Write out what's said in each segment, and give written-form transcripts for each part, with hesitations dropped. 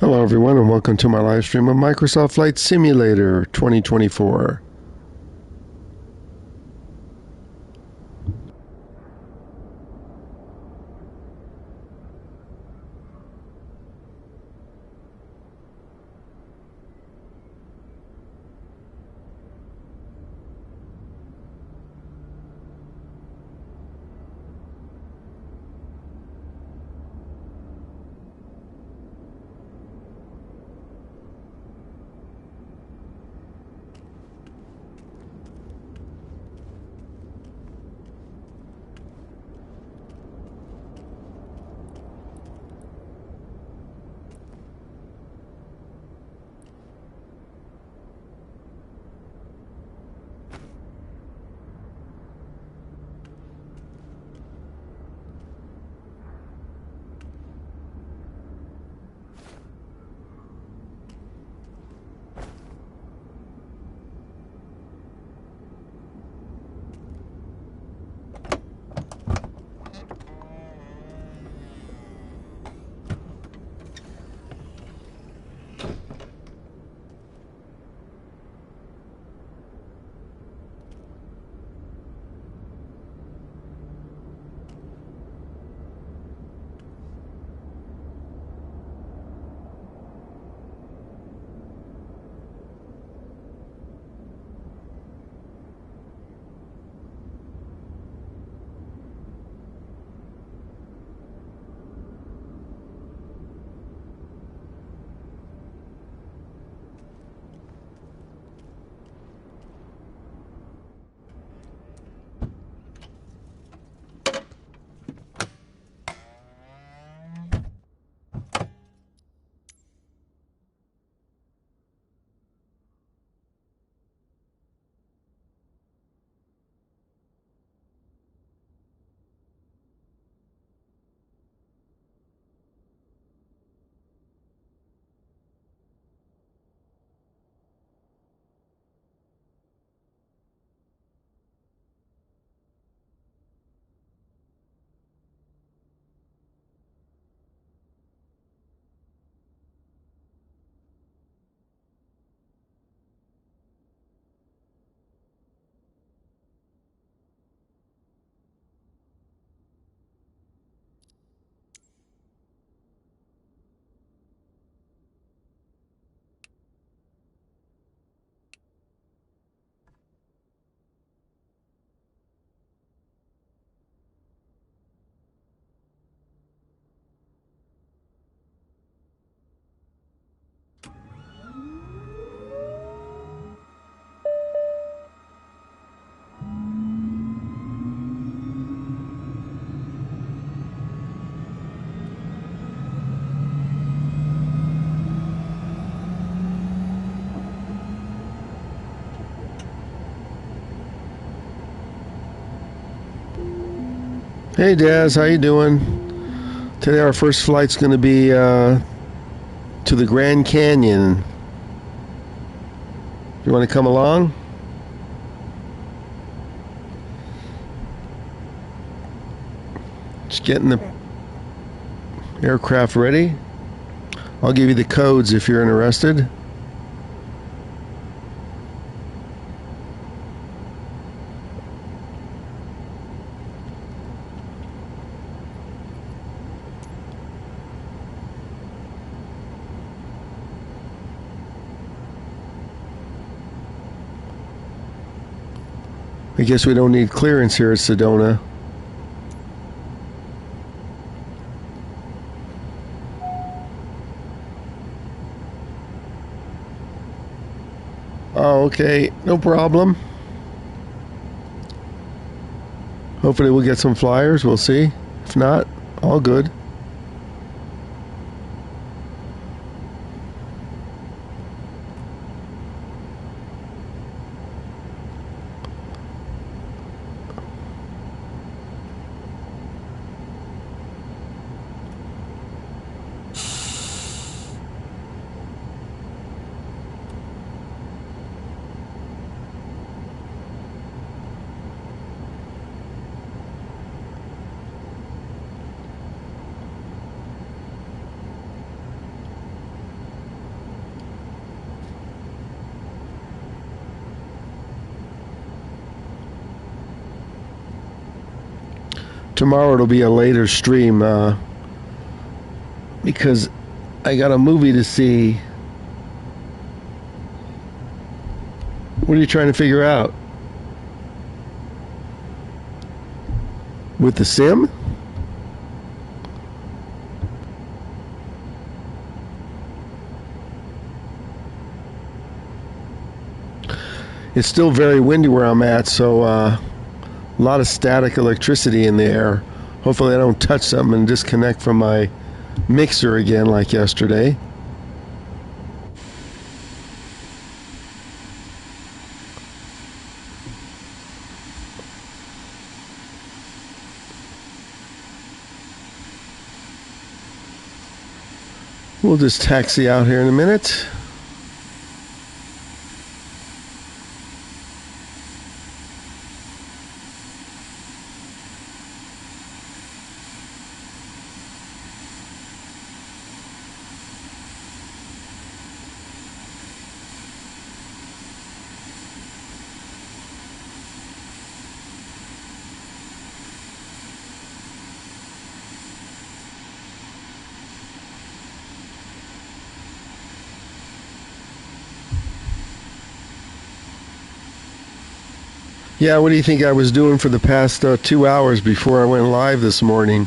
Hello everyone and welcome to my live stream of Microsoft Flight Simulator 2024. Hey Daz, how you doing? Today our first flight's going to be to the Grand Canyon. You want to come along? Just getting the aircraft ready. I'll give you the codes if you're interested. I guess we don't need clearance here at Sedona. Oh, okay, no problem. Hopefully we'll get some flyers, we'll see. If not, all good. Tomorrow it'll be a later stream because I got a movie to see. What are you trying to figure out? With the sim? It's still very windy where I'm at, so a lot of static electricity in the air. Hopefully I don't touch something and disconnect from my mixer again like yesterday. We'll just taxi out here in a minute. Yeah, what do you think I was doing for the past 2 hours before I went live this morning?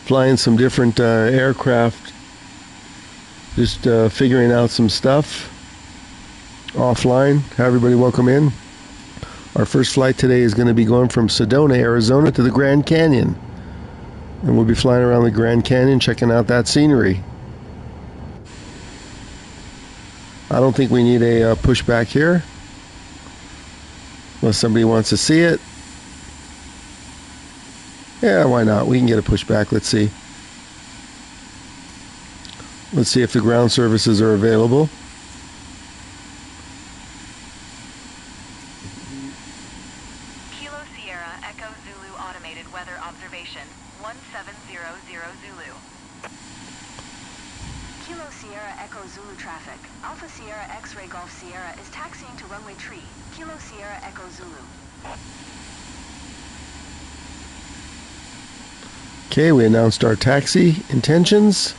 Flying some different aircraft, just figuring out some stuff offline. Hi, everybody, welcome in. Our first flight today is going to be going from Sedona, Arizona to the Grand Canyon. And we'll be flying around the Grand Canyon, checking out that scenery. I don't think we need a pushback here. Unless somebody wants to see it. Yeah, why not? We can get a pushback. Let's see. Let's see if the ground services are available. Kilo Sierra Echo Zulu Automated Weather Observation 1700 Zulu. Kilo Sierra Echo Zulu traffic. Alpha Sierra X-Ray Golf Sierra is taxiing to runway tree. Kilo Sierra Echo Zulu. Okay, we announced our taxi intentions.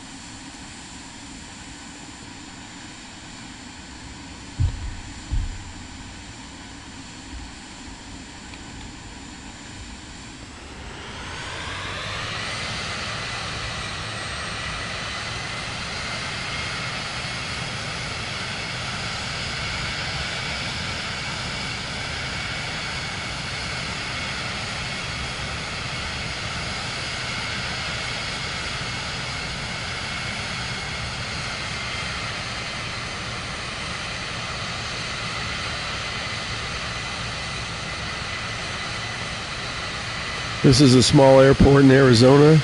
This is a small airport in Arizona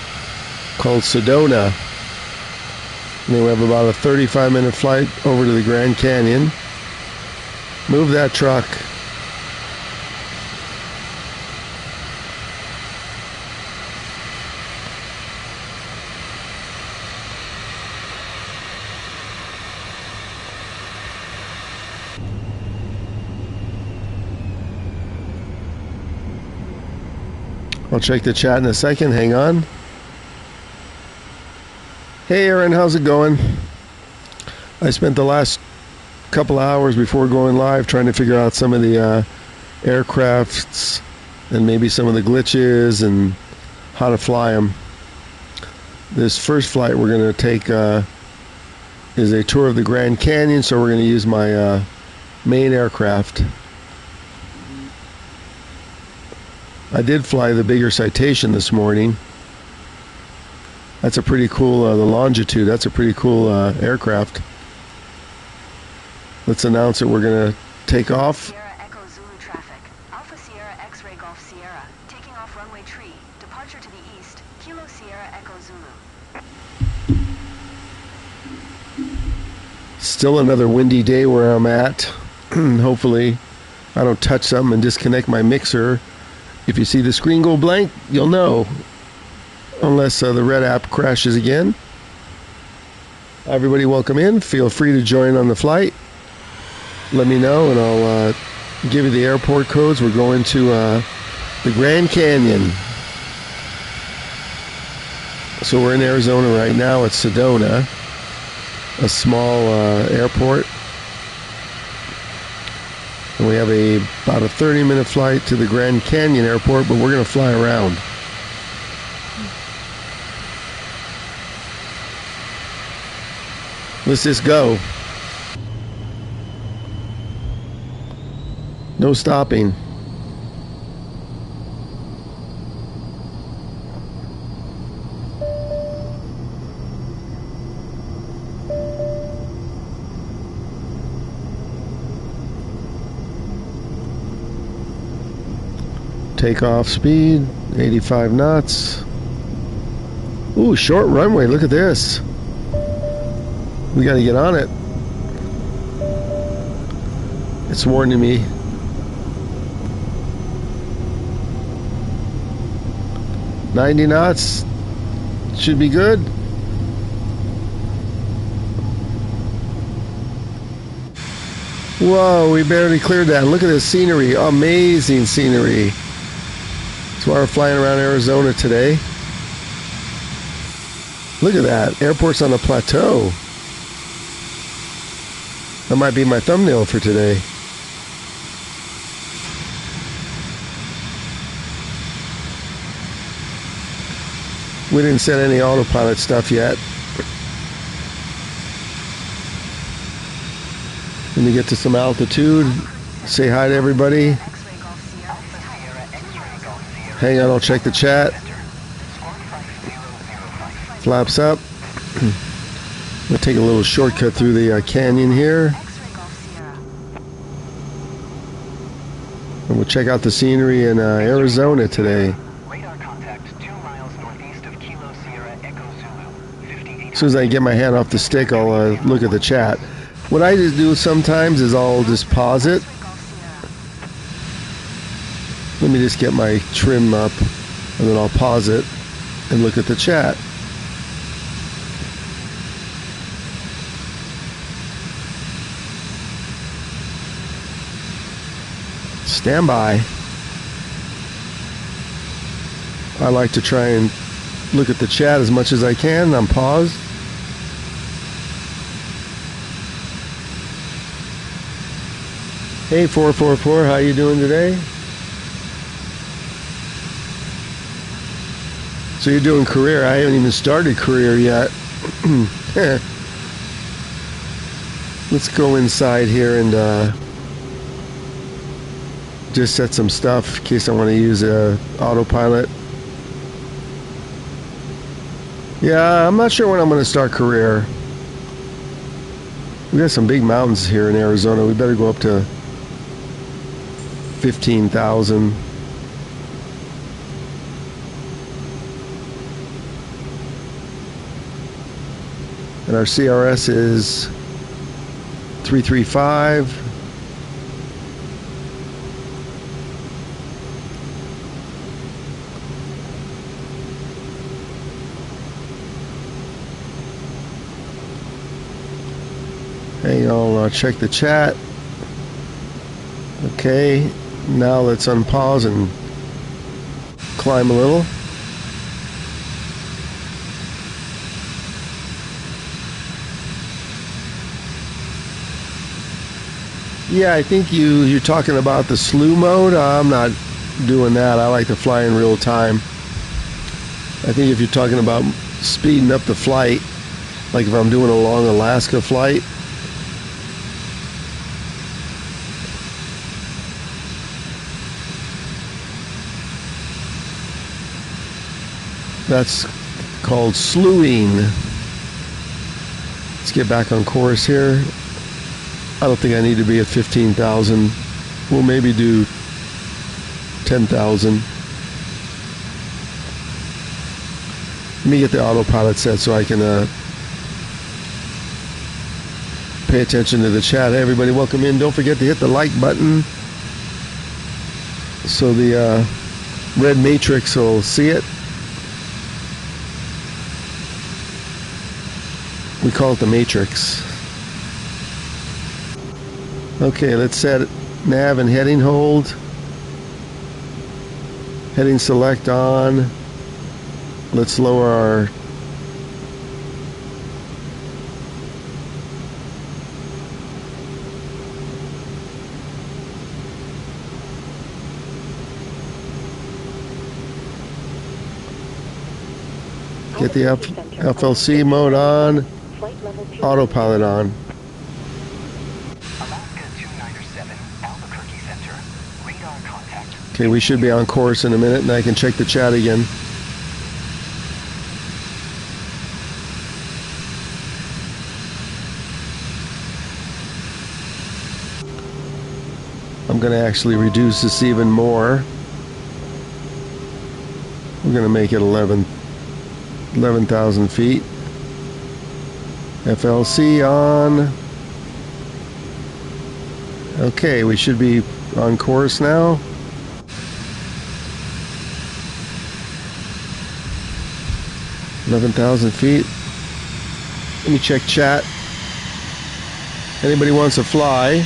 called Sedona. And we have about a 35-minute flight over to the Grand Canyon. Move that truck. I'll check the chat in a second. Hang on. Hey, Aaron, how's it going? I spent the last couple hours before going live trying to figure out some of the aircrafts and maybe some of the glitches and how to fly them. This first flight we're going to take is a tour of the Grand Canyon, so we're going to use my main aircraft. I did fly the bigger Citation this morning. That's a pretty cool, the Longitude, that's a pretty cool aircraft. Let's announce that we're going to take off. Sierra Echo Zulu traffic. Alpha Sierra X-Ray Golf Sierra. Taking off runway tree. Departure to the east. Kilo Sierra Echo Zulu. Still another windy day where I'm at. Hopefully I don't touch something and disconnect my mixer. If you see the screen go blank, you'll know. Unless the red app crashes again. Everybody welcome in. Feel free to join on the flight. Let me know and I'll give you the airport codes. We're going to the Grand Canyon. So we're in Arizona right now at Sedona, a small airport. And we have about a 30-minute flight to the Grand Canyon Airport, but we're going to fly around. Let's just go. No stopping. Takeoff speed, 85 knots. Ooh, short runway, look at this. We gotta get on it. It's warning me. "90 knots, should be good." Whoa, we barely cleared that. Look at this scenery, amazing scenery. That's why we're flying around Arizona today. Look at that, airport's on a plateau. That might be my thumbnail for today. We didn't set any autopilot stuff yet. Let me get to some altitude. Say hi to everybody. Hang on, I'll check the chat. Flaps up. We'll take a little shortcut through the canyon here. And we'll check out the scenery in Arizona today. As soon as I get my hand off the stick, I'll look at the chat. What I just do sometimes is I'll just pause it. Let me just get my trim up, and then I'll pause it and look at the chat. Stand by. I like to try and look at the chat as much as I can. I'm paused. Hey 444, how you doing today? So you're doing career. I haven't even started career yet. Let's go inside here and just set some stuff in case I want to use autopilot. Yeah, I'm not sure when I'm going to start career. We got some big mountains here in Arizona. We better go up to 15,000. And our CRS is 335. Hang on, I'll check the chat. Okay, now let's unpause and climb a little. Yeah, I think you're talking about the slew mode. I'm not doing that. I like to fly in real time. I think if you're talking about speeding up the flight, like if I'm doing a long Alaska flight, that's called slewing. Let's get back on course here. I don't think I need to be at 15,000. We'll maybe do 10,000. Let me get the autopilot set so I can pay attention to the chat. Hey everybody, welcome in. Don't forget to hit the like button so the red matrix will see it. We call it the matrix. Okay, let's set nav and heading hold. Heading select on. Let's lower our Get the FLC mode on, autopilot on. Okay, we should be on course in a minute, and I can check the chat again. I'm going to actually reduce this even more. We're going to make it 11,000 feet. FLC on. Okay, we should be on course now. $11,000 feet. Let me check chat. Anybody wants to fly?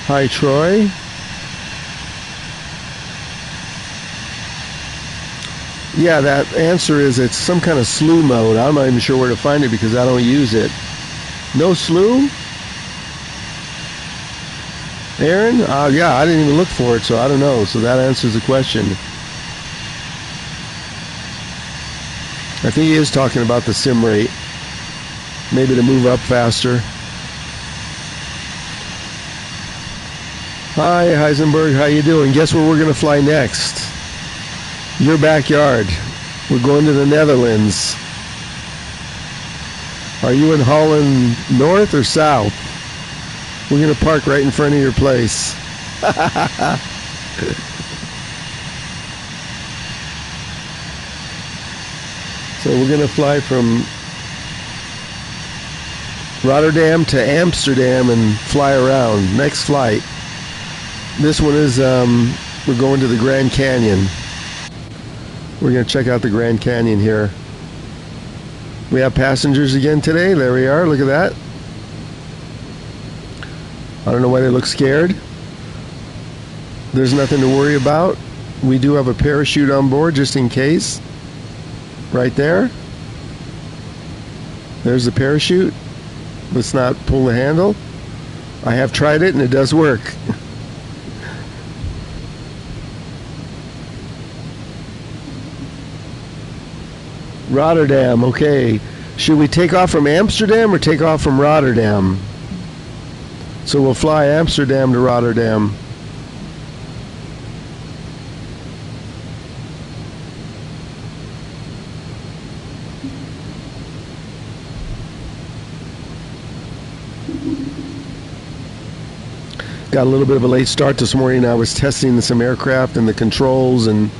Hi, Troy. Yeah, that answer is it's some kind of slew mode. I'm not even sure where to find it because I don't use it. No slew? Aaron? Yeah, I didn't even look for it, so I don't know. So that answers the question. I think he is talking about the sim rate. Maybe to move up faster. Hi, Heisenberg. How you doing? Guess where we're going to fly next? Your backyard. We're going to the Netherlands. Are you in Holland North or South? We're going to park right in front of your place. So we're going to fly from Rotterdam to Amsterdam and fly around. Next flight. This one is, we're going to the Grand Canyon. We're going to check out the Grand Canyon here. We have passengers again today. There we are. Look at that. I don't know why they look scared. There's nothing to worry about. We do have a parachute on board just in case. Right there. There's the parachute. Let's not pull the handle. I have tried it and it does work. Rotterdam, okay. Should we take off from Amsterdam or take off from Rotterdam? So we'll fly Amsterdam to Rotterdam. Got a little bit of a late start this morning. I was testing some aircraft and the controls, and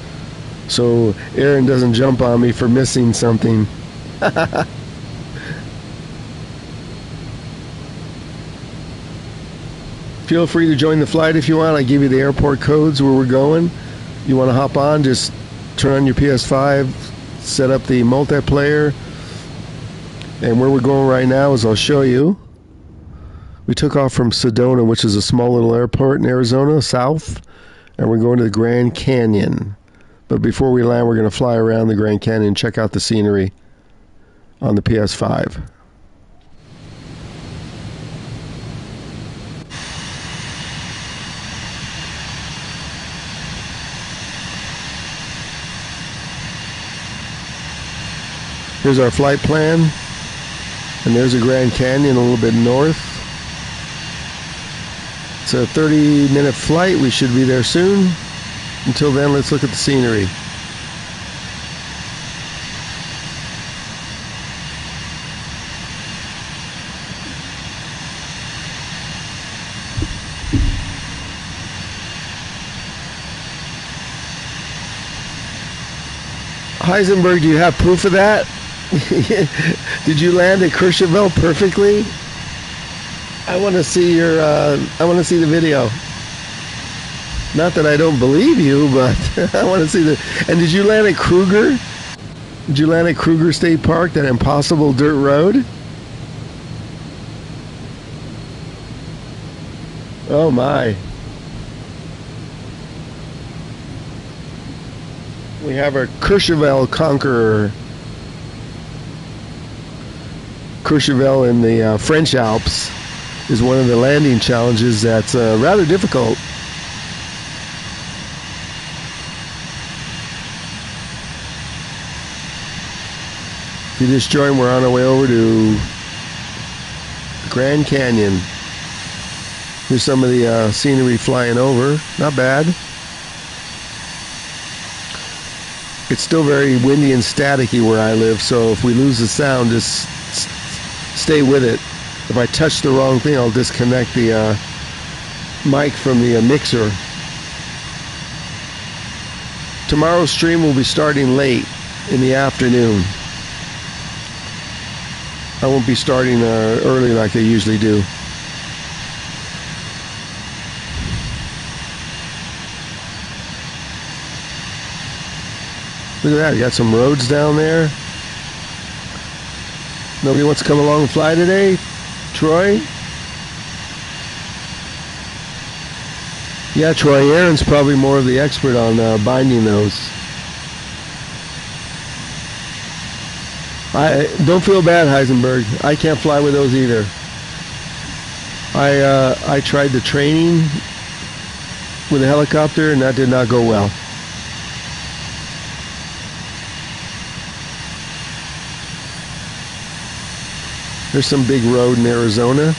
so Aaron doesn't jump on me for missing something. Feel free to join the flight if you want. I give you the airport codes where we're going. You want to hop on, just turn on your PS5, set up the multiplayer, and where we're going right now is I'll show you. We took off from Sedona, which is a small little airport in Arizona, south, and we're going to the Grand Canyon. But before we land, we're going to fly around the Grand Canyon and check out the scenery on the PS5. Here's our flight plan, and there's a Grand Canyon a little bit north. It's a 30-minute flight. We should be there soon. Until then, let's look at the scenery. Heisenberg, do you have proof of that? Did you land at Courchevel perfectly? I want to see your. I want to see the video. Not that I don't believe you, but I want to see the. And did you land at Kruger? Did you land at Kruger State Park, that impossible dirt road? Oh my. We have our Courchevel Conqueror. Courchevel in the French Alps is one of the landing challenges that's rather difficult. If you just joined, we're on our way over to Grand Canyon. Here's some of the scenery flying over. Not bad. It's still very windy and staticky where I live, so if we lose the sound, just stay with it. If I touch the wrong thing, I'll disconnect the mic from the mixer. Tomorrow's stream will be starting late in the afternoon. I won't be starting early like they usually do. Look at that, you got some roads down there. Nobody wants to come along and fly today? Troy? Yeah, Troy, Aaron's probably more of the expert on binding those. Don't feel bad, Heisenberg. I can't fly with those either. I tried the training with a helicopter and that did not go well. There's some big road in Arizona.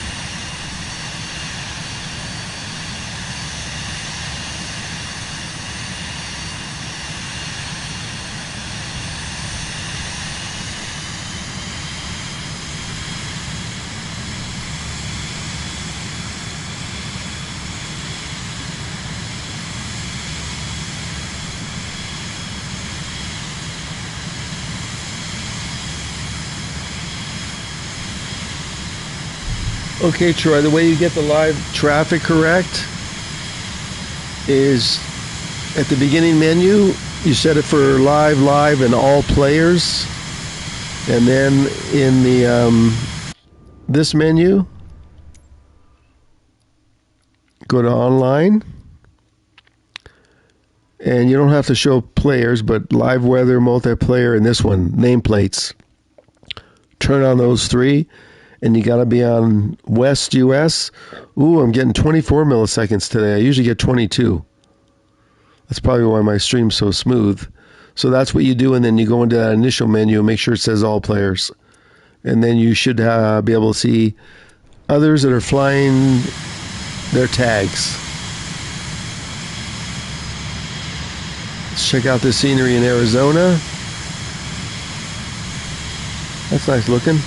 Okay, Troy, the way you get the live traffic correct is at the beginning menu, you set it for live, and all players. And then in the this menu, go to online. And you don't have to show players, but live weather, multiplayer, and this one, nameplates. Turn on those three. And you got to be on West US. Ooh, I'm getting 24 milliseconds today. I usually get 22. That's probably why my stream's so smooth. So that's what you do, and then you go into that initial menu and make sure it says all players. And then you should be able to see others that are flying their tags. Let's check out the scenery in Arizona. That's nice looking.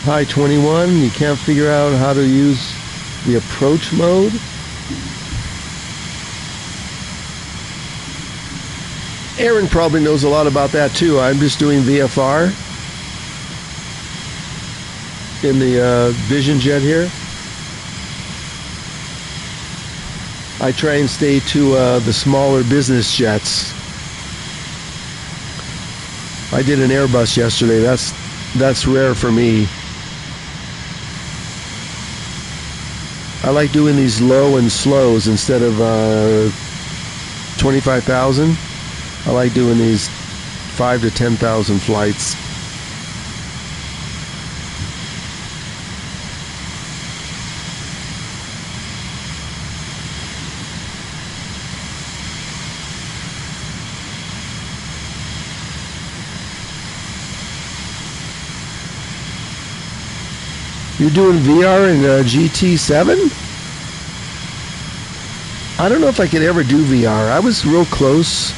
Hi 21, you can't figure out how to use the approach mode? Aaron probably knows a lot about that too. I'm just doing VFR in the Vision Jet here. I try and stay to the smaller business jets. I did an Airbus yesterday. That's rare for me. I like doing these low and slows instead of 25,000. I like doing these 5 to 10,000 flights. You're doing VR in GT7? I don't know if I could ever do VR. I was real close.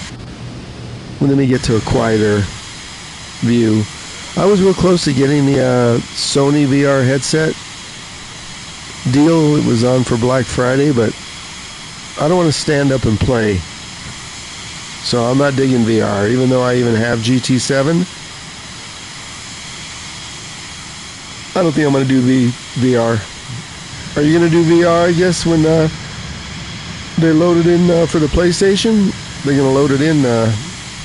Well, let me get to a quieter view. I was real close to getting the Sony VR headset deal. It was on for Black Friday, but I don't want to stand up and play. So I'm not digging VR, even though I even have GT7. I don't think I'm going to do VR. Are you going to do VR, I guess, when they load it in for the PlayStation? They're going to load it in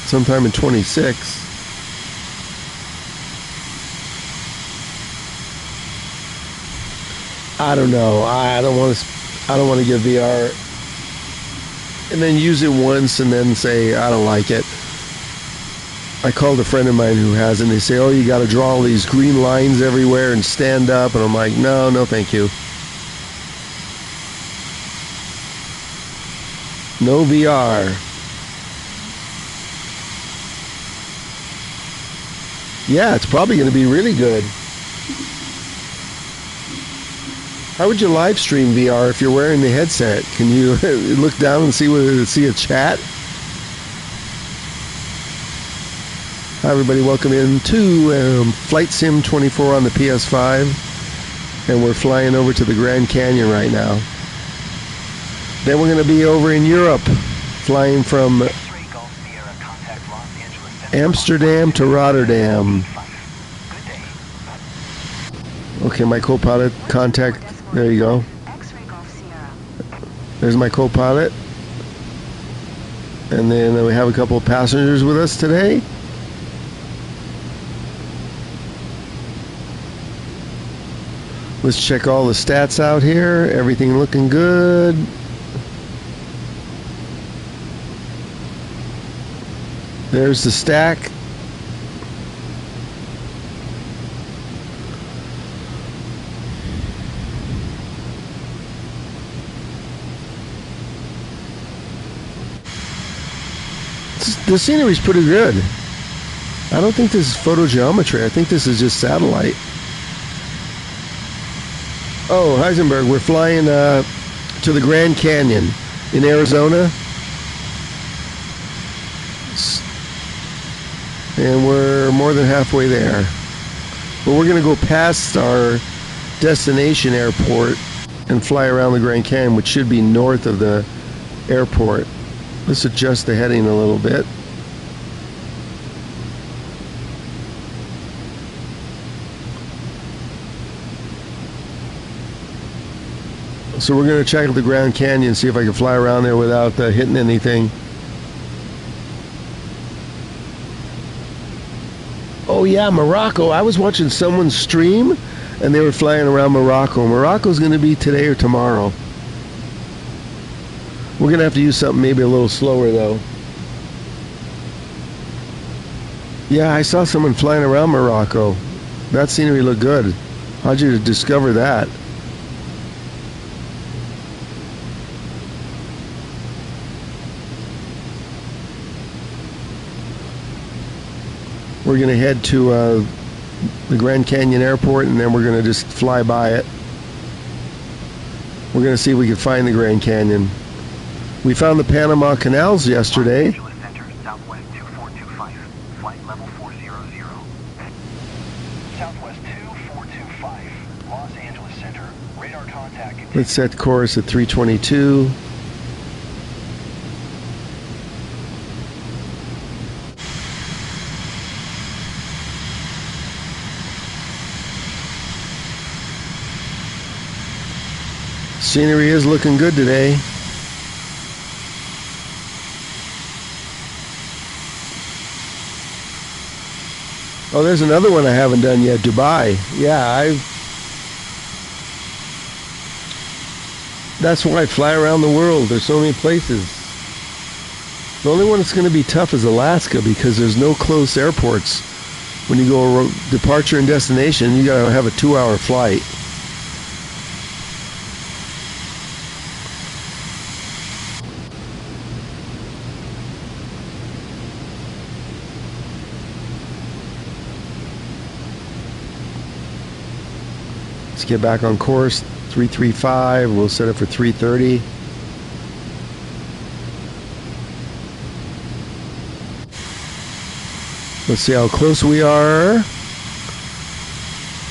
sometime in 26. I don't know. I don't want to get VR and then use it once and then say I don't like it. I called a friend of mine who has it, and they say, oh, you got to draw all these green lines everywhere and stand up. And I'm like, no, thank you. No VR. Yeah, it's probably going to be really good. How would you live stream VR if you're wearing the headset? Can you look down and see a chat? Hi everybody, welcome in to Flight Sim 24 on the PS5, and we're flying over to the Grand Canyon right now. Then we're going to be over in Europe, flying from Amsterdam to Rotterdam. Okay, my co-pilot contact, there you go. There's my co-pilot. And then we have a couple of passengers with us today. Let's check all the stats out here. Everything looking good. There's the stack. The scenery's pretty good. I don't think this is photogeometry. I think this is just satellite. Oh, Heisenberg, we're flying to the Grand Canyon in Arizona. And we're more than halfway there. But we're going to go past our destination airport and fly around the Grand Canyon, which should be north of the airport. Let's adjust the heading a little bit. So we're going to check out the Grand Canyon, see if I can fly around there without hitting anything. Oh yeah, Morocco. I was watching someone stream and they were flying around Morocco. Morocco's going to be today or tomorrow. We're going to have to use something maybe a little slower though. Yeah, I saw someone flying around Morocco. That scenery looked good. How'd you discover that? We're going to head to the Grand Canyon Airport, and then we're going to just fly by it. We're going to see if we can find the Grand Canyon. We found the Panama Canals yesterday. Center, Southwest 2425, flight level 400. Southwest 2425, Los Angeles Center, radar contact. Let's set course at 322. Scenery is looking good today. Oh, there's another one I haven't done yet, Dubai. Yeah, that's why I fly around the world. There's so many places. The only one that's going to be tough is Alaska because there's no close airports. When you go departure and destination, you got to have a 2-hour flight. Let's get back on course. 335. We'll set it for 330. Let's see how close we are.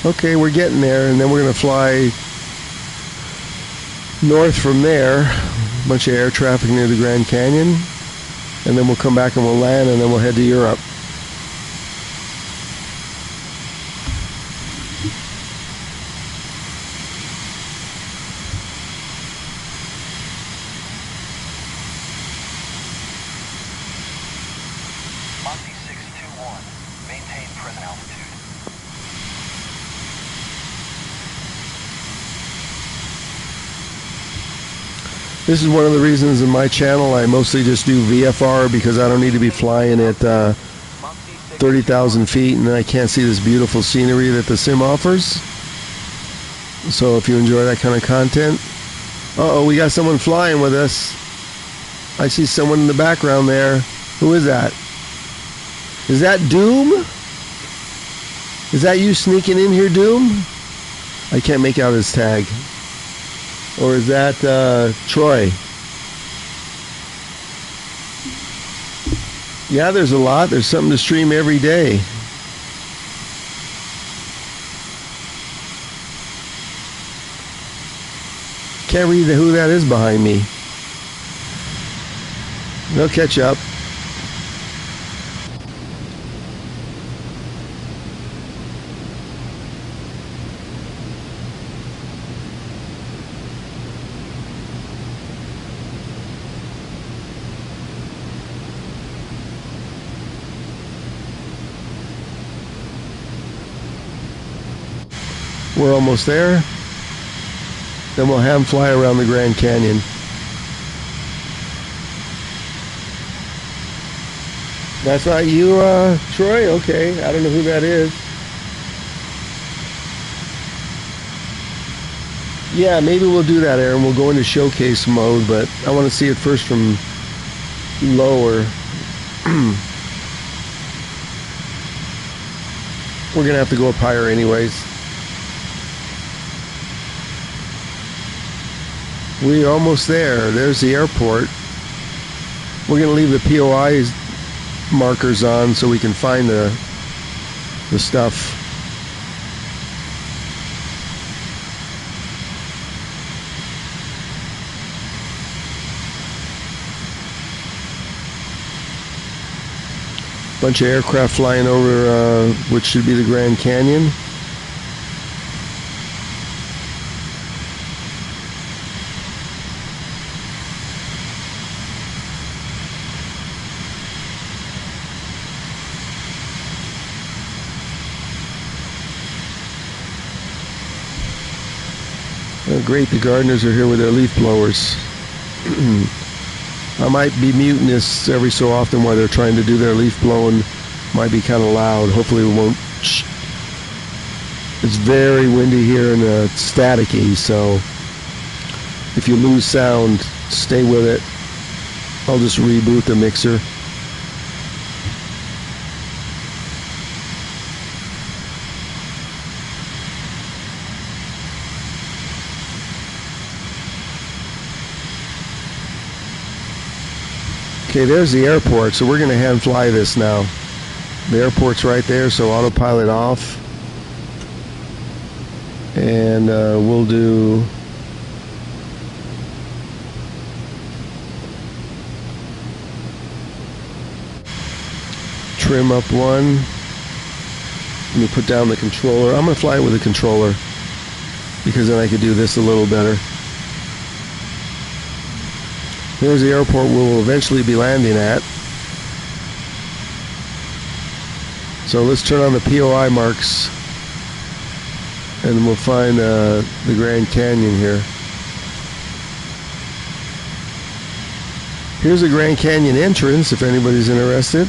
Okay, we're getting there, and then we're going to fly north from there. A bunch of air traffic near the Grand Canyon. And then we'll come back and we'll land, and then we'll head to Europe. This is one of the reasons in my channel I mostly just do VFR because I don't need to be flying at 30,000 feet and I can't see this beautiful scenery that the sim offers. So if you enjoy that kind of content. Uh-oh, we got someone flying with us. I see someone in the background there. Who is that? Is that Doom? Is that you sneaking in here, Doom? I can't make out his tag. Or is that Troy? Yeah, there's a lot. There's something to stream every day. Can't read who that is behind me. They'll catch up. We're almost there. Then we'll have them fly around the Grand Canyon. That's not you, Troy? Okay, I don't know who that is. Yeah, maybe we'll do that, Aaron. We'll go into showcase mode, but I want to see it first from lower. We're going to have to go up higher anyways. We're almost there. There's the airport. We're going to leave the POI markers on so we can find the stuff. Bunch of aircraft flying over which should be the Grand Canyon. Oh, great, the gardeners are here with their leaf blowers. I might be muting this every so often while they're trying to do their leaf blowing. Might be kind of loud. Hopefully it won't. It's very windy here and staticky, so if you lose sound, stay with it. I'll just reboot the mixer. Okay, there's the airport, so we're going to hand fly this now. The airport's right there, so autopilot off. And we'll do... trim up one. Let me put down the controller. I'm going to fly it with a controller because then I could do this a little better. There's the airport we'll eventually be landing at. So let's turn on the POI marks and we'll find the Grand Canyon here. Here's the Grand Canyon entrance if anybody's interested.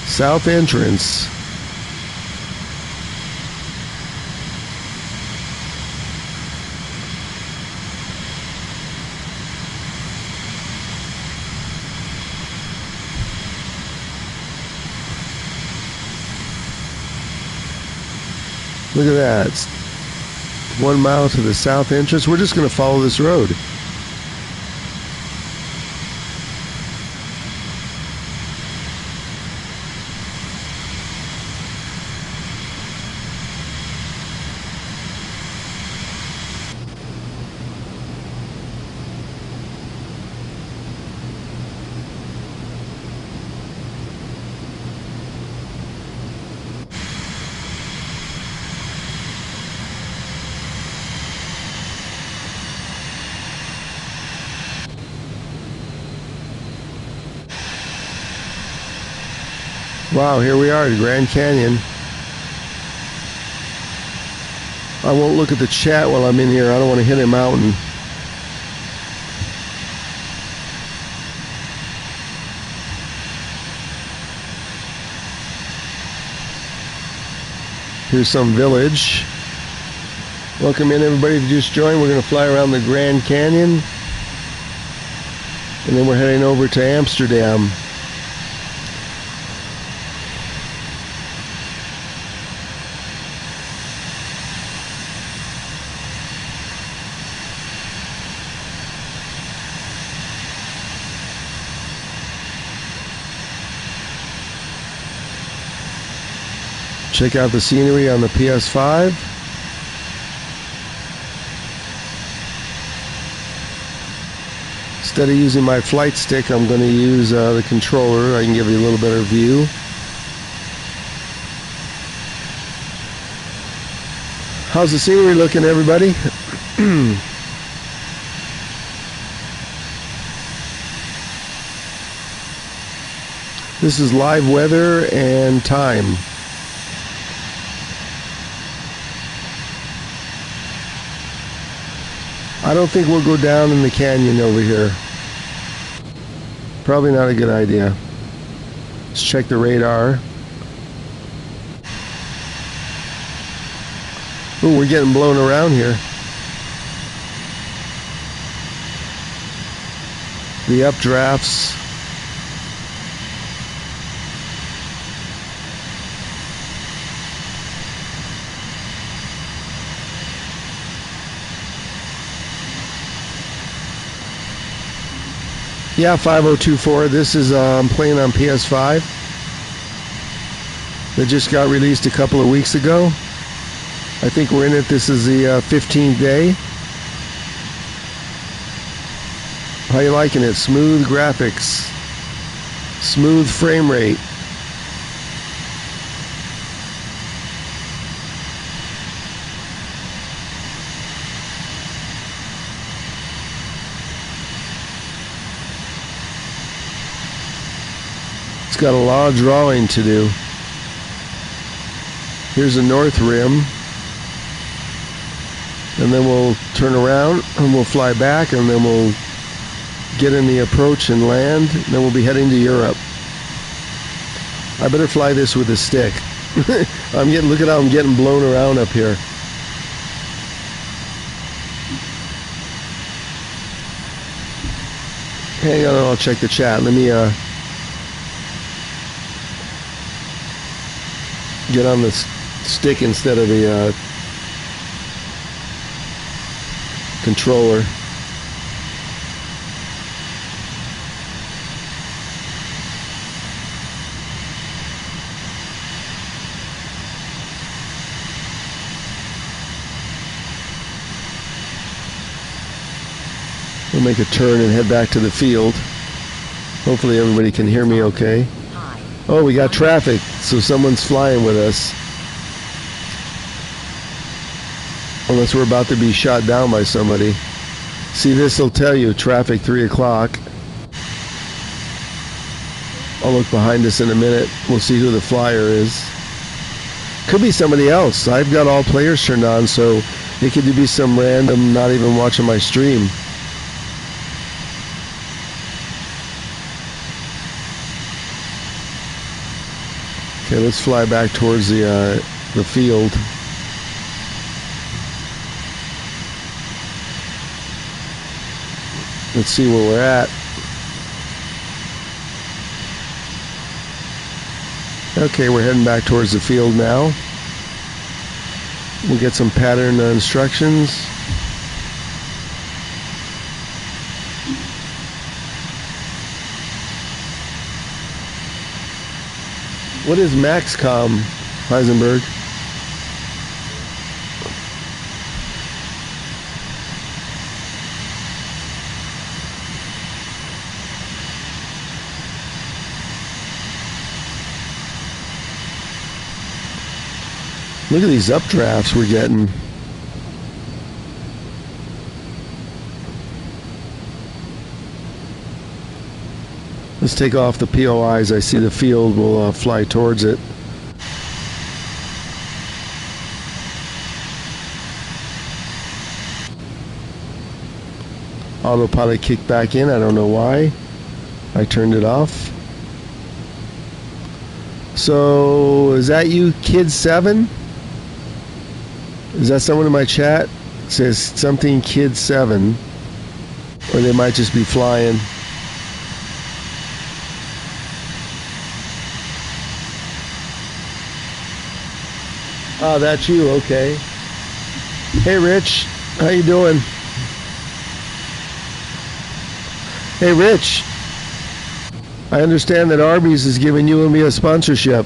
South entrance. Look at that. It's 1 mile to the south entrance. We're just going to follow this road. Wow, here we are, the Grand Canyon. I won't look at the chat while I'm in here. I don't want to hit a mountain. Here's some village. Welcome in everybody who just joined. We're going to fly around the Grand Canyon. And then we're heading over to Amsterdam. Check out the scenery on the PS5. Instead of using my flight stick, I'm going to use the controller. I can give you a little better view. How's the scenery looking, everybody? This is live weather and time. I don't think we'll go down in the canyon over here. Probably not a good idea. Let's check the radar. Oh, we're getting blown around here. The updrafts. Yeah, 5024. This is I'm playing on PS5. That just got released a couple of weeks ago. I think we're in it. This is the 15th day. How you liking it? Smooth graphics, smooth frame rate. It's got a lot of drawing to do. Here's the north rim. And then we'll turn around and we'll fly back and then we'll get in the approach and land. Then we'll be heading to Europe. I better fly this with a stick. Look at how I'm getting blown around up here. Hang on, I'll check the chat. Let me get on the stick instead of the controller. We'll make a turn and head back to the field. Hopefully everybody can hear me okay. Oh, we got traffic, so someone's flying with us. Unless we're about to be shot down by somebody. See, this will tell you, traffic 3 o'clock. I'll look behind us in a minute. We'll see who the flyer is. Could be somebody else. I've got all players turned on, so it could be some random not even watching my stream. Okay, let's fly back towards the field. Let's see where we're at. Okay, we're heading back towards the field now. We'll get some pattern instructions. What is MaxCom, Heisenberg? Look at these updrafts we're getting. Let's take off the POIs. I see the field. We'll fly towards it. Autopilot kicked back in. I don't know why. I turned it off. So, is that you, Kid 7? Is that someone in my chat? It says something kid 7. Or they might just be flying. Oh, that's you. Okay. Hey, Rich. How you doing? Hey, Rich. I understand that Arby's is giving you and me a sponsorship.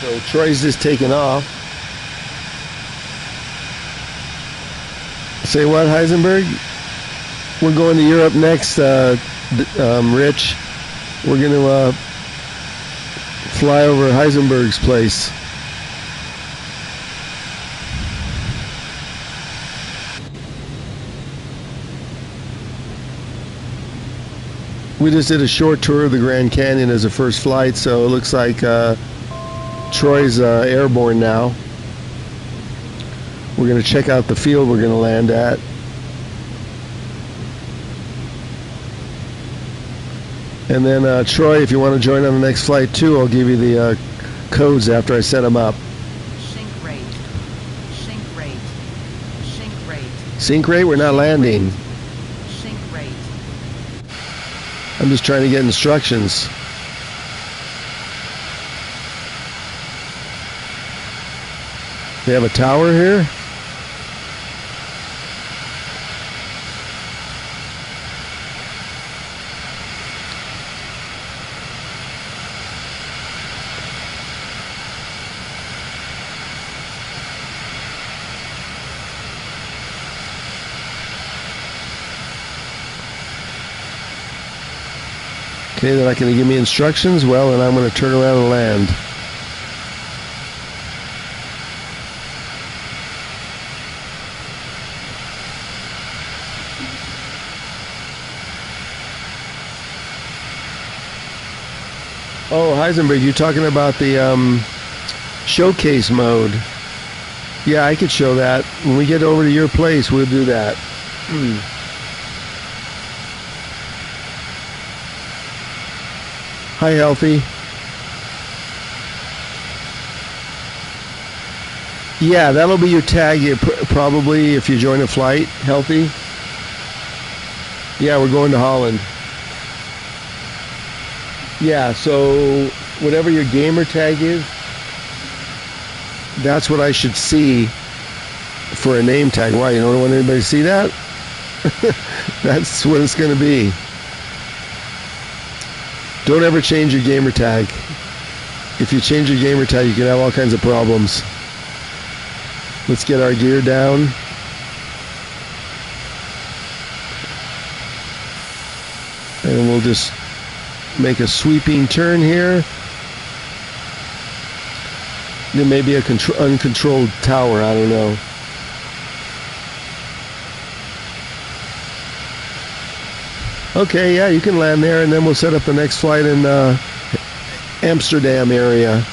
So Troy's just taken off. Say what, Heisenberg? We're going to Europe next, Rich. We're going to fly over Heisenberg's place. We just did a short tour of the Grand Canyon as a first flight, so it looks like Troy's airborne now. We're going to check out the field we're going to land at. And then Troy, if you want to join on the next flight too, I'll give you the codes after I set them up. Sync rate. Sync rate. Sync rate. Sync rate? We're not landing. Sync rate. I'm just trying to get instructions. They have a tower here? Okay, they're not going to give me instructions. Well, then I'm going to turn around and land. Oh, Heisenberg, you're talking about the showcase mode. Yeah, I could show that. When we get over to your place, we'll do that. Hi, Healthy. Yeah, that'll be your tag probably if you join a flight, Healthy. Yeah, we're going to Holland. Yeah, so whatever your gamer tag is, that's what I should see for a name tag. Why, you don't want anybody to see that? That's what it's going to be. Don't ever change your gamer tag. If you change your gamer tag, you can have all kinds of problems. Let's get our gear down. And we'll just make a sweeping turn here. There may be a uncontrolled tower, I don't know. Okay, yeah, you can land there, and then we'll set up the next flight in Amsterdam area.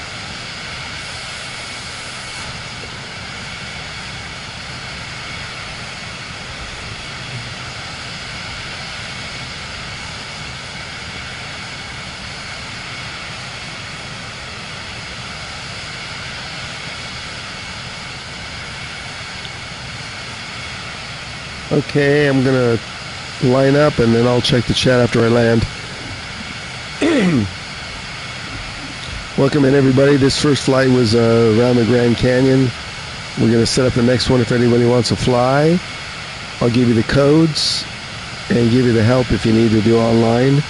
Okay, I'm gonna line up and then I'll check the chat after I land. Welcome in, everybody. This first flight was around the Grand Canyon. We're gonna set up the next one if anybody wants to fly. I'll give you the codes and give you the help if you need to do online.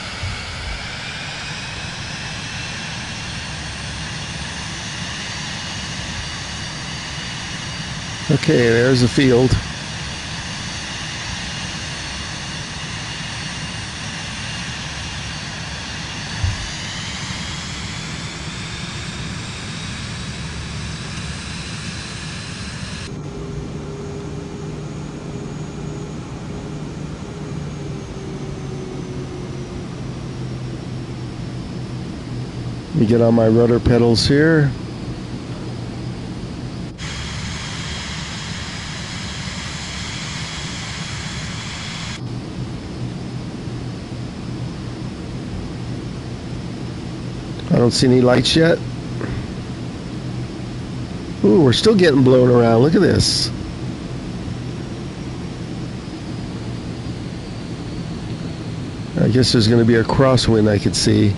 Okay, there's the field. me get on my rudder pedals here. I don't see any lights yet. Ooh, we're still getting blown around. Look at this. I guess there's going to be a crosswind I could see.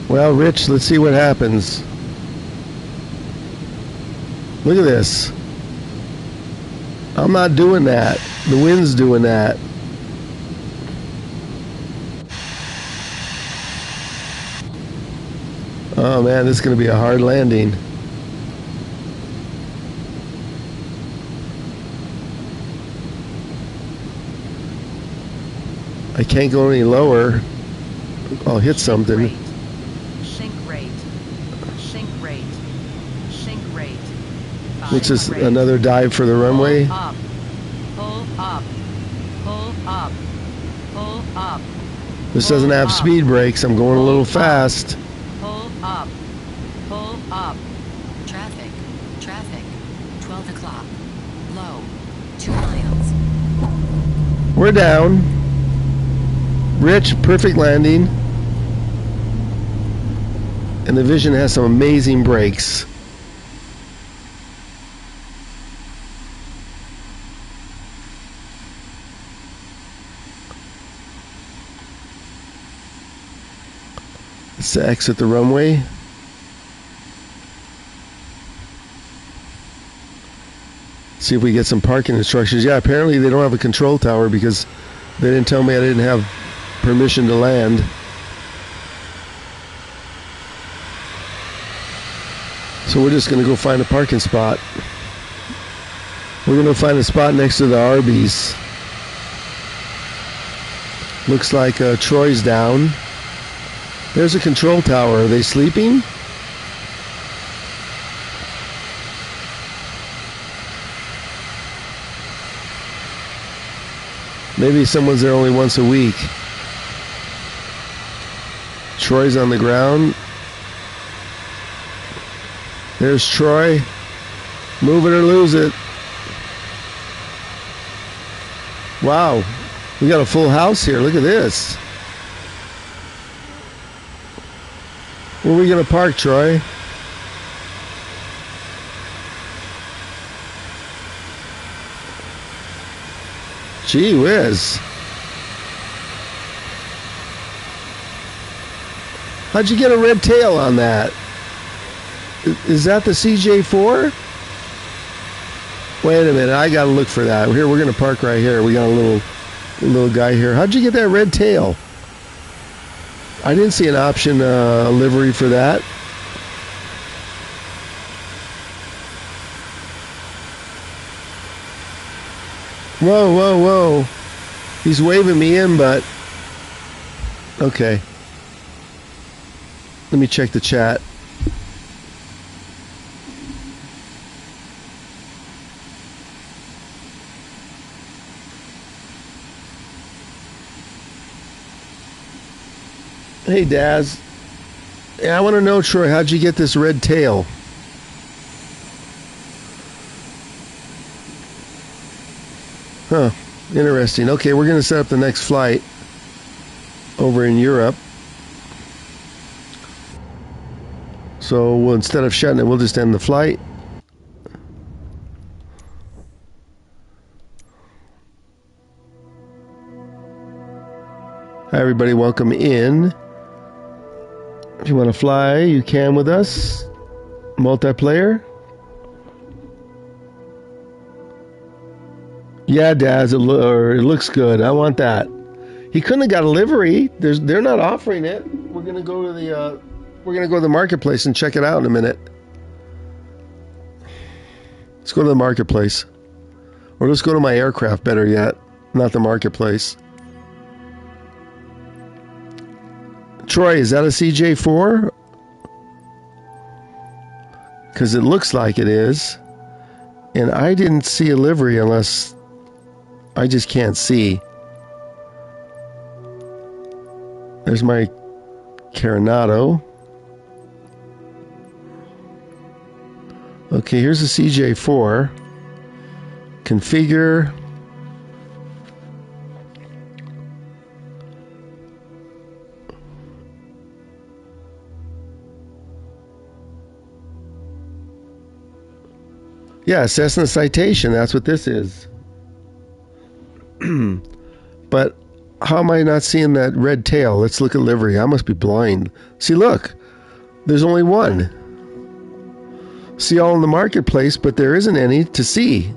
Well, Rich, let's see what happens. Look at this. I'm not doing that. The wind's doing that. Oh man, this is going to be a hard landing. I can't go any lower. I'll hit something. Sink rate. Sink rate. Sink rate. What's this? Another dive for the runway? Pull up. Pull up. Pull up. Pull up. This doesn't have speed brakes. I'm going a little fast. Pull up. Pull up. Traffic. Traffic. 12 o'clock. Low. 2 miles. We're down. Rich, perfect landing. And the Vision has some amazing brakes. Let's exit the runway. See if we get some parking instructions. Yeah, apparently they don't have a control tower because they didn't tell me I didn't have permission to land. So we're just going to go find a parking spot. We're going to find a spot next to the Arby's. Looks like Troy's down. There's a control tower. Are they sleeping? Maybe someone's there only once a week. Troy's on the ground. There's Troy. Move it or lose it. Wow. We got a full house here. Look at this. Where are we going to park, Troy? Gee whiz. How'd you get a red tail on that? Is that the CJ4? Wait a minute, I gotta look for that. Here, we're gonna park right here. We got a little guy here. How'd you get that red tail? I didn't see an option, a livery for that. Whoa, whoa, whoa. He's waving me in, but... Okay. Let me check the chat. Hey, Daz. Yeah, I want to know, Troy, how'd you get this red tail? Huh. Interesting. Okay, we're going to set up the next flight over in Europe. So instead of shutting it, we'll just end the flight. Hi, everybody. Welcome in. If you want to fly, you can with us. Multiplayer. Yeah, Daz, it looks good. I want that. He couldn't have got a livery. They're not offering it. We're gonna go to the marketplace and check it out in a minute. Let's go to the marketplace, or let's go to my aircraft. Better yet, not the marketplace. Troy, is that a CJ4? Because it looks like it is, and I didn't see a livery unless I just can't see. There's my Coronado. Okay, here's the CJ4. Configure. Yeah, Cessna Citation, that's what this is. But how am I not seeing that red tail? Let's look at livery. I must be blind. See, look. There's only one. See all in the marketplace, but there isn't any to see.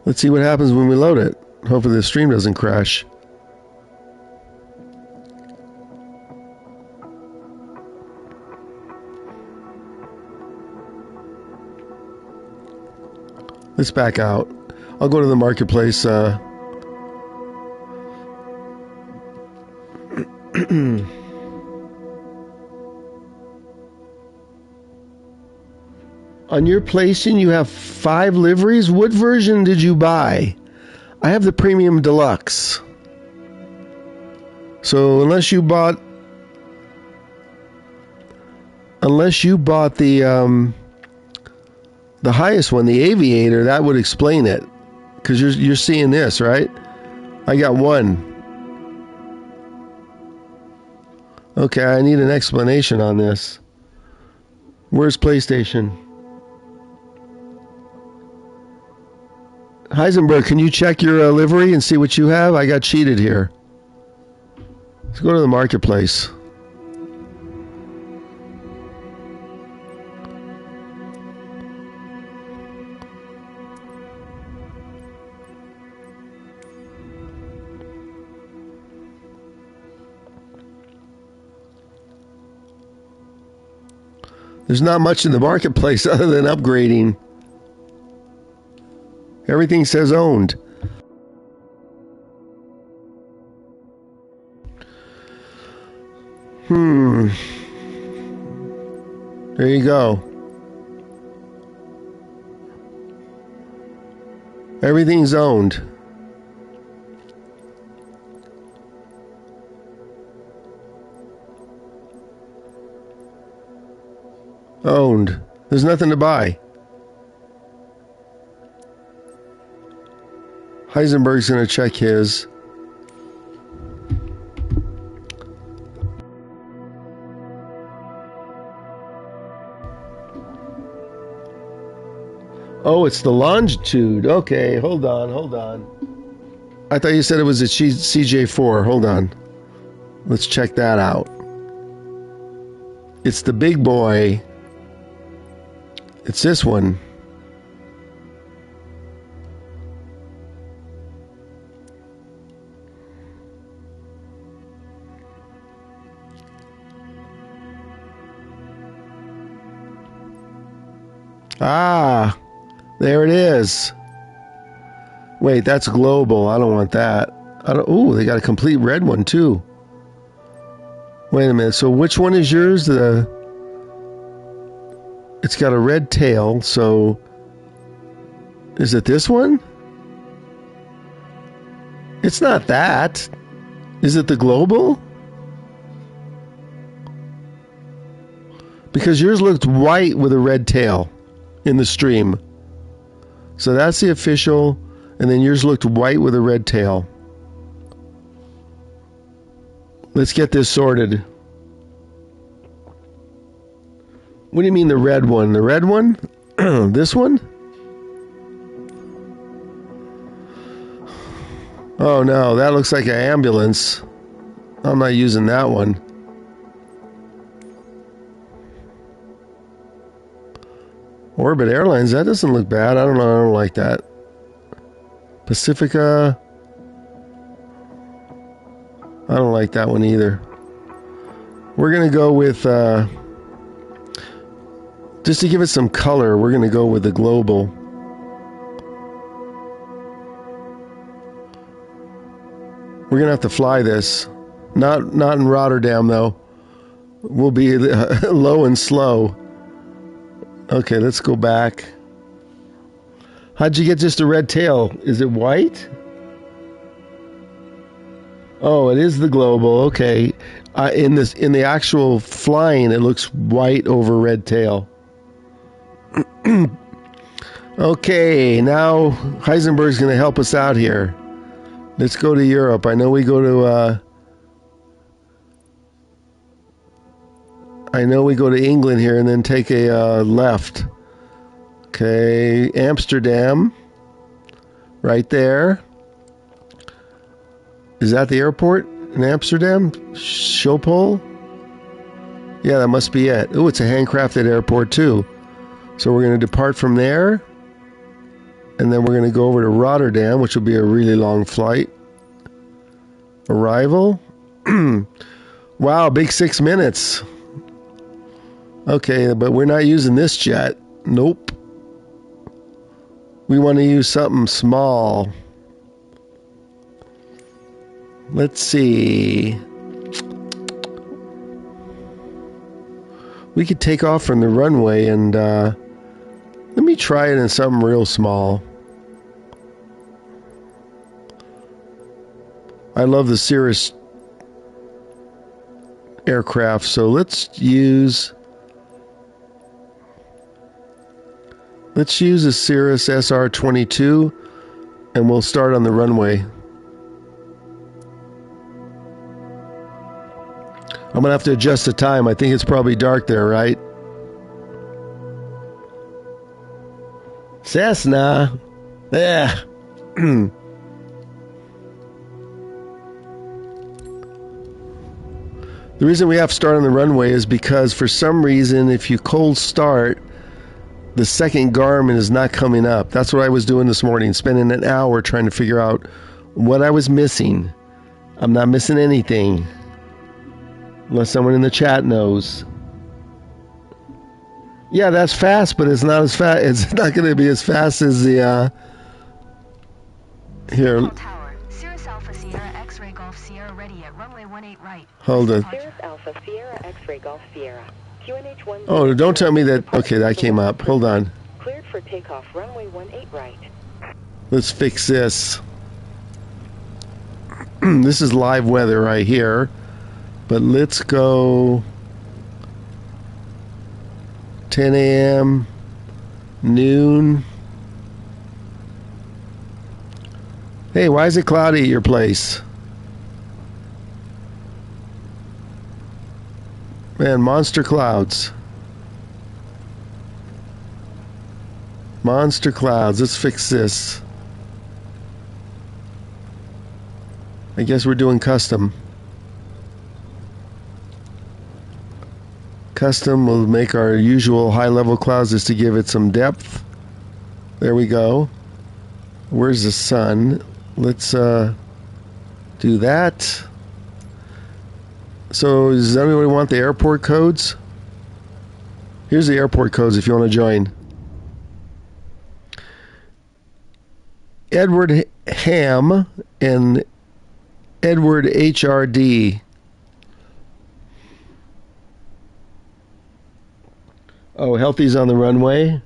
Let's see what happens when we load it. Hopefully the stream doesn't crash. Let's back out. I'll go to the marketplace. On your placing, you have 5 liveries. What version did you buy? I have the Premium Deluxe. So unless you bought the highest one, the Aviator, that would explain it. Because you're seeing this, right? I got one. Okay, I need an explanation on this. Where's PlayStation? Heisenberg, can you check your livery and see what you have? I got cheated here. Let's go to the marketplace. There's not much in the marketplace other than upgrading. Everything says owned. There you go. Everything's owned. Owned. There's nothing to buy. Heisenberg's going to check his. Oh, it's the longitude. Okay, hold on. I thought you said it was a CJ4. Hold on. Let's check that out. It's the big boy. It's this one. Ah, there it is. Wait, that's global. I don't want that. Ooh, they got a complete red one too. Wait a minute. So which one is yours? It's got a red tail. So is it this one? It's not that. Is it the global? Because yours looked white with a red tail in the stream. So that's the official, and then yours looked white with a red tail. Let's get this sorted. What do you mean the red one? The red one? This one? Oh no, that looks like an ambulance. I'm not using that one. Orbit Airlines, that doesn't look bad. I don't know, I don't like that. Pacifica, I don't like that one either. We're going to go with, just to give it some color, we're going to go with the global. We're going to have to fly this. Not in Rotterdam, though. We'll be low and slow. Okay, let's go back. How'd you get just a red tail? Is it white? Oh, it is the global. Okay. In the actual flying, it looks white over red tail. Okay, now Heisenberg's going to help us out here. Let's go to Europe. I know we go to England here and then take a left. Okay, Amsterdam. Right there. Is that the airport in Amsterdam? Schiphol? Yeah, that must be it. Oh, it's a handcrafted airport too. So we're going to depart from there. And then we're going to go over to Rotterdam, which will be a really long flight. Arrival. Wow, big 6 minutes. Okay, but we're not using this jet. Nope. We want to use something small. Let's see. We could take off from the runway and let me try it in something real small. I love the Cirrus aircraft, so let's use a Cirrus SR-22 and we'll start on the runway. I'm gonna have to adjust the time. I think it's probably dark there, right? Cessna. Yeah. The reason we have to start on the runway is because for some reason, if you cold start, the second Garmin is not coming up. That's what I was doing this morning, spending an hour trying to figure out what I was missing. I'm not missing anything. Unless someone in the chat knows. Yeah, that's fast, but it's not as fast. It's not going to be as fast as the here. Tower, Cirrus Alpha Sierra X-ray Golf Sierra ready at runway 18 right. Hold it. Cirrus Alpha Sierra X-ray Golf Sierra. QNH1. Oh, don't tell me that. Okay, that came up. Hold on. Cleared for takeoff. Runway 18 right. Let's fix this. This is live weather right here. But let's go 10 a.m., noon. Hey, why is it cloudy at your place? Man, monster clouds. Monster clouds. Let's fix this. I guess we're doing custom. Custom will make our usual high-level clouds just to give it some depth. There we go. Where's the sun? Let's do that. So does anybody want the airport codes? Here's the airport codes if you want to join. Edward Ham and Edward HRD. Oh, Healthy's on the runway.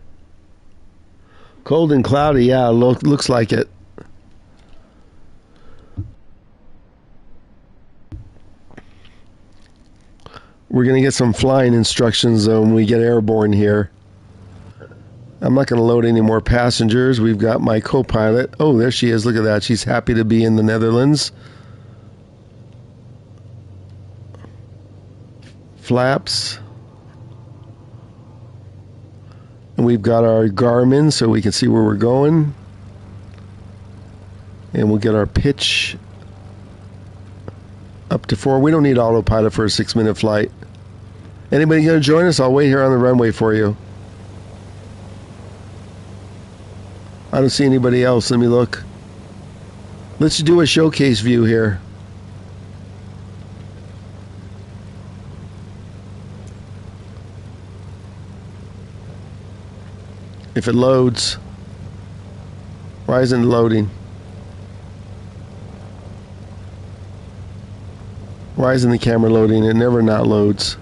Cold and cloudy, yeah, looks like it. We're going to get some flying instructions when we get airborne here. I'm not going to load any more passengers. We've got my co-pilot. Oh, there she is. Look at that. She's happy to be in the Netherlands. Flaps. And we've got our Garmin so we can see where we're going. And we'll get our pitch up to 4. We don't need autopilot for a 6-minute flight. Anybody going to join us? I'll wait here on the runway for you. I don't see anybody else. Let me look. Let's do a showcase view here. If it loads. Why isn't it loading? Why isn't the camera loading? It never not loads.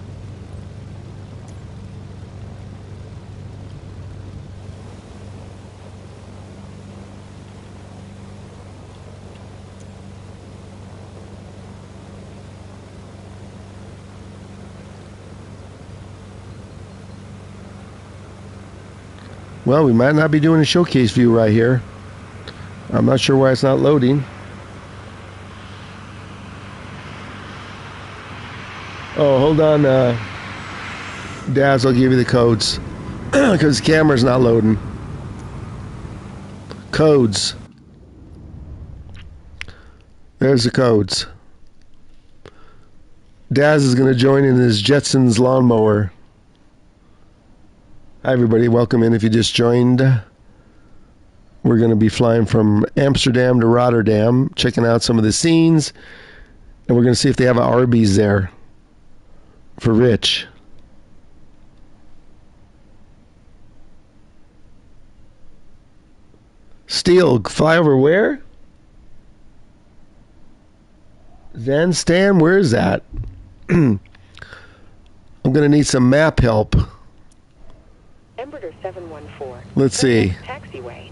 Well, we might not be doing a showcase view right here. I'm not sure why it's not loading. Oh, hold on, Daz, I'll give you the codes. Because the camera's not loading. Codes. There's the codes. Daz is going to join in his Jetsons lawnmower. Hi everybody, welcome in if you just joined. We're going to be flying from Amsterdam to Rotterdam, checking out some of the scenes, and we're going to see if they have an Arby's there for Rich. Steel, fly over where? Zanstan, where is that? I'm going to need some map help. Embraer 714. Let's see. Taxiway.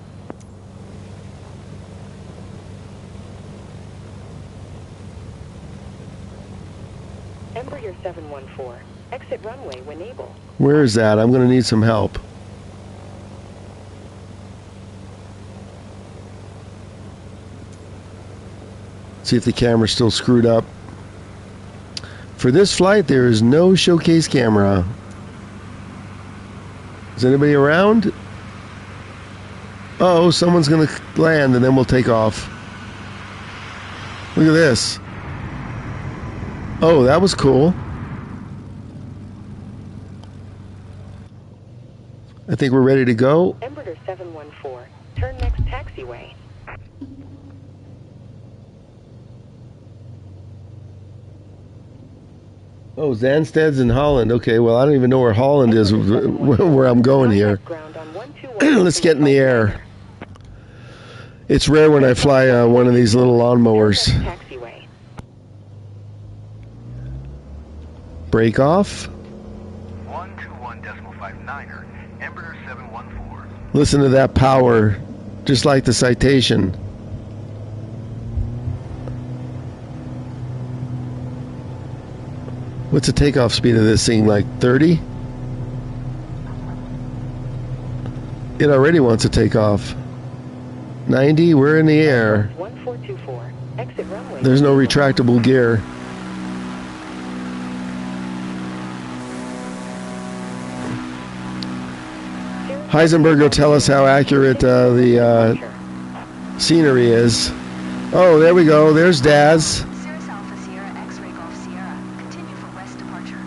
Embraer 714. Exit runway when able. Where is that? I'm going to need some help. See if the camera's still screwed up. For this flight, there is no showcase camera. Is anybody around? Oh, someone's going to land and then we'll take off. Look at this. Oh, that was cool. I think we're ready to go. Embraer 714. Turn next taxiway. Oh, Zansted's in Holland. Okay, well, I don't even know where Holland is, where I'm going here. Let's get in the air. It's rare when I fly one of these little lawnmowers. Break off. 121.59er, Embraer 714. Listen to that power, just like the Citation. What's the takeoff speed of this thing, like 30? It already wants to take off. 90, we're in the air. 1424. Exit runway. There's no retractable gear. Heisenberg will tell us how accurate the scenery is. Oh, there we go. There's Daz. Cirrus Alpha Sierra X-Ray Golf Sierra. Continue for west departure.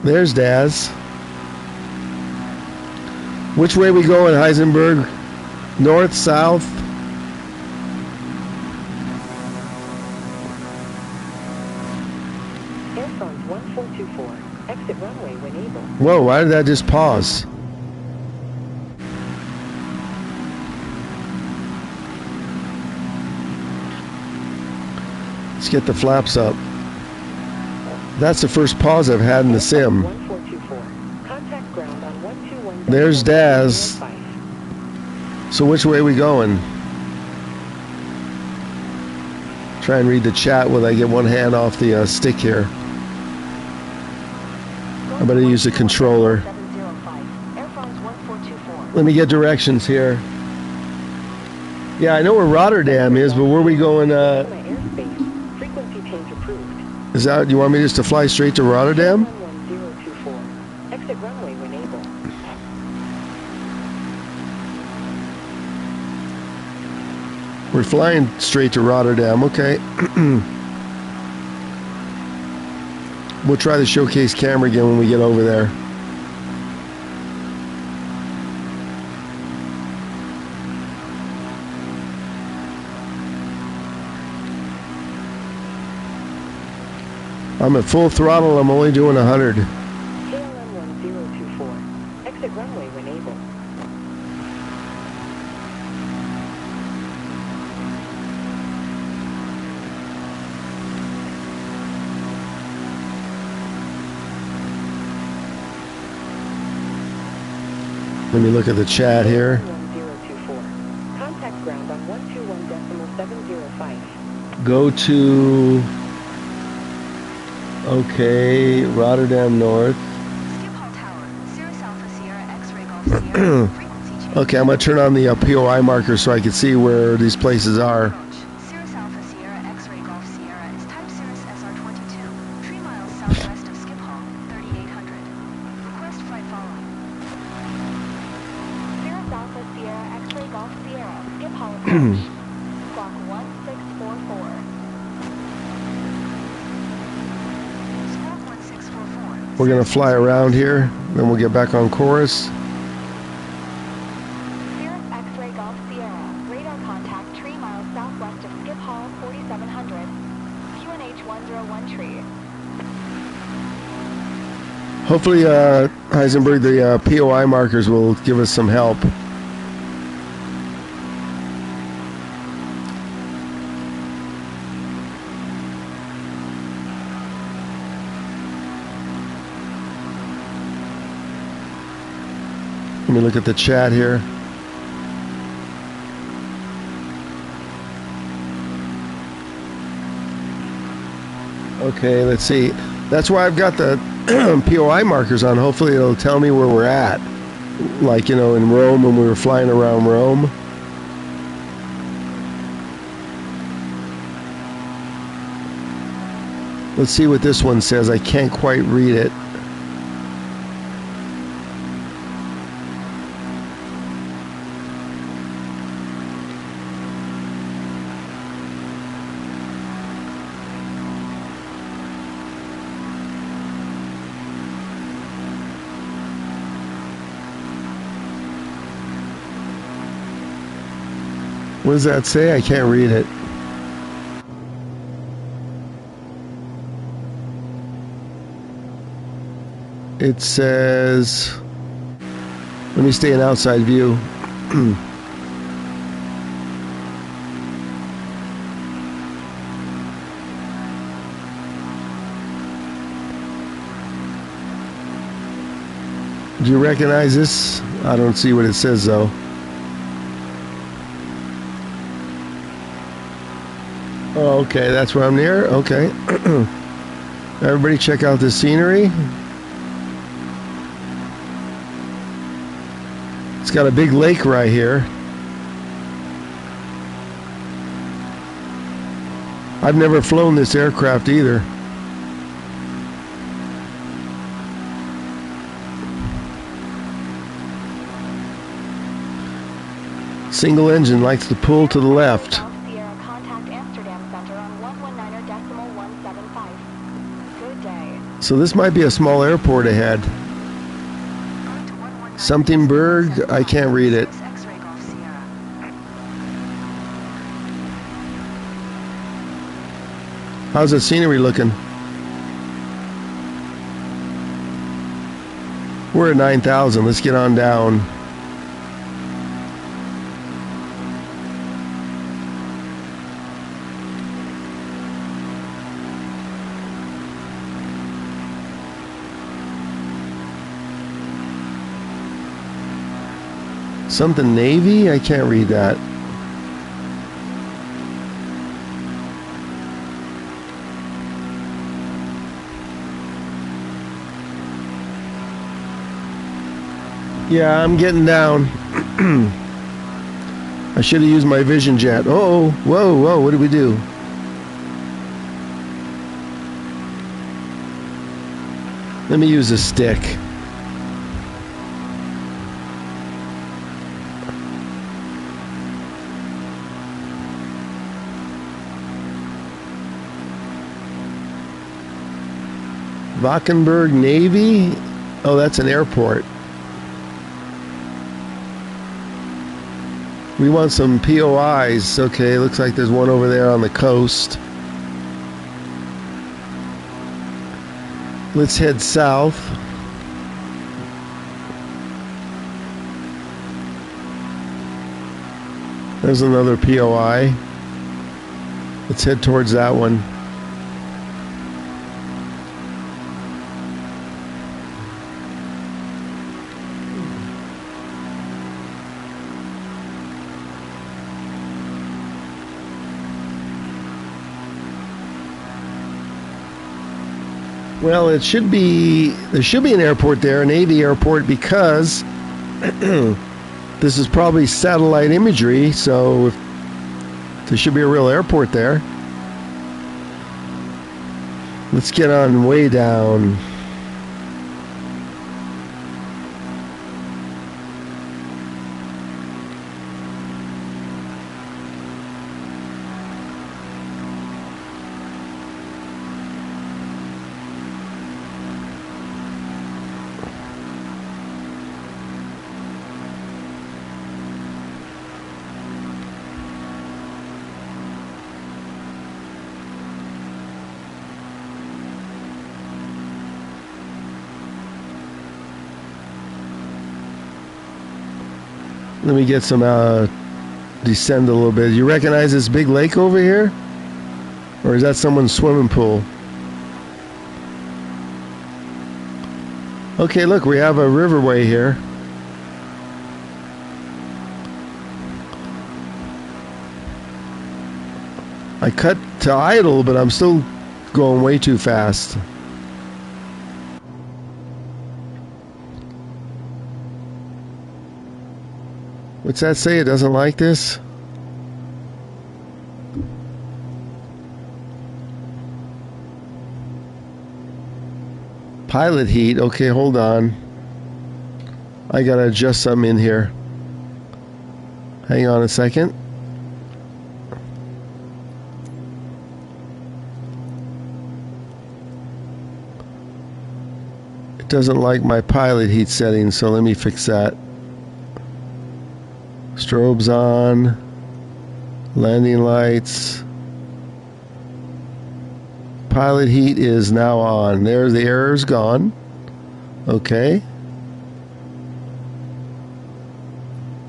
There's Daz. Which way we going, Heisenberg? North, south? Air France 1424. Exit runway when able. Whoa, why did that just pause? Let's get the flaps up. That's the first pause I've had in the sim. 1424. Contact ground on 121. There's Daz. So which way are we going? Try and read the chat while I get one hand off the stick here. I better use the controller. Air France 1424. Let me get directions here. Yeah, I know where Rotterdam is, but where are we going? Airspace. Frequency change approved. Is that, you want me just to fly straight to Rotterdam? 11024. Exit runway when able. We're flying straight to Rotterdam, okay. We'll try the showcase camera again when we get over there. I'm at full throttle, I'm only doing 100. KLM 1024. Exit runway when able. Let me look at the chat here. 1024. Contact ground on 121.705. Go to, okay, Rotterdam North. Skip Hall Tower. Cirrus Alpha Sierra X-Ray Golf Sierra. Frequency change Okay, I'm going to turn on the POI marker so I can see where these places are. Approach. Cirrus Alpha Sierra X-Ray Golf Sierra is type Cirrus SR22, 3 miles southwest of Skip Hall, 3800. Request flight following. Cirrus Alpha Sierra X-Ray Golf Sierra, Skip Hall approach. Squawk 1644. Squawk 1644. We're going to fly around here, then we'll get back on course. Cirrus X-Ray Golf Sierra, radar contact 3 miles southwest of Skip Hall, 4700. QNH 101 tree. Hopefully, Heisenberg, the POI markers will give us some help. Let me look at the chat here. Okay, let's see. That's why I've got the POI markers on. Hopefully it'll tell me where we're at. Like, you know, in Rome when we were flying around Rome. Let's see what this one says. I can't quite read it. What does that say? I can't read it. It says, let me stay in outside view. Do you recognize this? I don't see what it says though. Oh, okay, that's where I'm near. Okay. Everybody check out the scenery. It's got a big lake right here. I've never flown this aircraft either. Single engine likes to pull to the left. Sierra, contact Amsterdam Center on 119.175. Good day. So this might be a small airport ahead. Somethingberg, I can't read it. X-Ray Golf Sierra. How's the scenery looking? We're at 9,000. Let's get on down. Something Navy? I can't read that. Yeah, I'm getting down. I should have used my vision jet. Oh, whoa, whoa, what did we do? Let me use a stick. Valkenburg Navy? Oh, that's an airport. We want some POIs. Okay, looks like there's one over there on the coast. Let's head south. There's another POI. Let's head towards that one. Well, there should be an airport there, a Navy airport, because This is probably satellite imagery, so there should be a real airport there. Let's get on way down. Let me get some, descend a little bit. You recognize this big lake over here? Or is that someone's swimming pool? Okay, look, we have a riverway here. I cut to idle, but I'm still going way too fast. What's that say? It doesn't like this? Pilot heat. Okay, hold on. I gotta adjust something in here. Hang on a second. It doesn't like my pilot heat settings, so let me fix that. Strobes on, landing lights. Pilot heat is now on. There's the error's gone. Okay.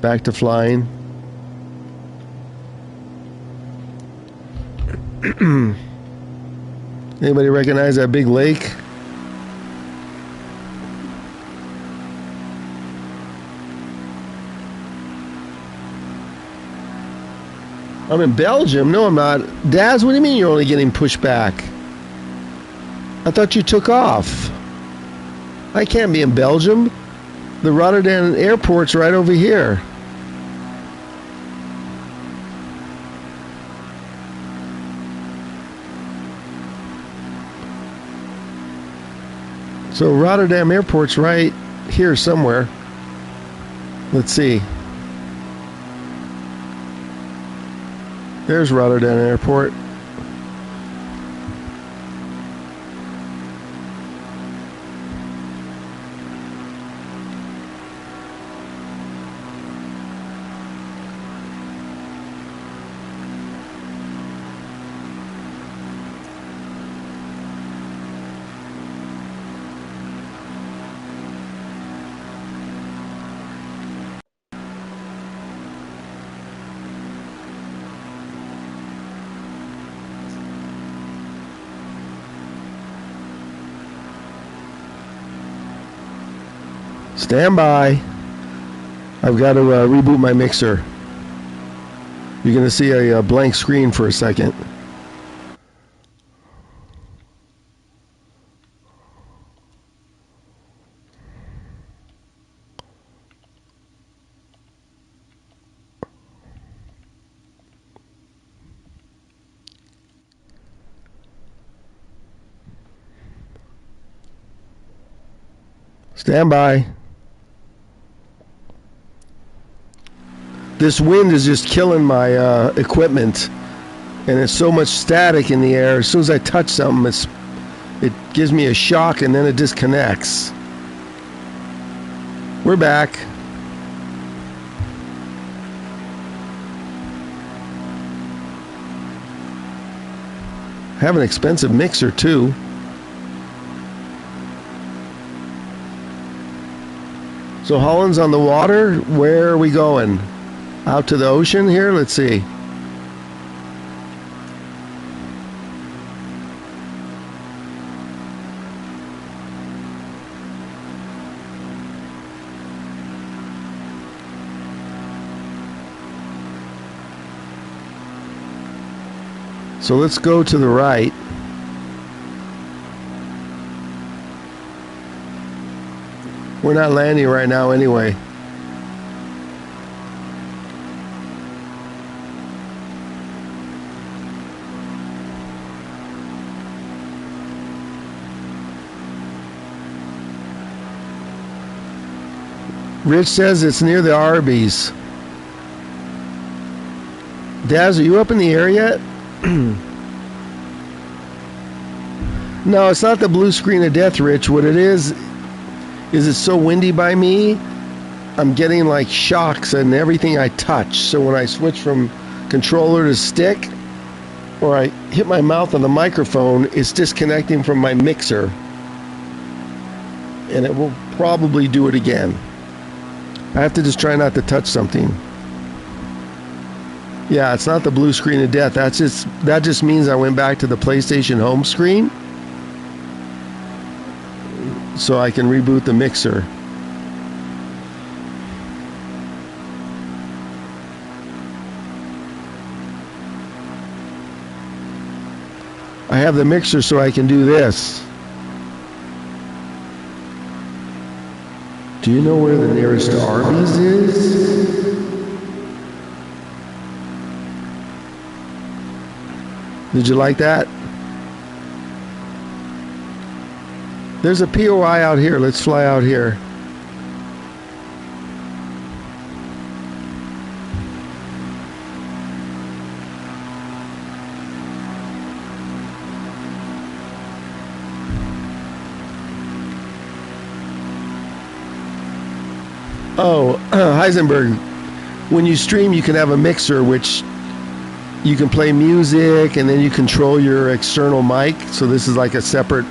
Back to flying. Anybody recognize that big lake? I'm in Belgium? No, I'm not. Daz, what do you mean you're only getting pushed back? I thought you took off. I can't be in Belgium. The Rotterdam airport's right over here. So Rotterdam airport's right here somewhere. Let's see. There's Rotterdam Airport. Stand by. I've got to reboot my mixer. You're going to see a blank screen for a second. Stand by. This wind is just killing my equipment, and it's so much static in the air. As soon as I touch something, it gives me a shock, and then it disconnects. We're back. I have an expensive mixer too. So Holland's on the water. Where are we going? Out to the ocean here? Let's see. So let's go to the right. We're not landing right now anyway. Rich says it's near the Arby's. Daz, are you up in the air yet? No, it's not the blue screen of death, Rich. What it is it's so windy by me, I'm getting like shocks in everything I touch. So when I switch from controller to stick, or I hit my mouth on the microphone, it's disconnecting from my mixer. And it will probably do it again. I have to just try not to touch something. Yeah, it's not the blue screen of death. That just means I went back to the PlayStation home screen, so I can reboot the mixer. I have the mixer so I can do this. Do you know where the nearest Arby's is? Did you like that? There's a POI out here. Let's fly out here. Oh, Heisenberg, when you stream, you can have a mixer which you can play music, and then you control your external mic. So this is like a separate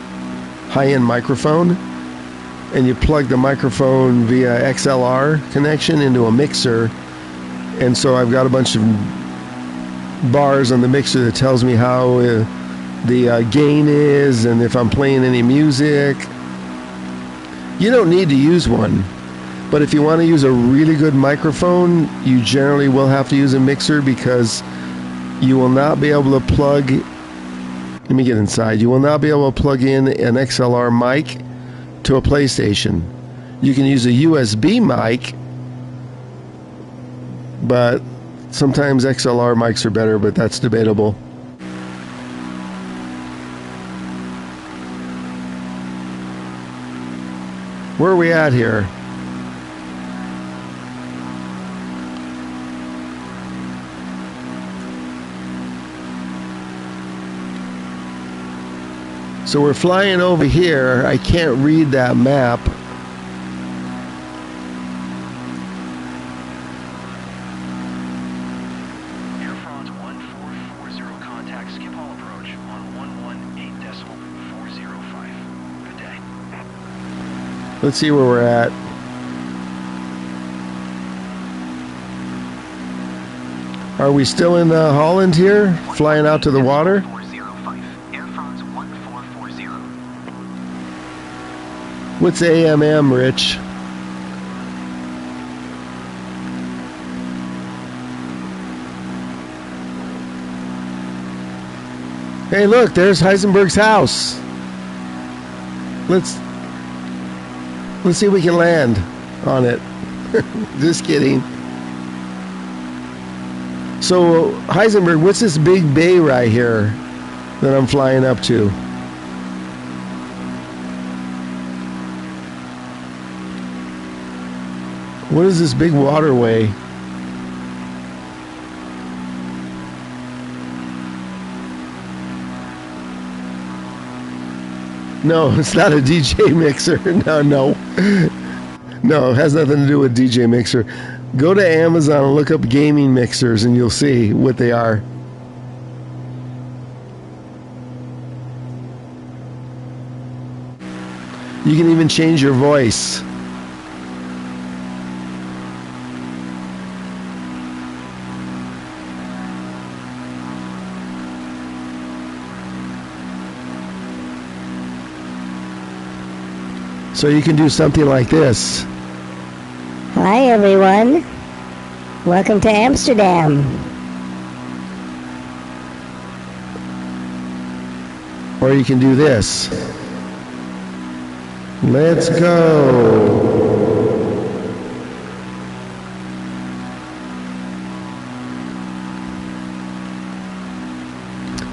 high-end microphone, and you plug the microphone via XLR connection into a mixer. And so I've got a bunch of bars on the mixer that tells me how the gain is, and if I'm playing any music. You don't need to use one. But if you want to use a really good microphone, you generally will have to use a mixer, because you will not be able to plug... Let me get inside. You will not be able to plug in an XLR mic to a PlayStation. You can use a USB mic, but sometimes XLR mics are better, but that's debatable. Where are we at here? So we're flying over here. I can't read that map. Air France 1440, contact Schiphol approach on 118.405. Good day. Let's see where we're at. Are we still in Holland here? Flying out to the water? 405, Air France 1440. What's AMM, Rich? Hey, look, there's Heisenberg's house. Let's see if we can land on it. Just kidding. So, Heisenberg, what's this big bay right here that I'm flying up to? What is this big waterway? No, it's not a DJ mixer. No, it has nothing to do with DJ mixer. Go to Amazon and look up gaming mixers, and you'll see what they are. You can even change your voice. So you can do something like this. Hi everyone. Welcome to Amsterdam. Or you can do this. Let's go.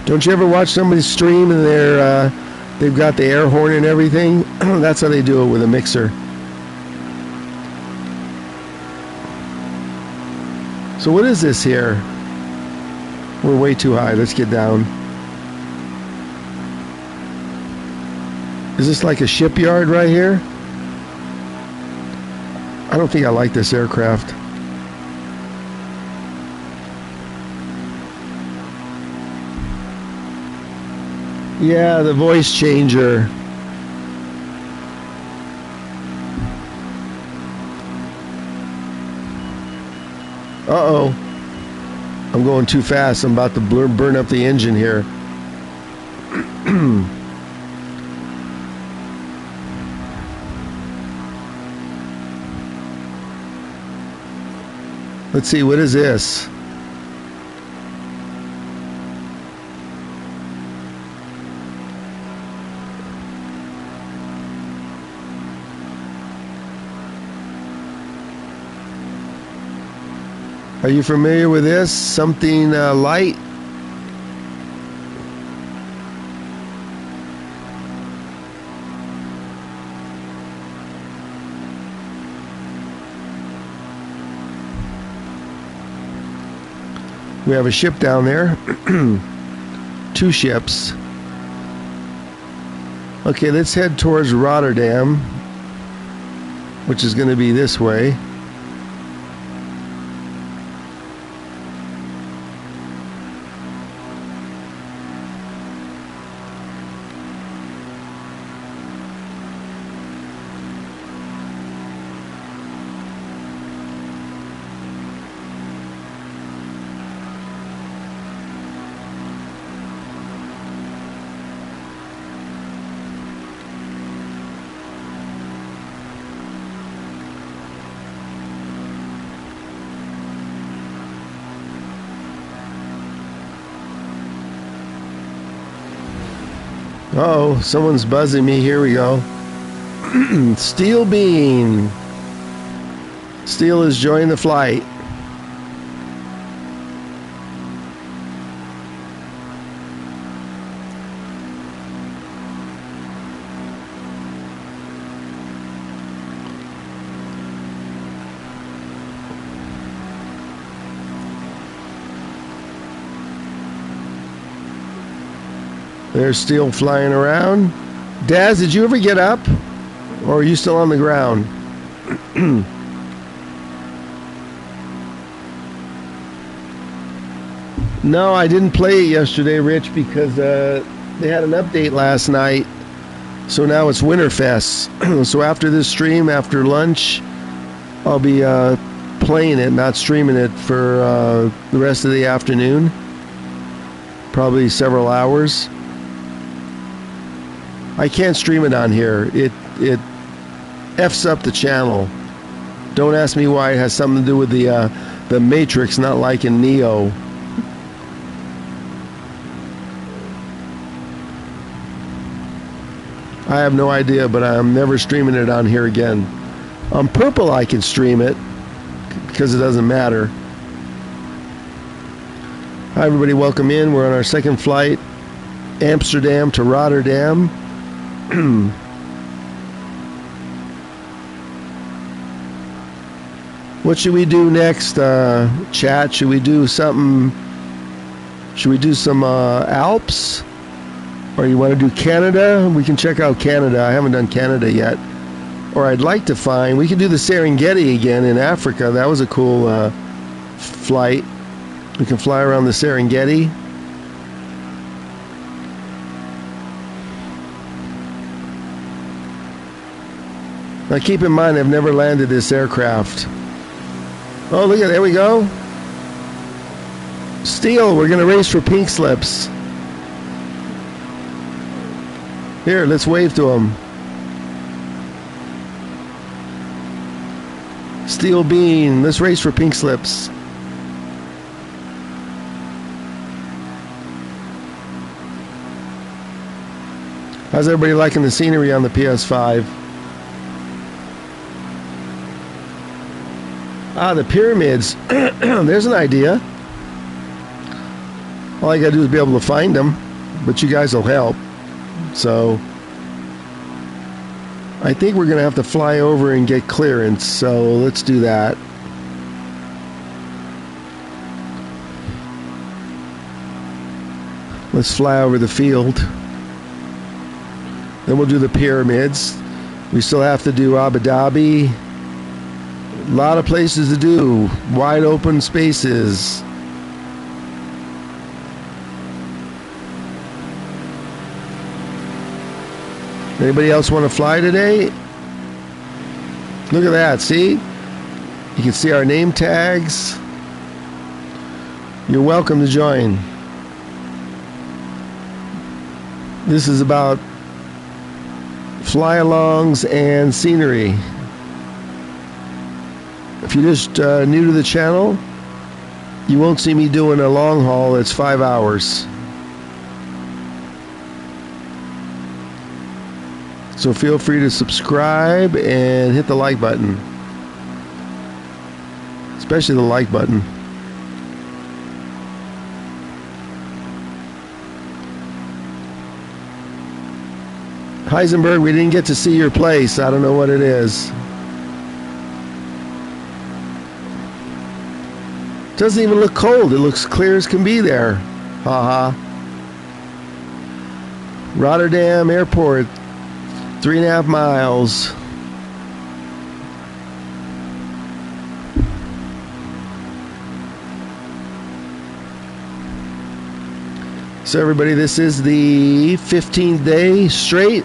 Don't you ever watch somebody stream and they've got the air horn and everything? That's how they do it with a mixer. So what is this here? We're way too high. Let's get down. Is this like a shipyard right here? I don't think I like this aircraft. Yeah, the voice changer. Uh-oh. I'm going too fast. I'm about to burn up the engine here. Let's see, what is this? Are you familiar with this? Something light? We have a ship down there. 2 ships. Okay, let's head towards Rotterdam, which is going to be this way. Uh-oh, someone's buzzing me. Here we go. Steel Bean. Steel has joined the flight. There's Steel flying around. Daz, did you ever get up? Or are you still on the ground? No, I didn't play it yesterday, Rich, because they had an update last night. So now it's Winterfest. So after this stream, after lunch, I'll be playing it, not streaming it for the rest of the afternoon. Probably several hours. I can't stream it on here. It F's up the channel. Don't ask me why. It has something to do with the Matrix not liking Neo. I have no idea, but I'm never streaming it on here again. On Purple I can stream it because it doesn't matter. Hi everybody, welcome in. We're on our second flight, Amsterdam to Rotterdam. What should we do next, chat? Should we do something? Should we do some Alps? Or you want to do Canada? We can check out Canada. I haven't done Canada yet. Or I'd like to find... We can do the Serengeti again in Africa. That was a cool flight. We can fly around the Serengeti. Now keep in mind, I've never landed this aircraft. Oh, look at, there we go. Steel, we're going to race for pink slips. Here, let's wave to him. Steel Bean, let's race for pink slips. How's everybody liking the scenery on the PS5? Ah, the pyramids. There's an idea. All I gotta do is be able to find them, but you guys will help. So I think we're gonna have to fly over and get clearance, so let's do that. Let's fly over the field. Then we'll do the pyramids. We still have to do Abu Dhabi. A lot of places to do. Wide open spaces. Anybody else want to fly today? Look at that, see? You can see our name tags. You're welcome to join. This is about fly-alongs and scenery. If you're just new to the channel, you won't see me doing a long haul that's 5 hours. So feel free to subscribe and hit the like button. Especially the like button. Heisenberg, we didn't get to see your place. I don't know what it is. Doesn't even look cold. It looks clear as can be there. Haha. Rotterdam Airport. 3.5 miles. So everybody, this is the 15th day straight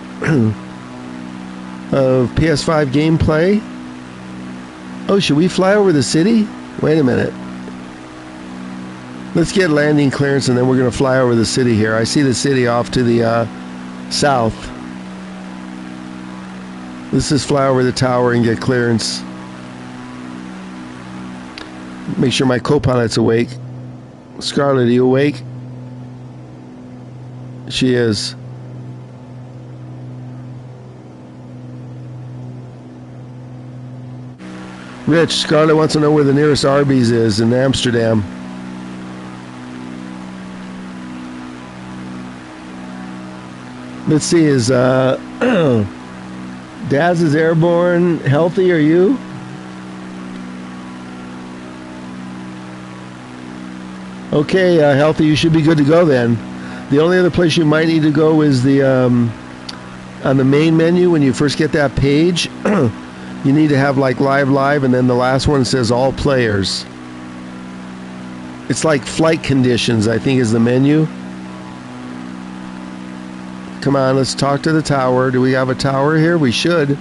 of PS5 gameplay. Oh, should we fly over the city? Wait a minute. Let's get landing clearance and then we're going to fly over the city here. I see the city off to the south. Let's just fly over the tower and get clearance. Make sure my co-pilot's awake. Scarlett, are you awake? She is. Rich, Scarlett wants to know where the nearest Arby's is in Amsterdam. Let's see, is Daz is airborne. Healthy, are you? Okay, Healthy, you should be good to go then. The only other place you might need to go is the on the main menu when you first get that page. You need to have like live, and then the last one says all players. It's like flight conditions, I think, is the menu. Come on, let's talk to the tower. Do we have a tower here? We should.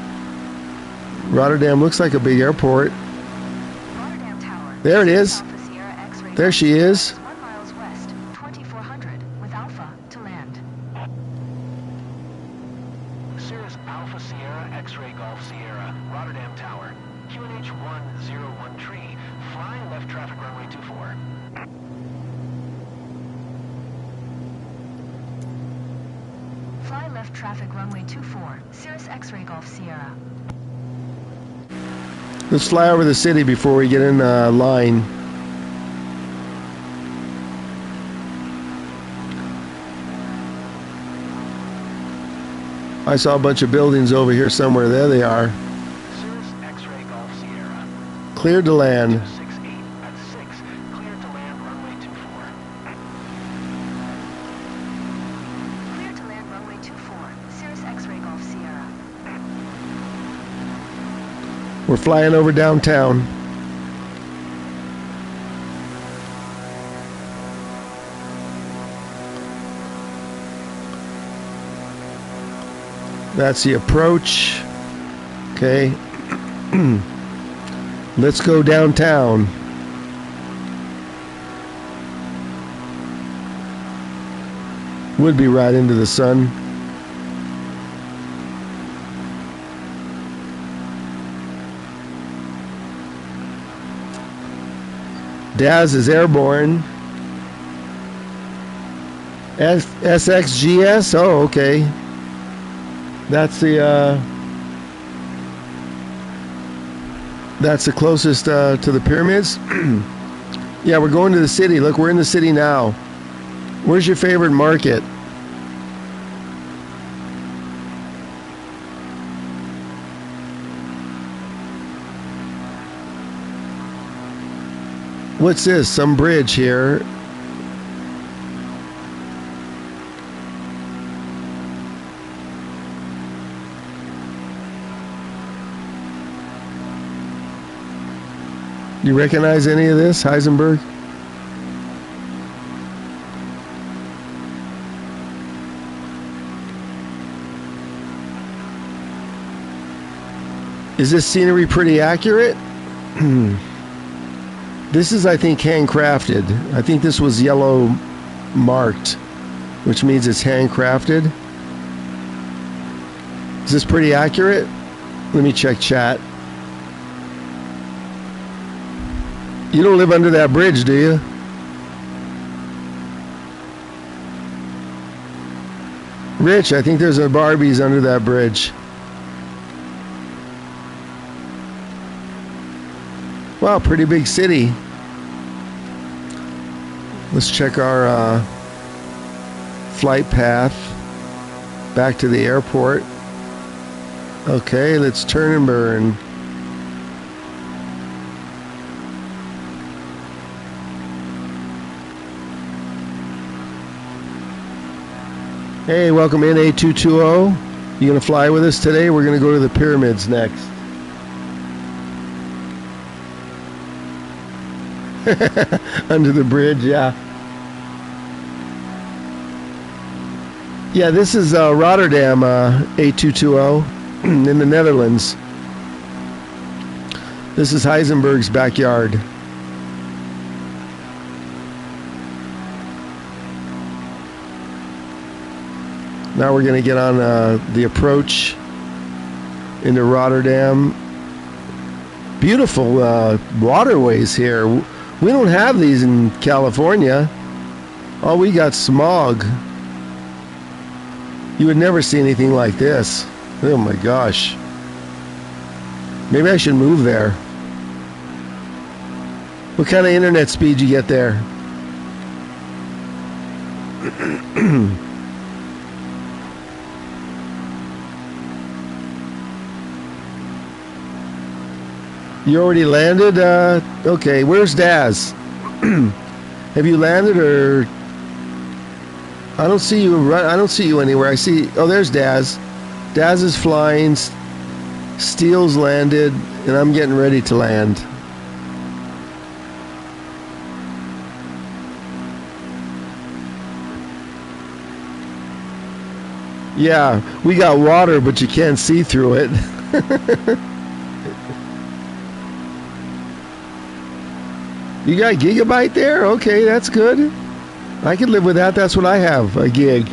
Rotterdam looks like a big airport. Rotterdam Tower. There it is. Alpha Sierra X-ray There she is. 1 miles west, 2400 with Alpha to land. Cirrus Alpha Sierra X-ray Golf Sierra, Rotterdam Tower. QNH 101 tree, flying left traffic runway 24. Fly left traffic runway 24, Cirrus X-ray Golf Sierra. Let's fly over the city before we get in line. I saw a bunch of buildings over here somewhere. There they are. Cirrus X-ray Golf Sierra. Cleared to land. 68 at 6, cleared to land runway 24. Clear to land runway 24, Cirrus X-ray Golf Sierra. We're flying over downtown. That's the approach. Okay. Let's go downtown. Would be right into the sun. Daz is airborne. SXGS? Oh, okay. That's the closest to the pyramids. Yeah, we're going to the city. Look, we're in the city now. Where's your favorite market? What's this? Some bridge here. You recognize any of this, Heisenberg? Is this scenery pretty accurate? This is, I think, handcrafted. I think this was yellow marked, which means it's handcrafted. Is this pretty accurate? Let me check chat. You don't live under that bridge, do you? Rich, I think there's a Barbies under that bridge. Wow, pretty big city. Let's check our flight path back to the airport. Okay, let's turn and burn. Hey, welcome in A220. You gonna fly with us today? We're gonna go to the pyramids next. Under the bridge, yeah. Yeah, this is Rotterdam A220 in the Netherlands. This is Heisenberg's backyard. Now we're going to get on the approach into Rotterdam. Beautiful waterways here. We don't have these in California. Oh, we got smog. You would never see anything like this. Oh my gosh. Maybe I should move there. What kind of internet speed you get there? You already landed? Okay, where's Daz? Have you landed or... I don't see you. I don't see you anywhere. I see... Oh, there's Daz. Daz is flying. Steele's landed. And I'm getting ready to land. Yeah, we got water, but you can't see through it. You got gigabyte there? Okay, that's good. I can live with that. That's what I have, a gig.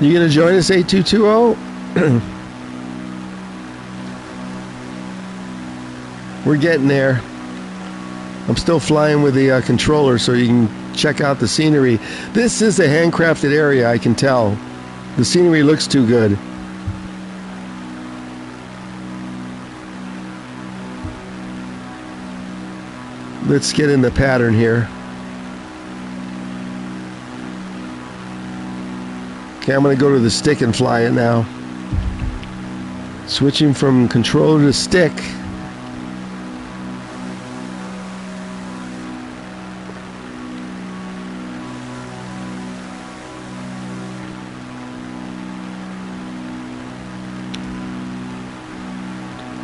You gonna join us, 8220? We're getting there. I'm still flying with the controller so you can check out the scenery. This is a handcrafted area, I can tell. The scenery looks too good. Let's get in the pattern here. Okay, I'm going to go to the stick and fly it now. Switching from controller to stick.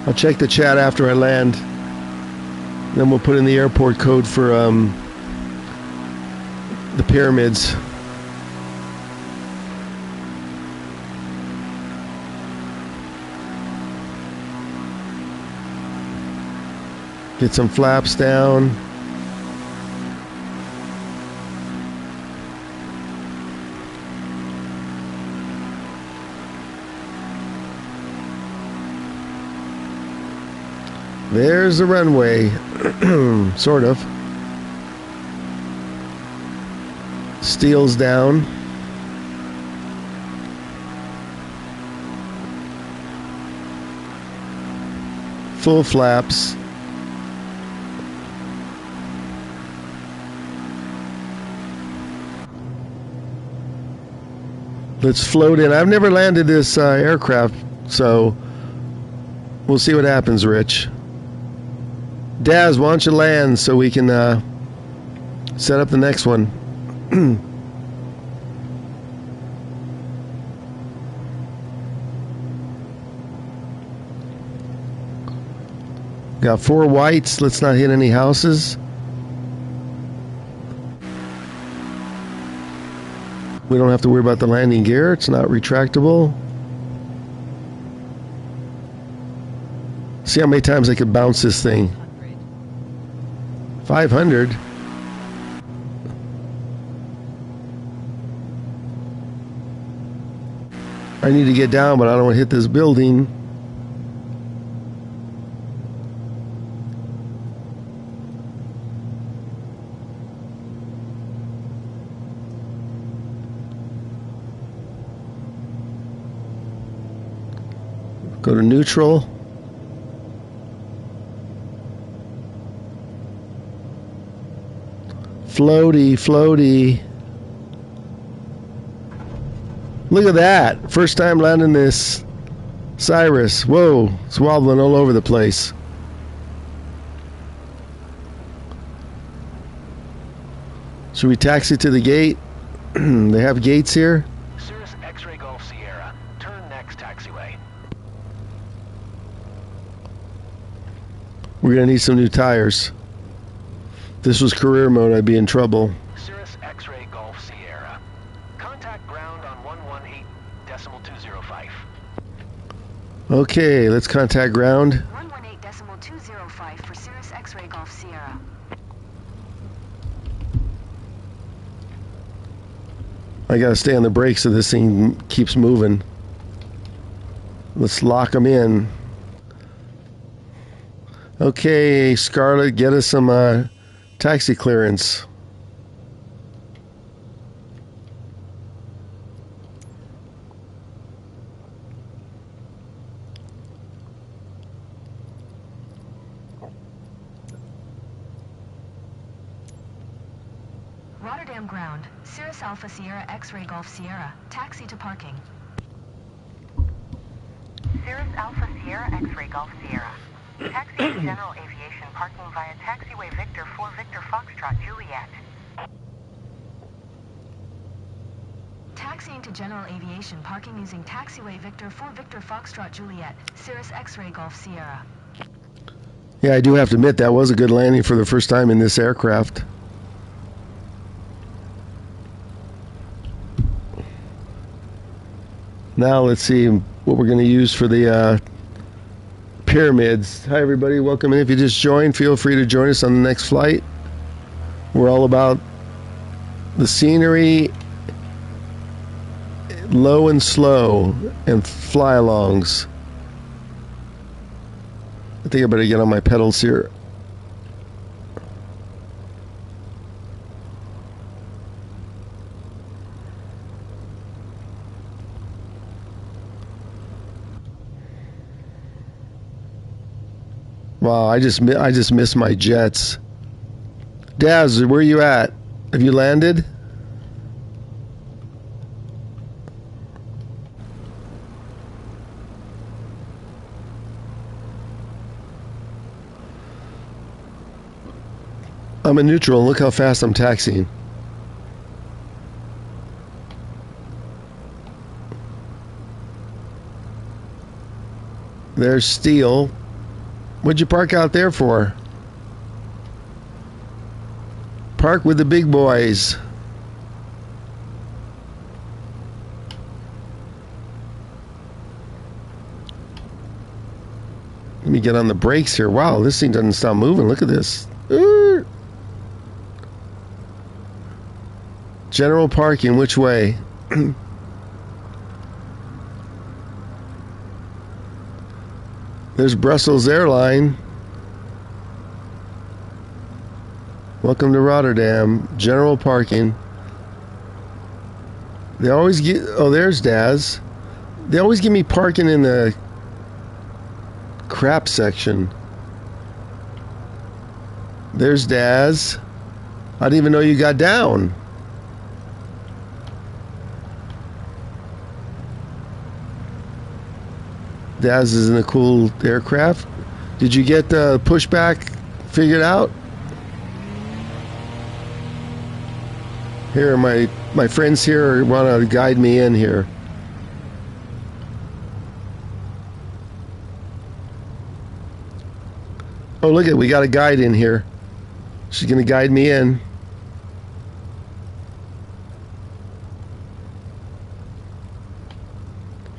I'll check the chat after I land. Then we'll put in the airport code for the pyramids. Get some flaps down. There's the runway, sort of. Steel's down. Full flaps. Let's float in. I've never landed this aircraft, so we'll see what happens, Rich. Daz, why don't you land so we can set up the next one? Got 4 whites. Let's not hit any houses. We don't have to worry about the landing gear. It's not retractable. See how many times I could bounce this thing. 500. I need to get down, but I don't want to hit this building. Go to neutral. Floaty, floaty. Look at that. First time landing this Cyrus. Whoa, it's wobbling all over the place. Should we taxi to the gate? They have gates here. Cirrus X-Ray Golf Sierra. Turn next taxiway. We're going to need some new tires. If this was career mode, I'd be in trouble. Cirrus X-Ray Golf Sierra. Contact ground on 118.205. Okay, let's contact ground. 118.205 for Cirrus X-Ray Golf Sierra. I got to stay on the brakes so this thing keeps moving. Let's lock them in. Okay, Scarlett, get us some taxi clearance. Rotterdam ground. Cirrus Alpha Sierra X-Ray Golf Sierra. Taxi to parking. Cirrus Alpha Sierra X-Ray Golf Sierra. Taxi to general aviation parking via taxiway Victor 4 Victor Foxtrot Juliet. Taxiing to general aviation parking using taxiway Victor 4 Victor Foxtrot Juliet. Cirrus X-Ray Golf Sierra. Yeah, I do have to admit that was a good landing for the first time in this aircraft. Now let's see what we're going to use for the pyramids. Hi everybody, welcome in. If you just joined, feel free to join us on the next flight. We're all about the scenery, low and slow, and fly-alongs. I think I better get on my pedals here. Wow, I just missed my jets. Daz, where are you at? Have you landed? I'm in neutral, and look how fast I'm taxiing. There's steel. What'd you park out there for? Park with the big boys. Let me get on the brakes here. Wow, this thing doesn't stop moving. Look at this. General parking, which way? There's Brussels Airline. Welcome to Rotterdam. General parking. They always get... Oh, there's Daz. They always give me parking in the crap section. There's Daz. I didn't even know you got down. Daz is in a cool aircraft. Did you get the pushback figured out? Here, my friends here want to guide me in here. Oh, look at, we got a guide in here. She's going to guide me in.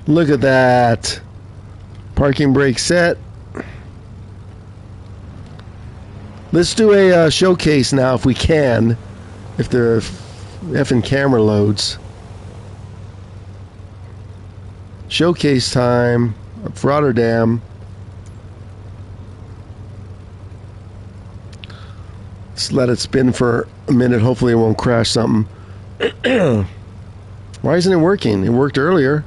Look at that. Parking brake set. Let's do a showcase now if we can. If the effing camera loads. Showcase time of Rotterdam. Let's let it spin for a minute. Hopefully it won't crash something. Why isn't it working? It worked earlier.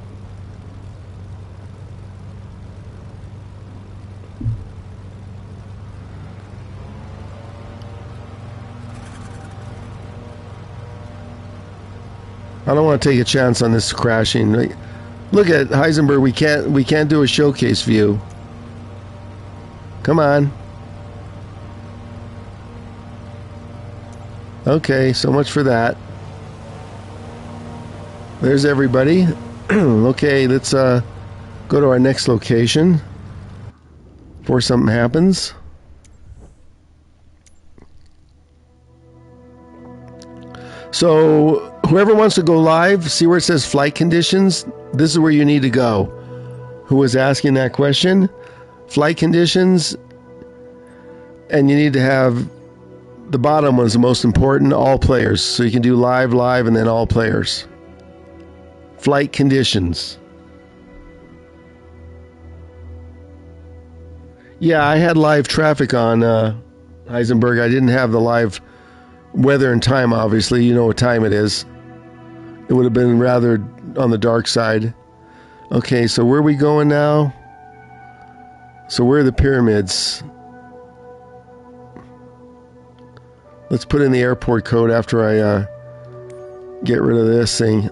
I don't want to take a chance on this crashing. Look at Heisenberg. We can't do a showcase view. Come on. Okay, so much for that. There's everybody. Okay, let's go to our next location before something happens. So whoever wants to go live, see where it says flight conditions? This is where you need to go. Who was asking that question? Flight conditions, and you need to have the bottom one's the most important, all players. So you can do live, and then all players. Flight conditions. Yeah, I had live traffic on Heisenberg. I didn't have the live weather and time, obviously. You know what time it is. It would have been rather on the dark side. Okay, so where are we going now? So where are the pyramids? Let's put in the airport code after I get rid of this thing.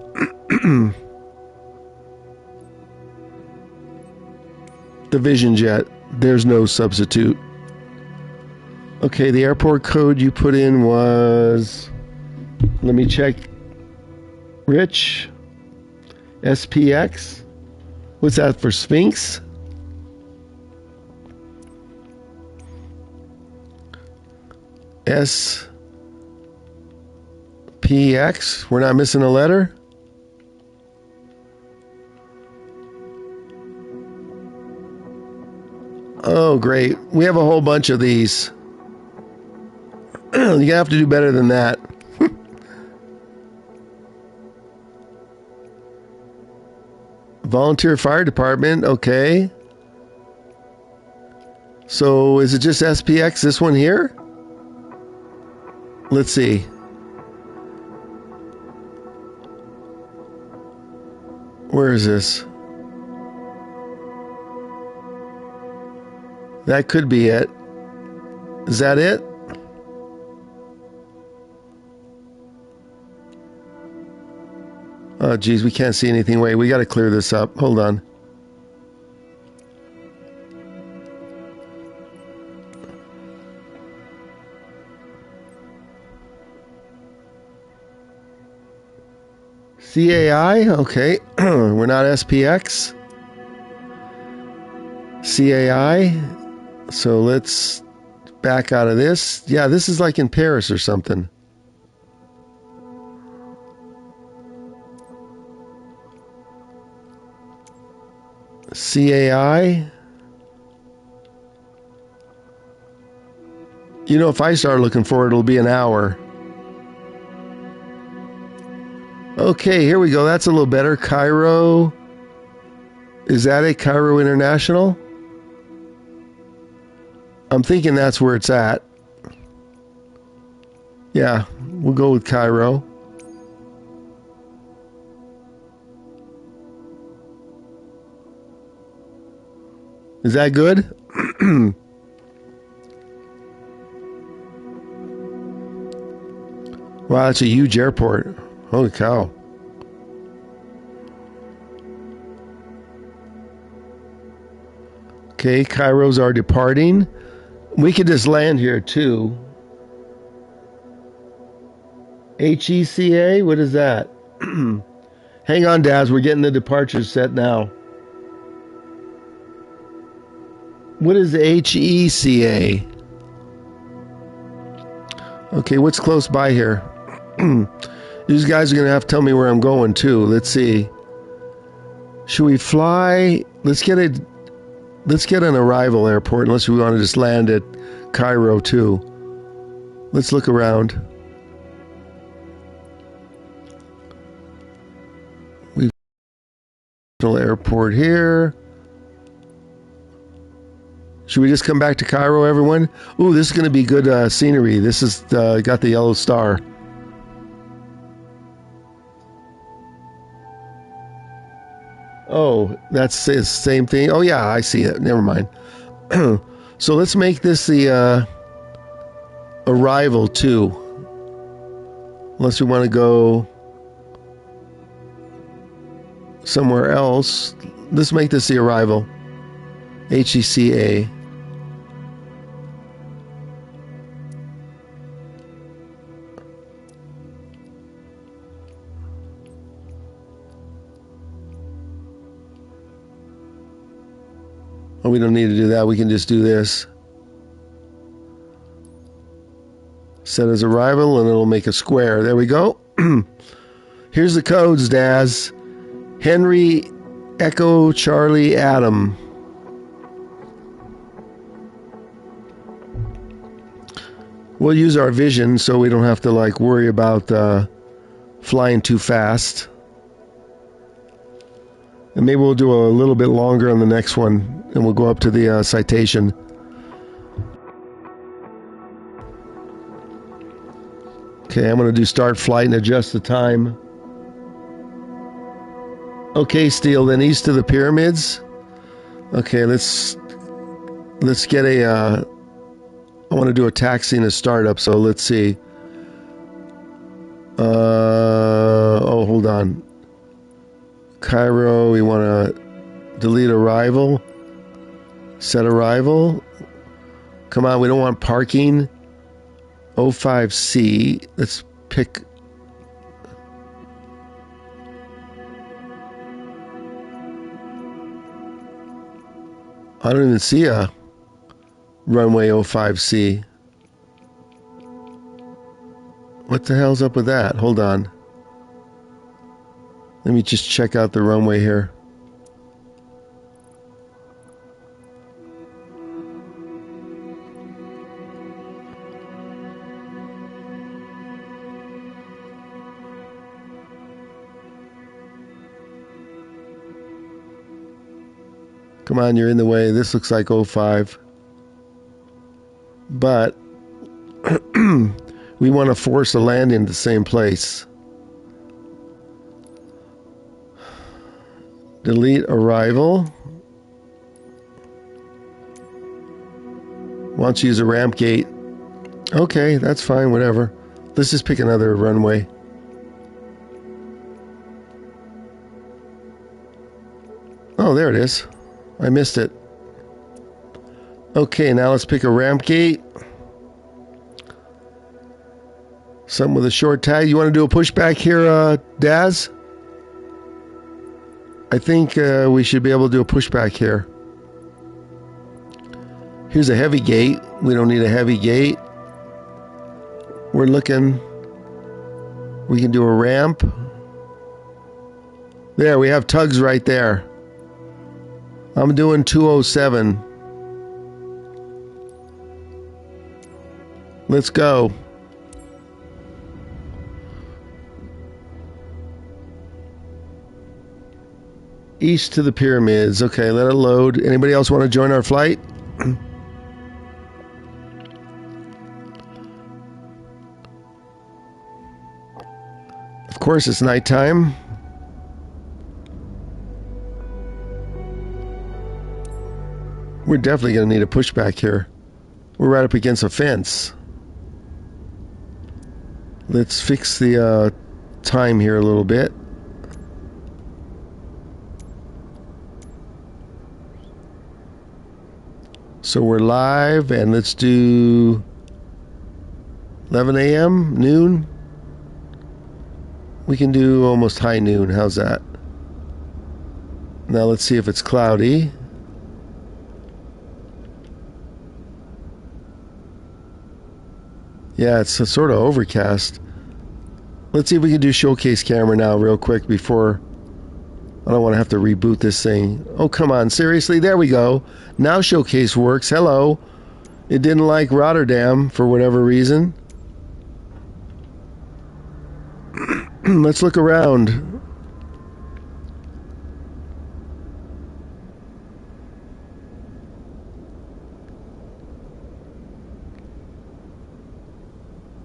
The Vision Jet. There's no substitute. Okay, the airport code you put in was... Let me check. Rich. SPX. What's that for? Sphinx? SPX. We're not missing a letter? Oh, great. We have a whole bunch of these. You're going to have to do better than that. Volunteer Fire Department. Okay. So is it just SPX, this one here? Let's see. Where is this? That could be it. Is that it? Oh, geez, we can't see anything. Wait, we got to clear this up. Hold on. CAI? Okay. We're not SPX. CAI. So let's back out of this. Yeah, this is like in Paris or something. CAI. You know, if I start looking for it, it'll be an hour. Okay, here we go. That's a little better. Cairo. Is that a Cairo International? I'm thinking that's where it's at. Yeah, we'll go with Cairo. Is that good? Wow, that's a huge airport. Holy cow. Okay, Cairos are departing. We could just land here too. HECA? What is that? Hang on, Daz. We're getting the departures set now. What is HECA? Okay, what's close by here? These guys are going to have to tell me where I'm going, too. Let's see. Should we fly? Let's get an arrival airport, unless we want to just land at Cairo, too. Let's look around. We've got an airport here. Should we just come back to Cairo, everyone? Ooh, this is going to be good scenery. This is got the yellow star. Oh, that's the same thing. Oh, yeah, I see it. Never mind. So let's make this the arrival, too. Unless we want to go somewhere else. Let's make this the arrival. HECA. Oh, we don't need to do that. We can just do this. Set as arrival, and it'll make a square. There we go. Here's the codes, Daz. Henry, Echo, Charlie, Adam. We'll use our vision so we don't have to worry about flying too fast. And maybe we'll do a little bit longer on the next one, and we'll go up to the citation. Okay, I'm going to do start flight and adjust the time. Okay, Steele, then east of the pyramids. Okay, let's get I want to do a taxi and a startup, so let's see. Oh, hold on. Cairo, we want to delete arrival. Set arrival. Come on, we don't want parking. 05C. Let's pick. I don't even see a runway 05C. What the hell's up with that? Hold on. Let me just check out the runway here. Come on, you're in the way. This looks like 05. But we want to force a landing in the same place. Delete arrival. Wants to use a ramp gate. Okay, that's fine, whatever. Let's just pick another runway. Oh, there it is. I missed it. Okay, now let's pick a ramp gate. Something with a short tag. You want to do a pushback here, Daz? I think we should be able to do a pushback here. Here's a heavy gate. We don't need a heavy gate. We're looking. We can do a ramp. There, we have tugs right there. I'm doing 207. Let's go. East to the pyramids. Okay, let it load. Anybody else want to join our flight? Of course, it's nighttime. We're definitely going to need a pushback here. We're right up against a fence. Let's fix the time here a little bit. So we're live, and let's do 11 a.m., noon. We can do almost high noon. How's that? Now let's see if it's cloudy. Yeah, it's a sort of overcast. Let's see if we can do showcase camera now real quick before... I don't want to have to reboot this thing. Oh, come on. Seriously? There we go. Now showcase works. Hello. It didn't like Rotterdam for whatever reason. Let's look around.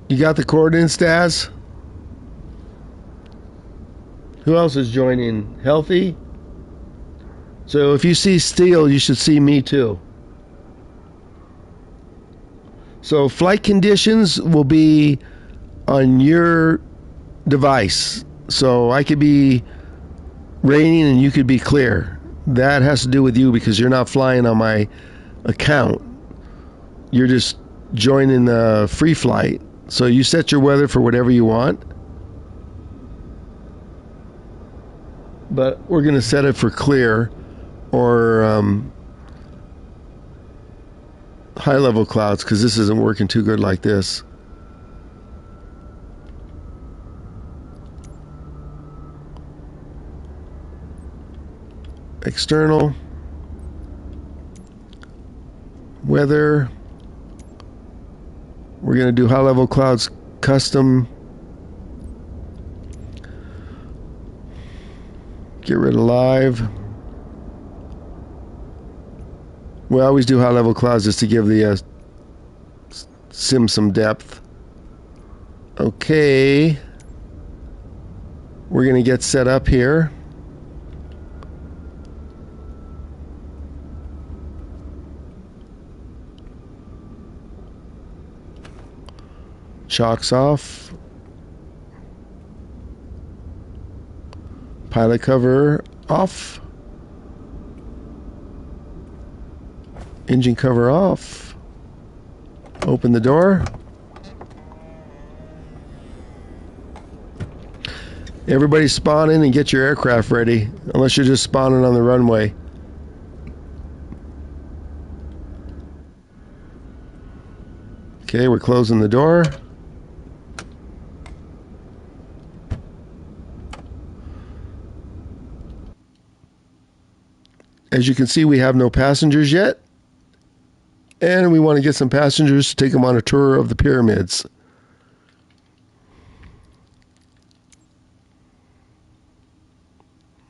You got the coordinates, Daz? Who else is joining? Healthy? So if you see Steel, you should see me too. So flight conditions will be on your device. So I could be raining and you could be clear. That has to do with you because you're not flying on my account. You're just joining the free flight. So you set your weather for whatever you want. But we're going to set it for clear or high level clouds because this isn't working too good like this. External weather. We're going to do high level clouds custom. Get rid of live. We always do high level clouds just to give the sim some depth. Okay. We're going to get set up here. Chocks off. Pilot cover off. Engine cover off. Open the door. Everybody spawn in and get your aircraft ready, unless you're just spawning on the runway. Okay, we're closing the door. As you can see, we have no passengers yet. And we want to get some passengers to take them on a tour of the pyramids.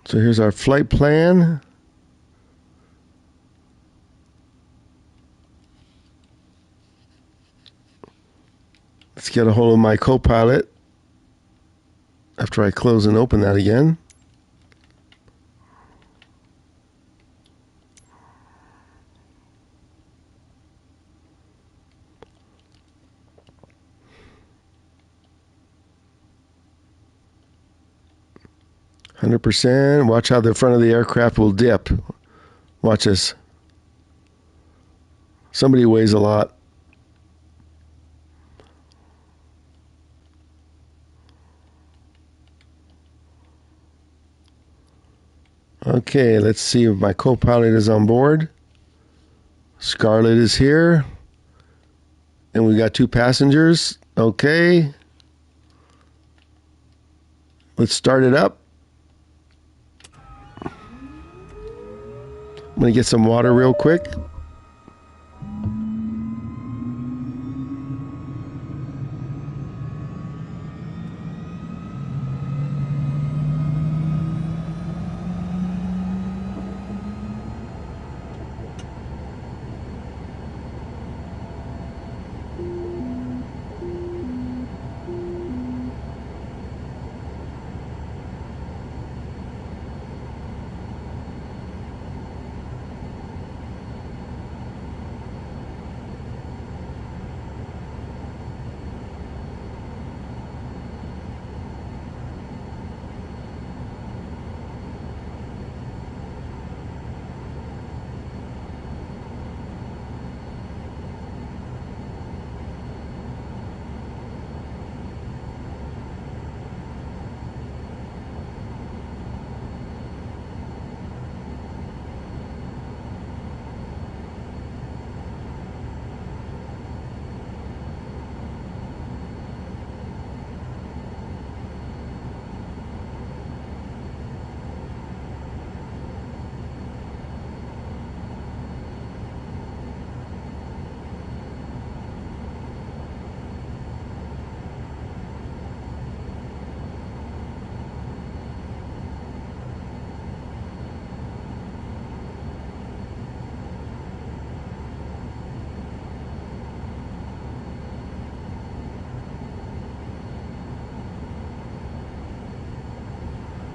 So here's our flight plan. Let's get a hold of my co-pilot after I close and open that again. %. Watch how the front of the aircraft will dip. Watch this. Somebody weighs a lot. Okay, let's see if my co-pilot is on board. Scarlett is here. And we got 2 passengers. Okay. Let's start it up. I'm going to get some water real quick.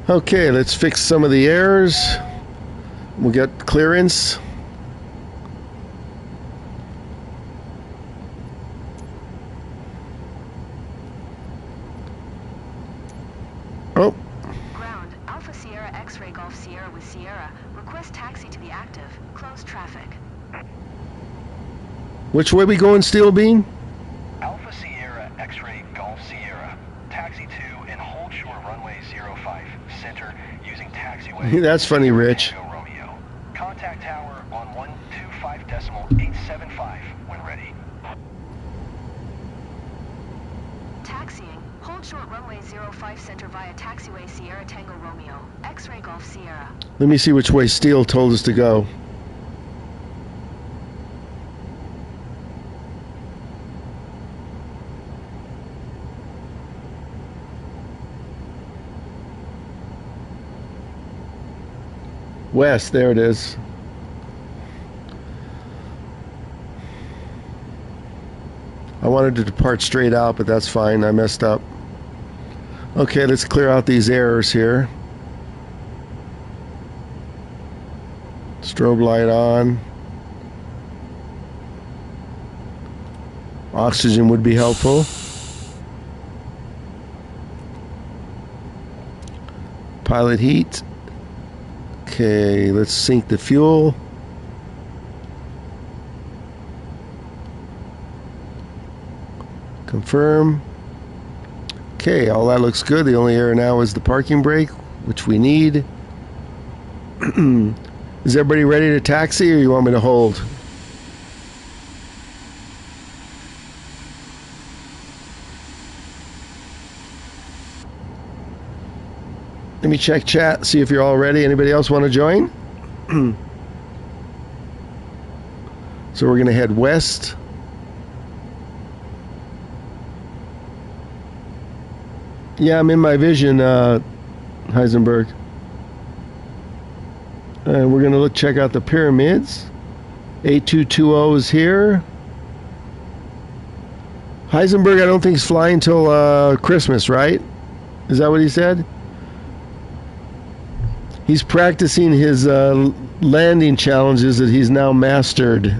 Okay, let's fix some of the errors. We'll get clearance. Oh, Ground, Alpha Sierra X-Ray Golf Sierra with Sierra. Request taxi to the active. Close traffic. which way we going, Steel Bean? Alpha Sierra X-Ray Golf Sierra. Taxi to and hold short runway 05. Center using taxiway. That's funny, Rich. Tango Romeo. Contact tower on 125.875 when ready. Taxiing. Hold short runway 05 center via taxiway Sierra Tango Romeo. X-Ray Golf Sierra. Let me see which way Steel told us to go. West, there it is. I wanted to depart straight out, but that's fine. I messed up. Okay, let's clear out these errors here. Strobe light on. Oxygen would be helpful. Pilot heat. Okay, let's sink the fuel. Confirm. Okay, all that looks good. The only error now is the parking brake, which we need. Is everybody ready to taxi, or you want me to hold? Let me check chat, see if you're all ready. Anybody else want to join? So we're going to head west. Yeah, I'm in my vision, Heisenberg. And we're going to check out the pyramids. 8220 is here. Heisenberg, I don't think he's flying till Christmas, right? Is that what he said? He's practicing his landing challenges that he's now mastered.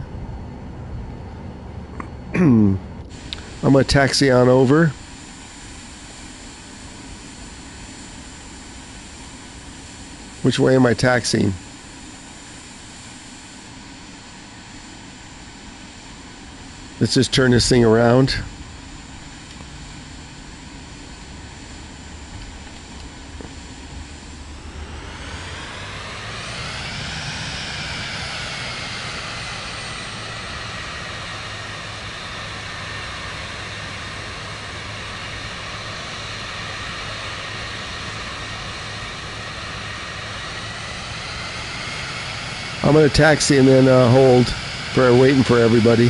I'm going to taxi on over. Which way am I taxiing? Let's just turn this thing around. I'm going to taxi and then hold for waiting for everybody.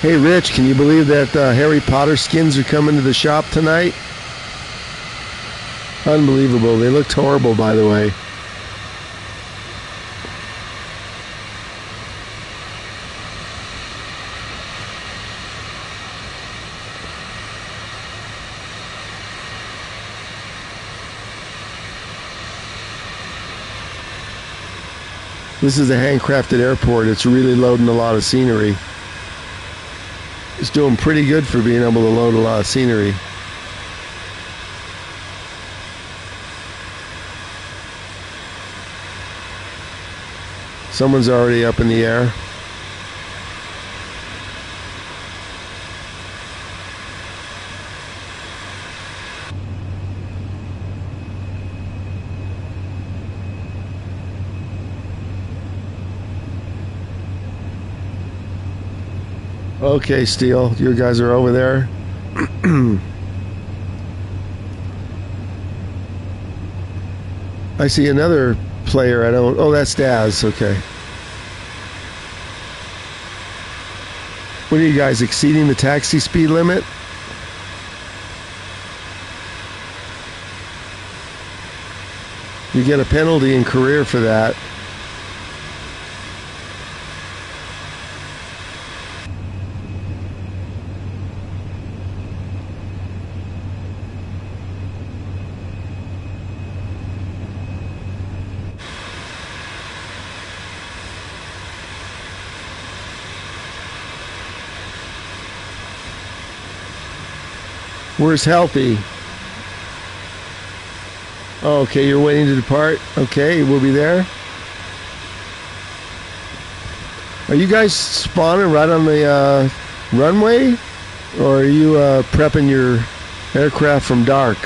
Hey Rich, can you believe that Harry Potter skins are coming to the shop tonight? Unbelievable. They looked horrible, by the way. This is a handcrafted airport. It's really loading a lot of scenery. It's doing pretty good for being able to load a lot of scenery. Someone's already up in the air. Okay, Steel, you guys are over there. I see another player. I don't. Oh, that's Daz. Okay. What are you guys exceeding the taxi speed limit? You get a penalty in career for that. Where's Healthy? Oh, okay, you're waiting to depart. Okay, we'll be there. Are you guys spawning right on the runway? Or are you prepping your aircraft from dark?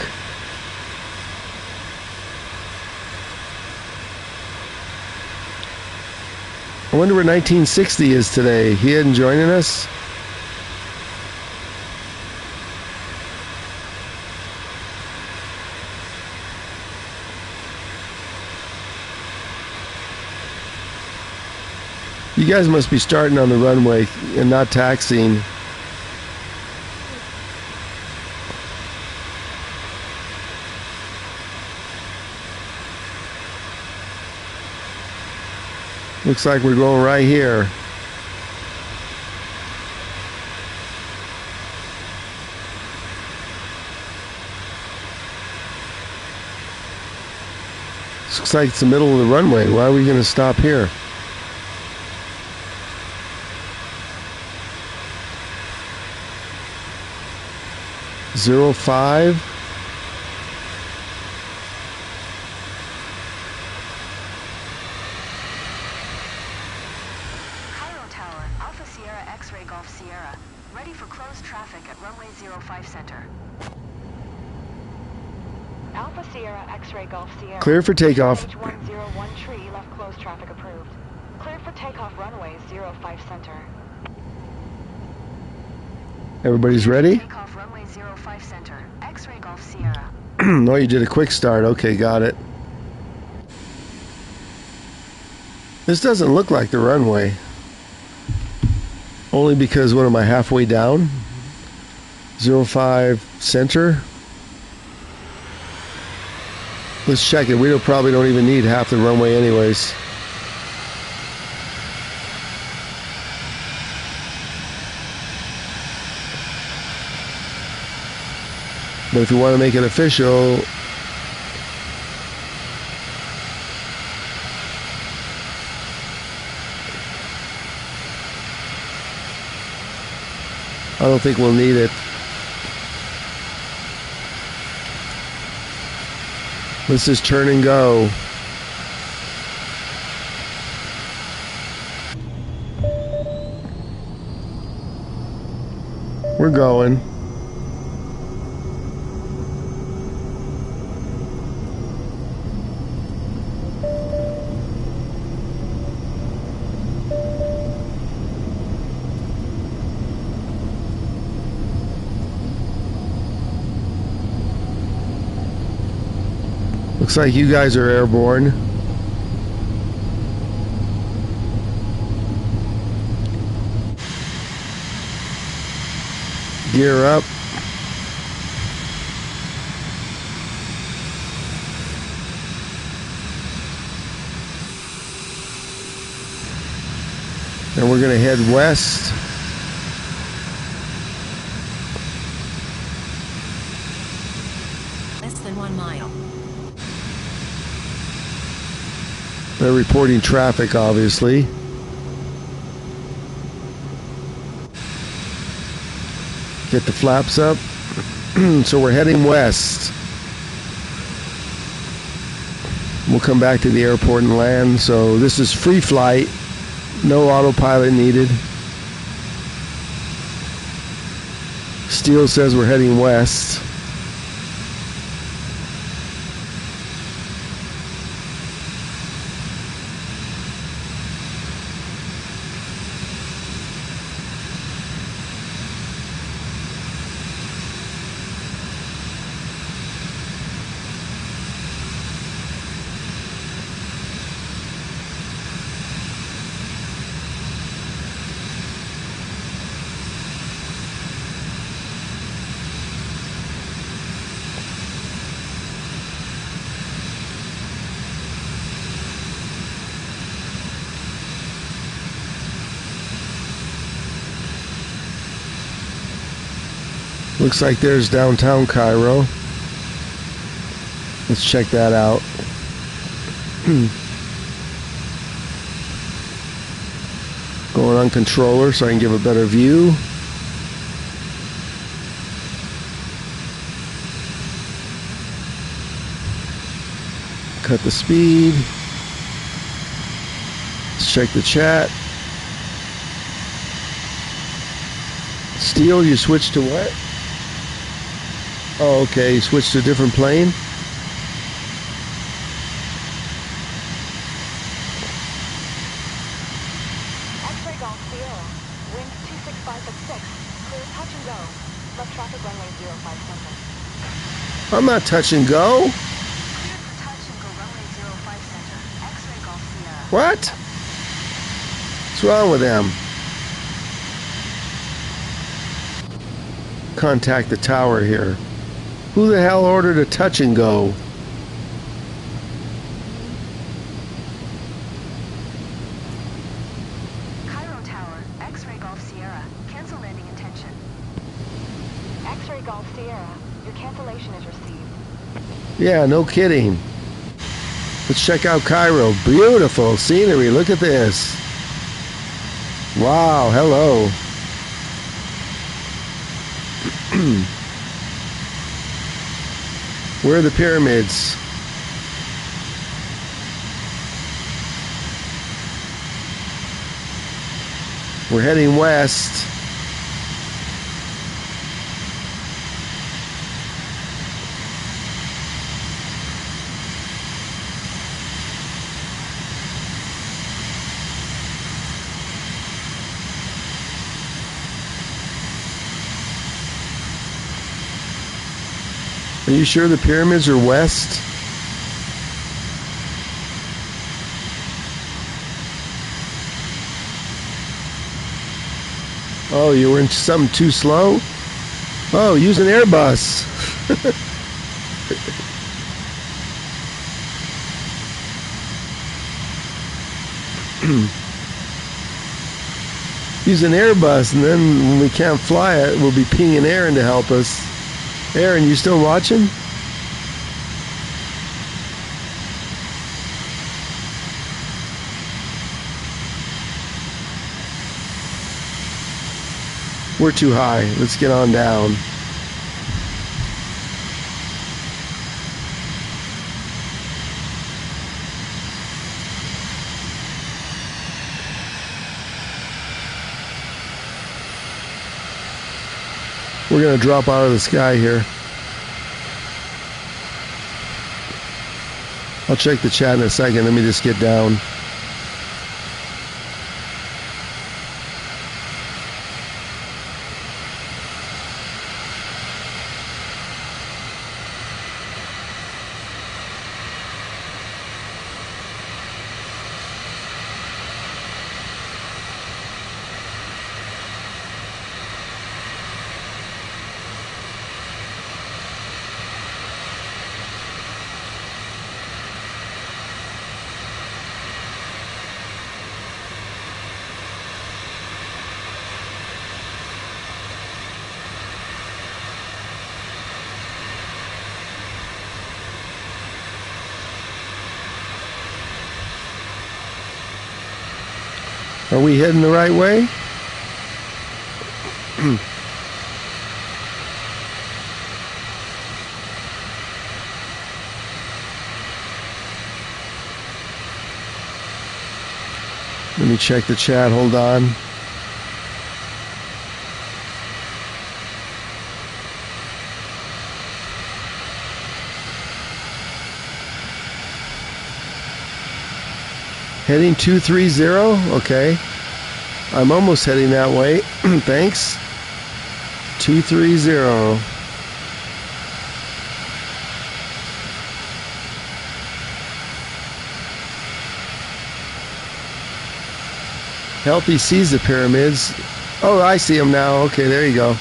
I wonder where 1960 is today. He isn't joining us? You guys must be starting on the runway and not taxiing. Looks like we're going right here. Looks like it's the middle of the runway. Why are we going to stop here? Zero 05. Cairo Tower, Alpha Sierra X-Ray Golf Sierra. Ready for closed traffic at runway 05 center. Alpha Sierra X-Ray Golf Sierra. Clear for takeoff. H101 tree left closed traffic approved. Clear for takeoff runway 05 center. Everybody's ready? Takeoff runway 05 center. X-Ray Golf Sierra. Oh, you did a quick start. Okay, got it. This doesn't look like the runway. Only because, what am I, halfway down? 05 center. Let's check it. We probably don't even need half the runway anyways. But if you want to make it official, I don't think we'll need it. Let's just turn and go. We're going. Looks like you guys are airborne. Gear up. And we're going to head west. Less than 1 mile. They're reporting traffic, obviously. Get the flaps up. So we're heading west. We'll come back to the airport and land. So this is free flight. No autopilot needed. Steele says we're heading west. Looks like there's downtown Cairo. Let's check that out. Going on controller so I can give a better view. Cut the speed. Let's check the chat. Steel, you switched to what? Oh, okay, you switched to a different plane? X-ray Golf Sierra. Wind 265 at 6. Clear touch and go. Left traffic runway 05 center. I'm not touch and go. Cleared for touch and go runway 05 center. X-ray Golf Sierra. What? What's wrong with them? Contact the tower here. Who the hell ordered a touch and go? Cairo Tower. X-ray Golf Sierra. Cancel landing intention. X-ray Golf Sierra. Your cancellation is received. Yeah, no kidding. Let's check out Cairo. Beautiful scenery. Look at this. Wow, hello. Where are the pyramids? We're heading west. Are you sure the pyramids are west? Oh, you were in something too slow? Oh, use an Airbus. Use an Airbus, and then when we can't fly it, we'll be pinging Aaron to help us. Aaron, you still watching? We're too high. Let's get on down. We're going to drop out of the sky here. I'll check the chat in a second. Let me just get down. Are we heading the right way? Let me check the chat. Hold on. Heading 230? Okay. I'm almost heading that way. Thanks. 230. Healthy sees the pyramids. Oh, I see them now. Okay, there you go.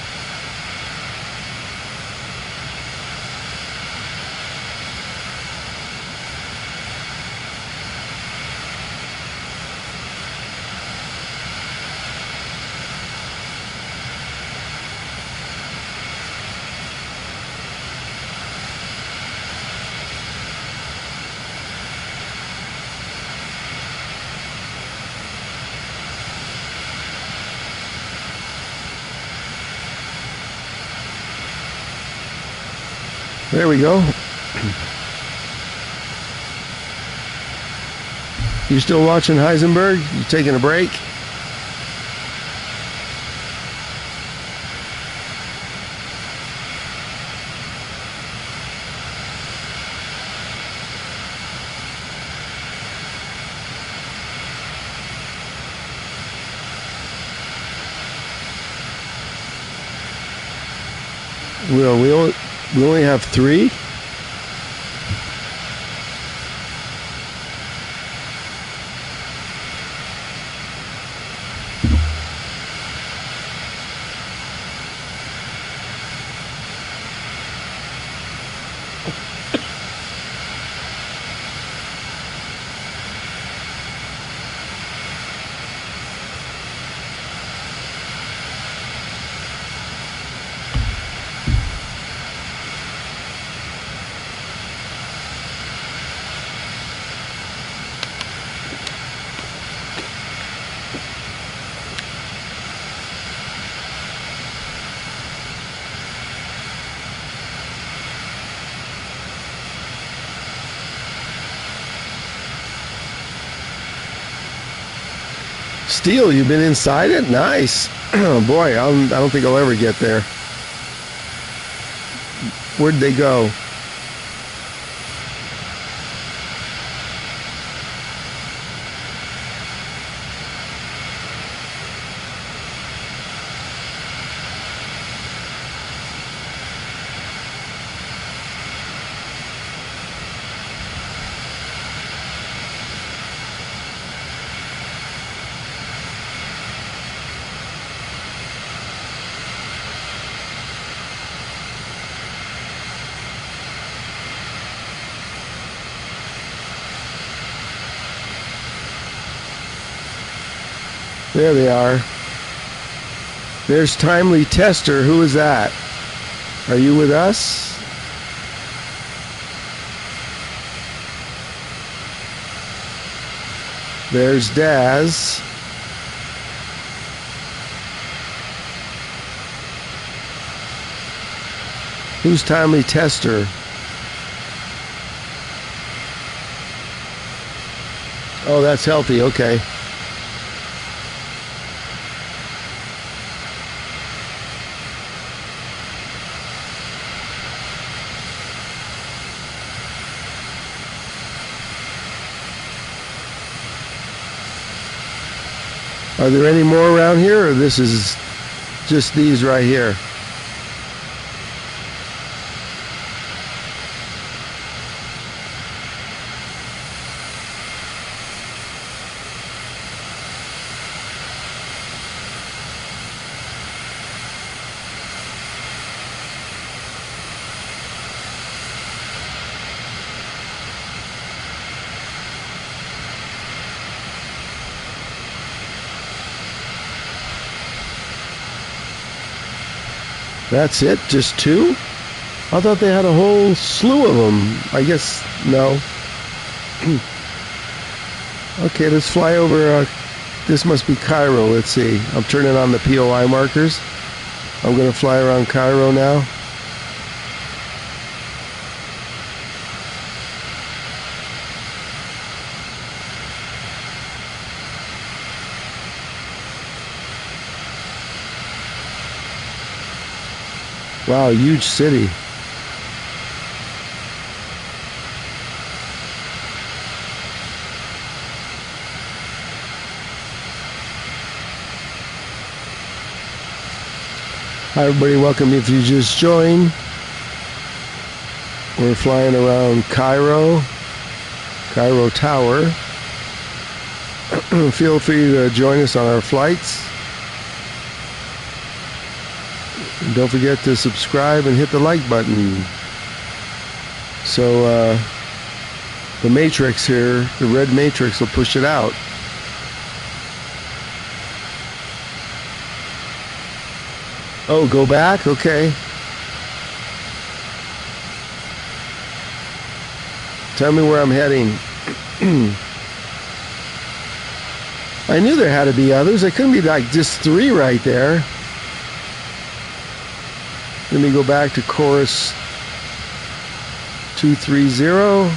There we go. You still watching Heisenberg? You taking a break? Well, we only have 3. Steel, you've been inside it? Nice. Oh boy, I don't think I'll ever get there. Where'd they go? There they are. There's Timely Tester. Who is that? Are you with us? There's Daz. Who's Timely Tester? Oh, that's healthy. Okay. Are there any more around here, or this is just these right here? That's it? Just 2? I thought they had a whole slew of them. I guess, no. Okay, let's fly over. This must be Cairo. Let's see. I'm turning on the POI markers. I'm going to fly around Cairo now. Wow, huge city. Hi everybody, welcome if you just joined. We're flying around Cairo Tower. Feel free to join us on our flights. And don't forget to subscribe and hit the like button. So the matrix here, the red matrix, will push it out. Oh, go back? Okay. Tell me where I'm heading. I knew there had to be others. There couldn't be like just 3 right there. Let me go back to course 230.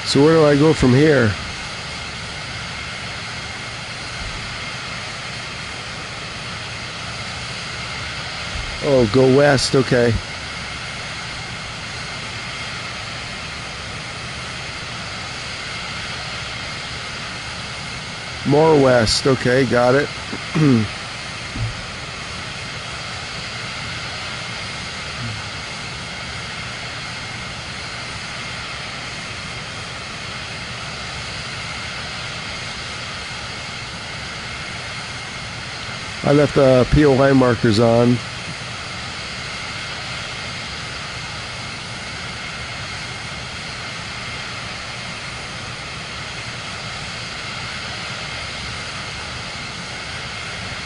So where do I go from here? Oh, go west, okay. More west, okay, got it. I left the POI markers on.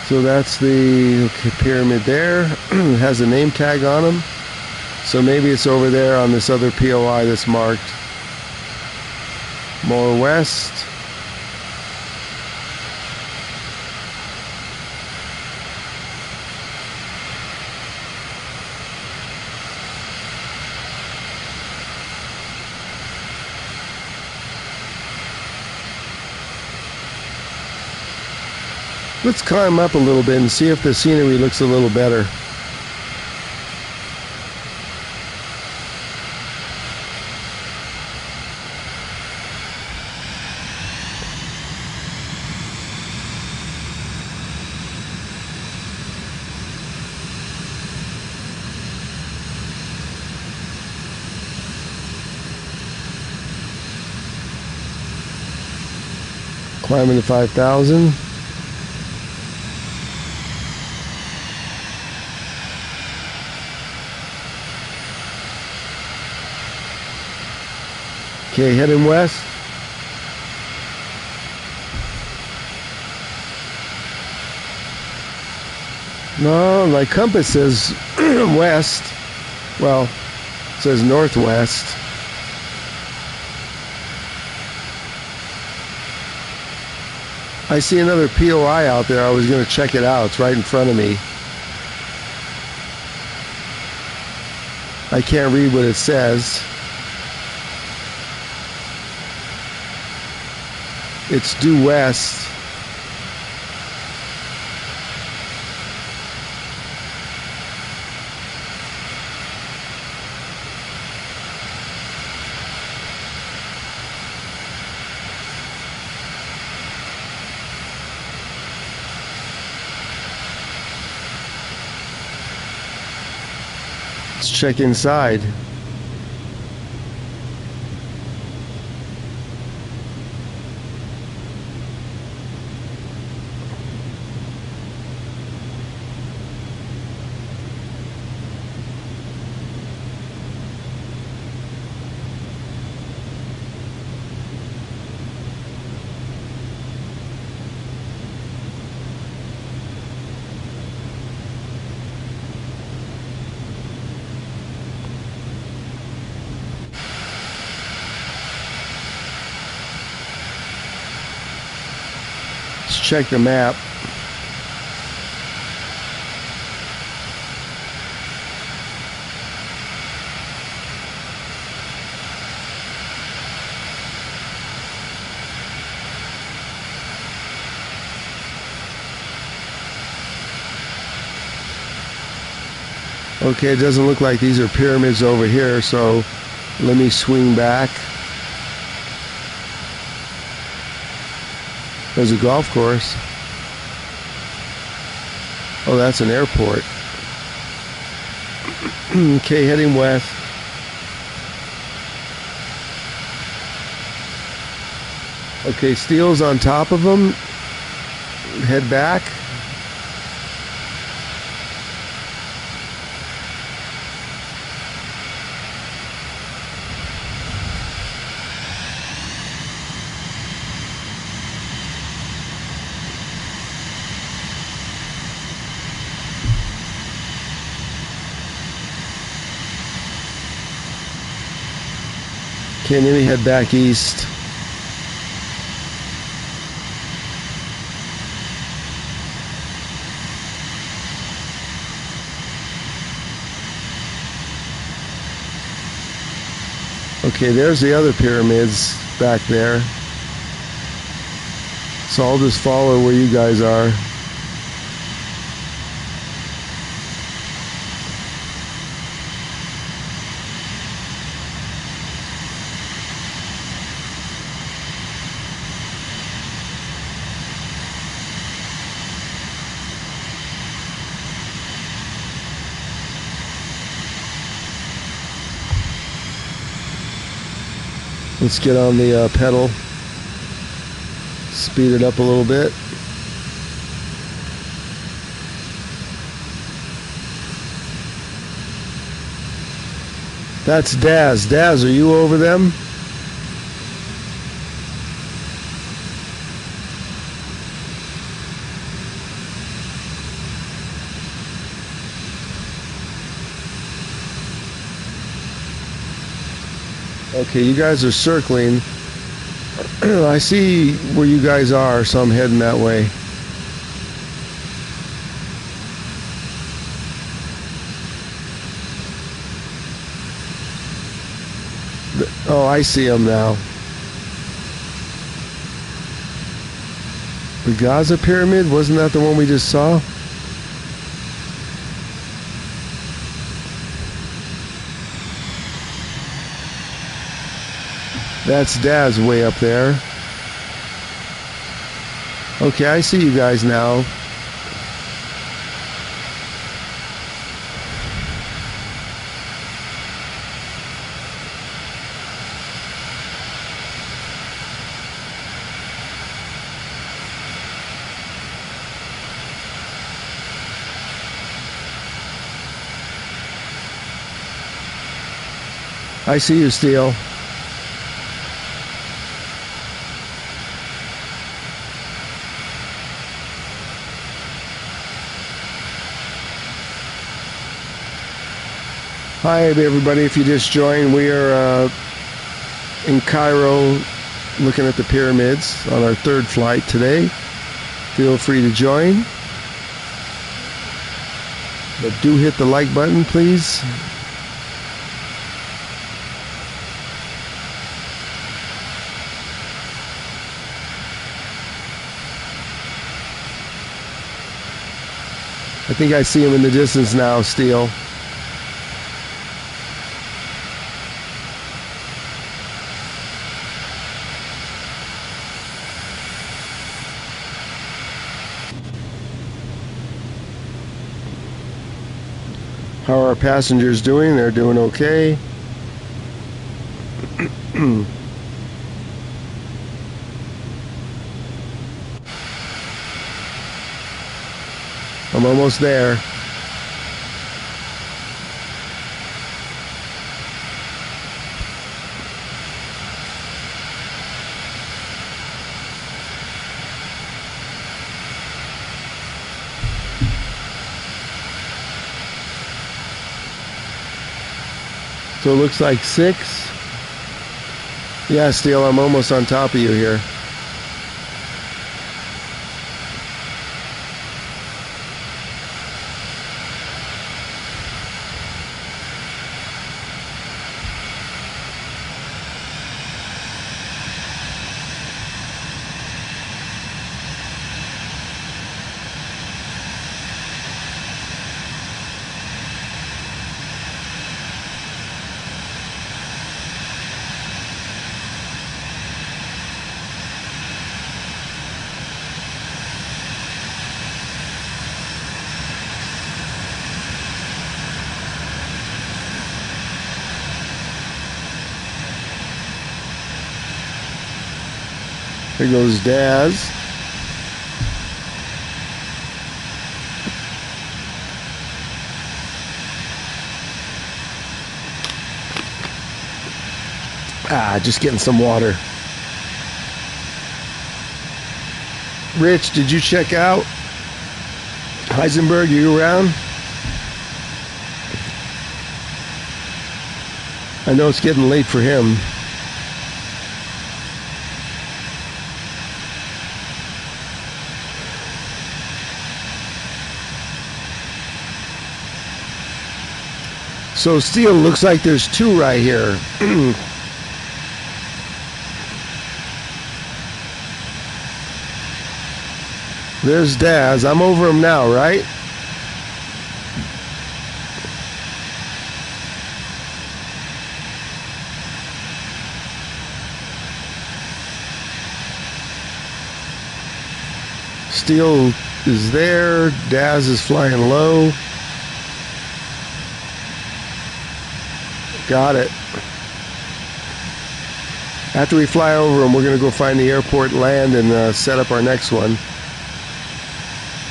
So that's the pyramid there. It has a name tag on them. So maybe it's over there on this other POI that's marked. More west. Let's climb up a little bit and see if the scenery looks a little better. Climbing to 5,000. Okay, heading west. No, my compass says west. Well, it says northwest. I see another POI out there. I was going to check it out. It's right in front of me. I can't read what it says. It's due west. Let's check inside. Let's check the map. Okay, it doesn't look like these are pyramids over here, so let me swing back. There's a golf course. Oh, that's an airport. Okay, heading west. Okay, steel's on top of them. Head back. Okay, maybe head back east. Okay, there's the other pyramids. back there. So I'll just follow where you guys are. Let's get on the pedal, speed it up a little bit. That's Daz. Daz, are you over them? Okay, you guys are circling. I see where you guys are, so I'm heading that way. Oh, I see them now. The Gaza Pyramid, wasn't that the one we just saw? That's Daz way up there. Okay, I see you guys now. I see you, Steele. Hi everybody, if you just joined, we are in Cairo looking at the pyramids on our third flight today. Feel free to join. But do hit the like button, please. I think I see him in the distance now, Steele. How are our passengers doing? They're doing okay. I'm almost there. So it looks like 6. Yeah, Steele, I'm almost on top of you here. Here goes Daz. Just getting some water. Rich, did you check out? Heisenberg, you around? I know it's getting late for him. So Steele, looks like there's 2 right here. There's Daz. I'm over him now, right? Steele is there. Daz is flying low. Got it. After we fly over him, we're going to go find the airport, land, and set up our next one.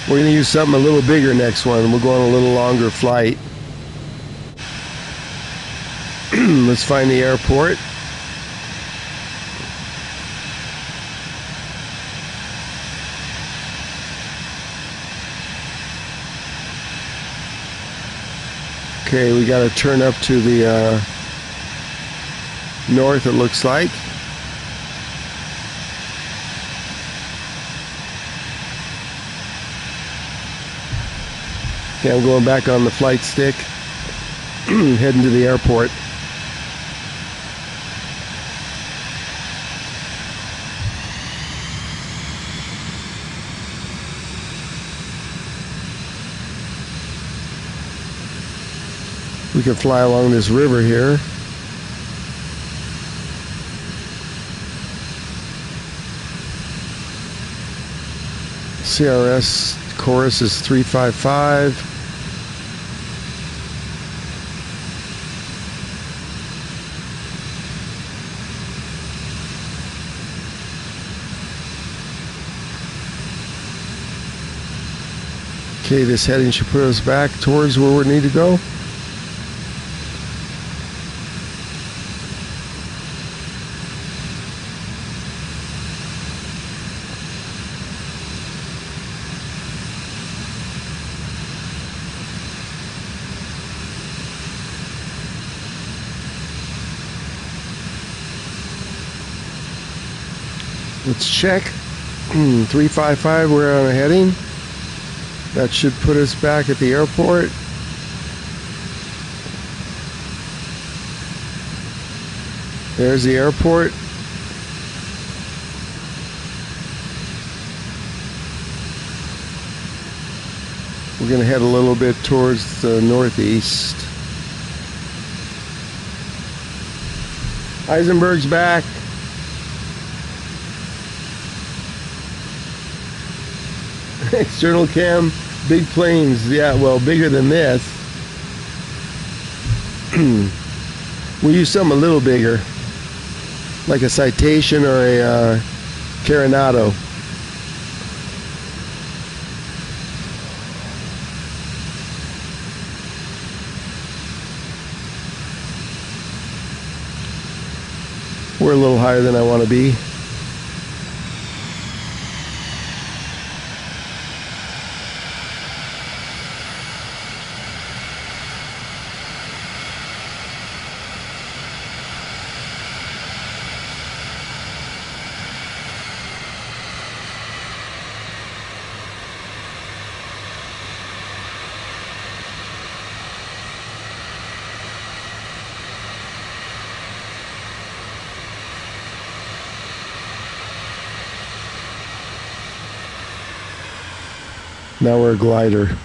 We're going to use something a little bigger next one. We'll go on a little longer flight. Let's find the airport. Okay, we got to turn up to the north, it looks like. Okay, I'm going back on the flight stick, heading to the airport. We can fly along this river here. CRS chorus is 355. Okay, this heading should put us back towards where we need to go. Let's check. 355, we're on a heading. That should put us back at the airport. There's the airport. We're going to head a little bit towards the northeast. Heisenberg's back. External cam, big planes. Yeah, well, bigger than this. We'll use something a little bigger, like a Citation or a Carenado. We're a little higher than I want to be. Now we're a glider.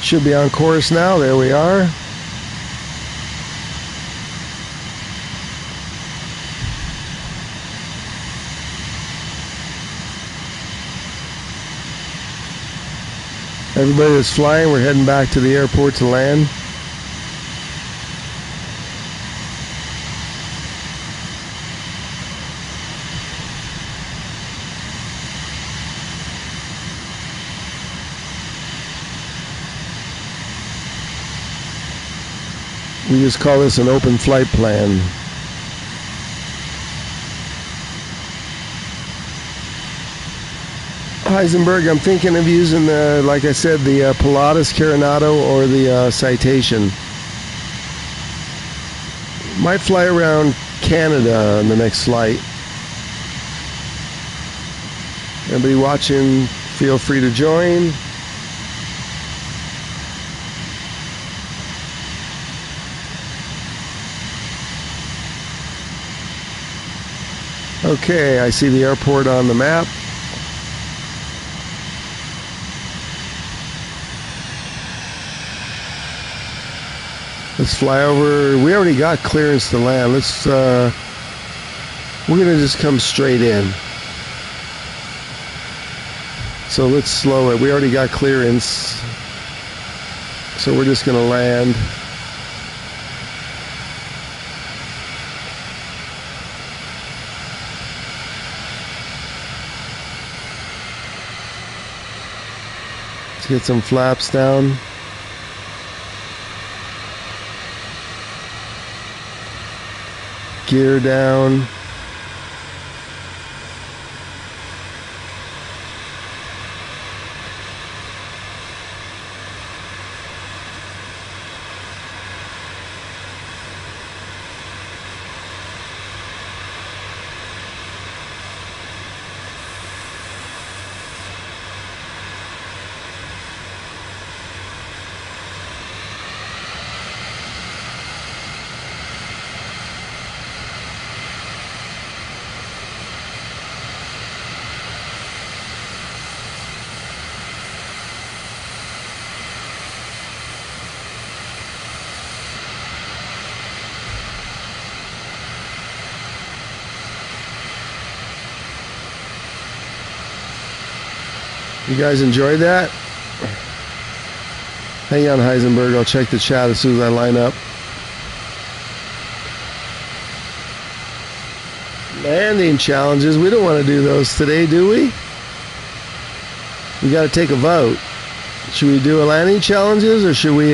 Should be on course now. There we are. Everybody that's flying, we're heading back to the airport to land. We just call this an open flight plan. Heisenberg, I'm thinking of using the, like I said, the Pilatus Carenado or the Citation. Might fly around Canada on the next flight. Everybody watching, feel free to join. Okay, I see the airport on the map. Let's fly over. We already got clearance to land. Let's, we're gonna just come straight in. So let's slow it. We already got clearance. So we're just gonna land. Let's get some flaps down. Gear down. You guys enjoyed that? Hang on, Heisenberg. I'll check the chat as soon as I line up. Landing challenges. We don't want to do those today, do we? We got to take a vote. Should we do a landing challenges or should we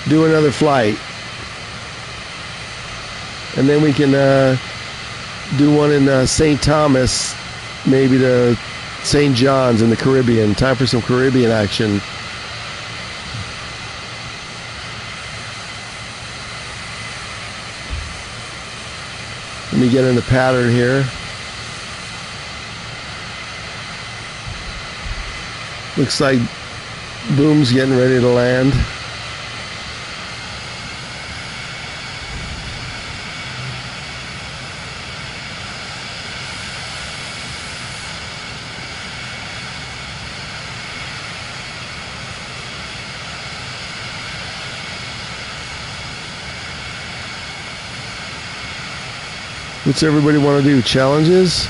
do another flight? And then we can do one in St. Thomas, maybe to St. John's in the Caribbean. Time for some Caribbean action. Let me get in the pattern here. Looks like Boom's getting ready to land. What's everybody want to do? Challenges?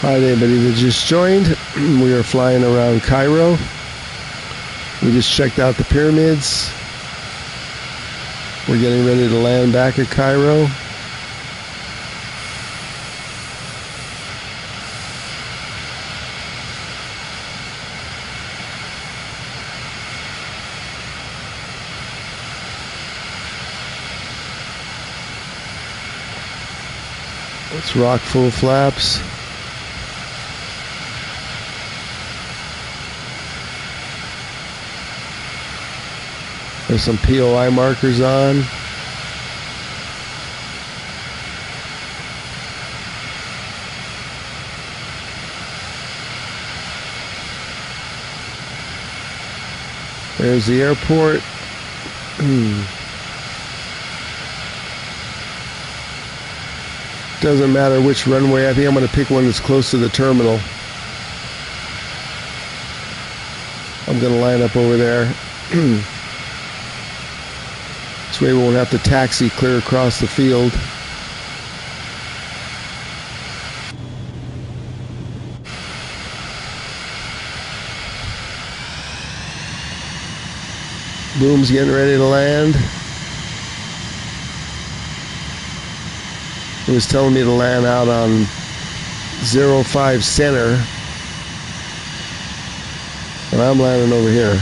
Hi to anybody that just joined. We are flying around Cairo. We just checked out the pyramids. We're getting ready to land back at Cairo. Let's rock full flaps. There's some POI markers on. There's the airport. Doesn't matter which runway. I think I'm going to pick one that's close to the terminal. I'm going to line up over there. This way we won't have to taxi clear across the field. Boom's getting ready to land. It was telling me to land out on 05 center. And I'm landing over here.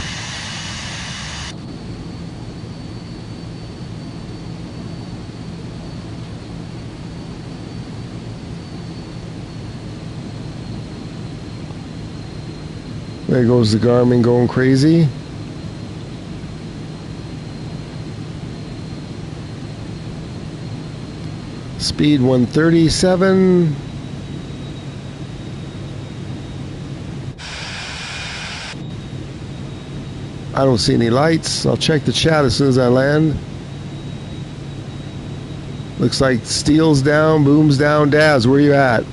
There goes the Garmin going crazy. Speed 137. I don't see any lights. I'll check the chat as soon as I land. Looks like Steel's down, Boom's down. Daz, where you at?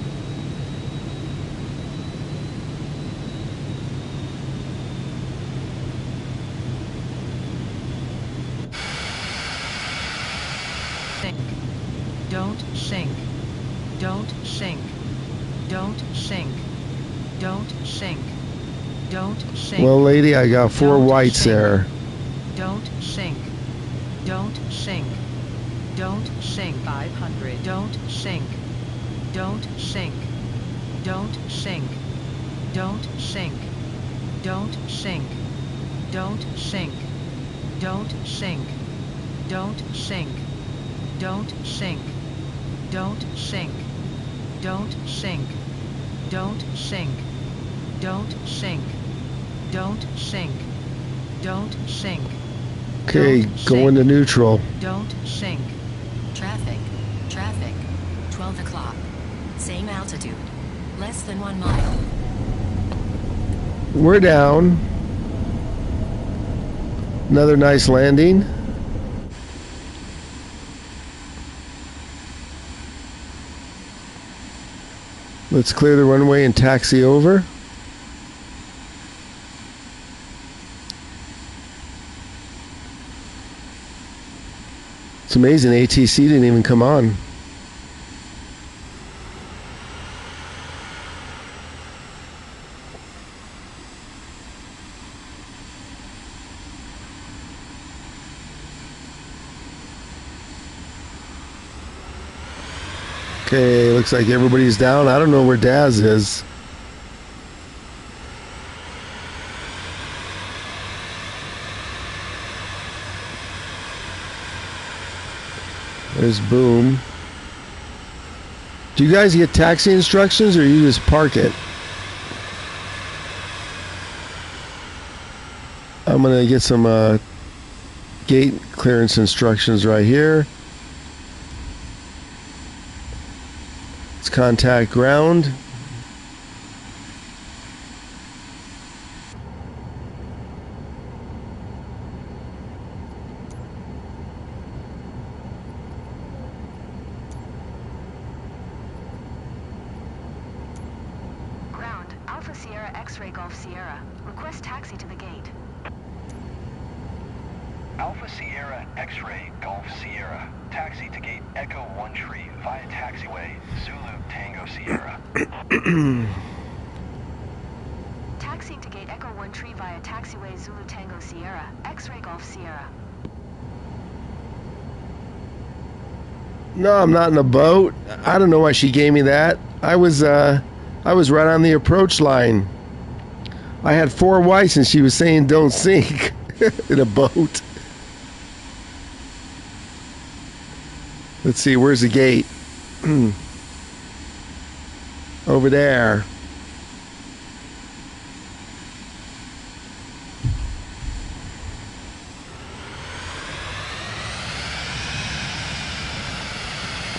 Don't sink. Don't sink. Don't sink. Don't sink. Don't sink. Well, lady, I got 4 Don't whites sink. there. Don't sink. Don't sink. Don't sink. 500. Don't sink. Don't sink. Don't sink. Don't sink. Don't sink. Don't sink. Don't sink. Don't sink. Don't sink. Don't sink. Don't sink. Don't sink. Don't sink. Don't sink. Don't sink. Okay, Don't going to sink. neutral. Don't sink. Traffic. Traffic. 12 o'clock. Same altitude. Less than 1 mile. We're down. Another nice landing. Let's clear the runway and taxi over. It's amazing, ATC didn't even come on. Okay, looks like everybody's down. I don't know where Daz is. There's Boom. Do you guys get taxi instructions or you just park it? I'm gonna get some gate clearance instructions right here. Let's contact ground. Ground, Alpha Sierra X-Ray Golf Sierra. Request taxi to the gate. Alpha Sierra X-Ray Golf Sierra. Taxi to gate Echo 1 Tree via taxiway Zulu Tango Sierra. Taxiing to gate Echo 1 Tree via taxiway Zulu Tango Sierra. X-Ray Golf Sierra. No, I'm not in a boat. I don't know why she gave me that. I was right on the approach line. I had 4 whites and she was saying don't sink in a boat. Let's see, where's the gate? Over there.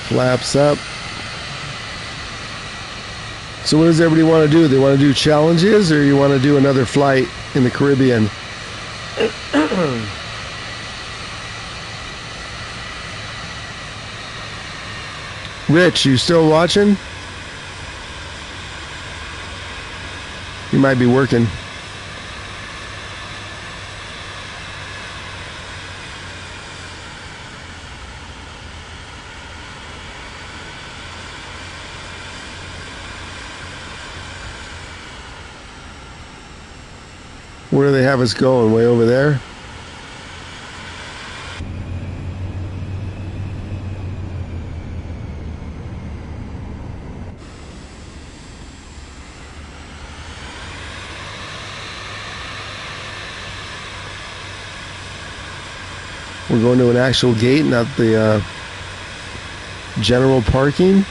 Flaps up. So what does everybody want to do? They want to do challenges or you want to do another flight in the Caribbean? Rich, you still watching? You might be working. Where do they have us going? Way over there? We're going to an actual gate, not the general parking.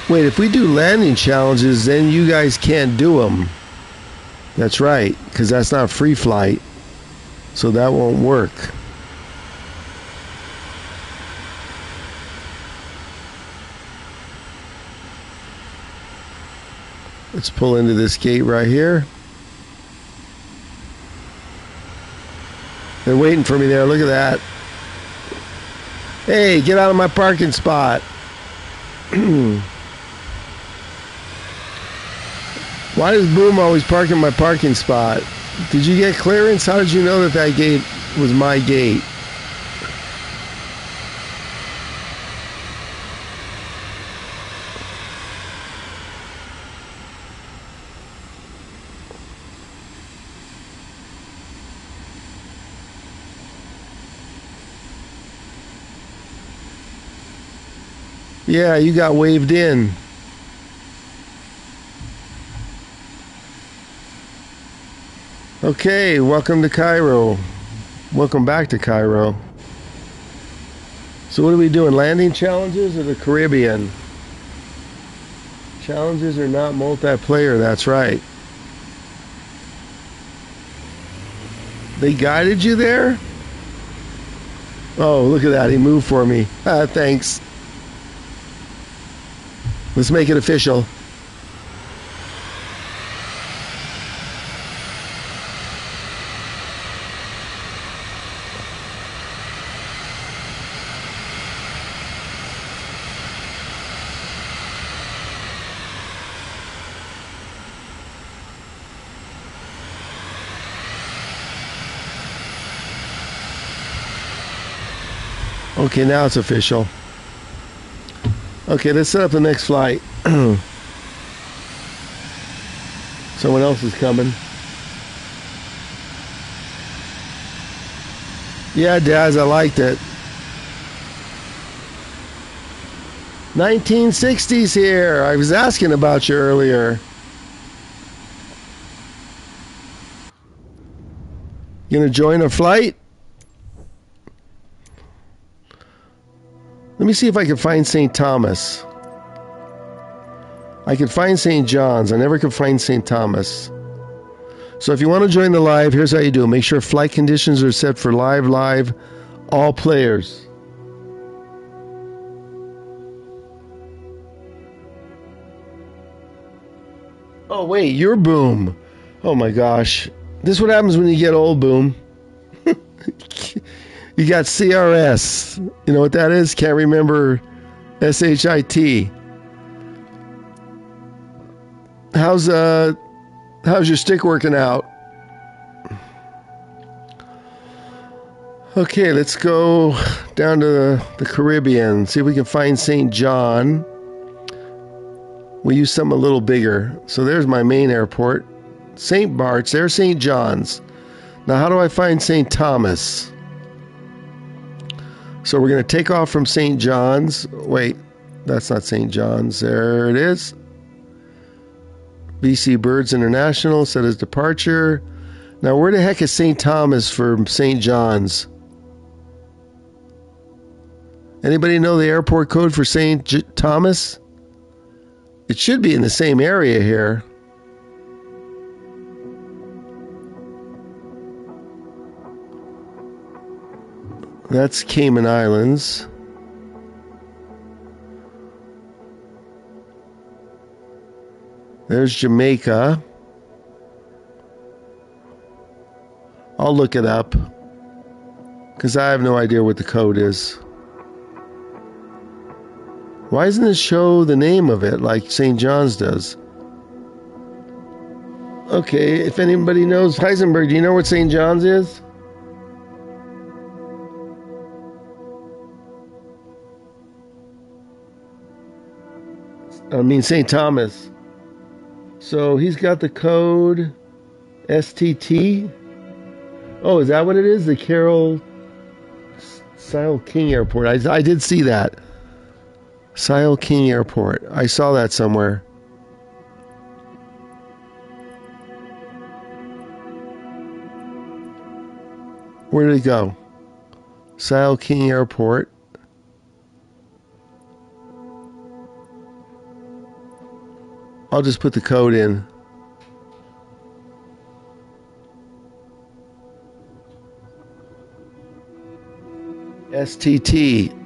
Wait, if we do landing challenges, then you guys can't do them. That's right, because that's not free flight. So that won't work. Let's pull into this gate right here. They're waiting for me there. Look at that. Hey, get out of my parking spot. Why does Boom always park in my parking spot? Did you get clearance? How did you know that that gate was my gate? Yeah, you got waved in. Okay, welcome to Cairo. Welcome back to Cairo. So what are we doing? Landing challenges or the Caribbean? Challenges are not multiplayer, that's right. They guided you there? Oh, look at that. He moved for me. Thanks. Let's make it official. Okay, now it's official. Okay, let's set up the next flight. Someone else is coming. Yeah, Daz, I liked it. 1960s here. I was asking about you earlier. You gonna join a flight? Let me see if I can find St. Thomas. I could find St. John's. I never could find St. Thomas. So if you want to join the live, here's how you do it. Make sure flight conditions are set for live, all players. Oh, wait, you're Boom. Oh, my gosh. This is what happens when you get old, Boom. You got CRS. You know what that is? Can't remember SHIT. How's your stick working out? Okay, let's go down to the Caribbean. See if we can find St. John. We use something a little bigger. So there's my main airport. St. Bart's. There's St. John's. Now how do I find St. Thomas? So we're going to take off from St. John's. Wait, that's not St. John's. There it is. BC Birds International set as departure. Now where the heck is St. Thomas from St. John's? Anybody know the airport code for St. Thomas? It should be in the same area here. That's Cayman Islands. There's Jamaica. I'll look it up because I have no idea what the code is. Why doesn't it show the name of it like St. John's does? Okay, if anybody knows, Heisenberg, do you know what St. John's is? I mean St. Thomas. So he's got the code STT. Oh, is that what it is? The Carroll Sile King Airport. I did see that. Sile King Airport. I saw that somewhere. Where did it go? Sile King Airport. I'll just put the code in. STT.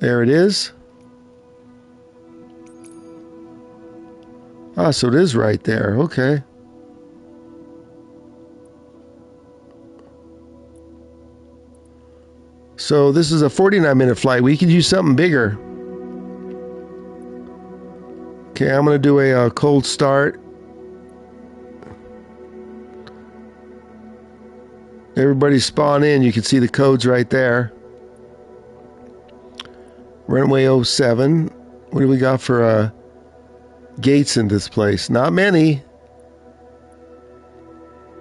There it is. Ah, so it is right there. Okay. So this is a 49-minute flight. We could use something bigger. Okay, I'm going to do a cold start. Everybody spawn in. You can see the codes right there. Runway 07. What do we got for gates in this place? Not many.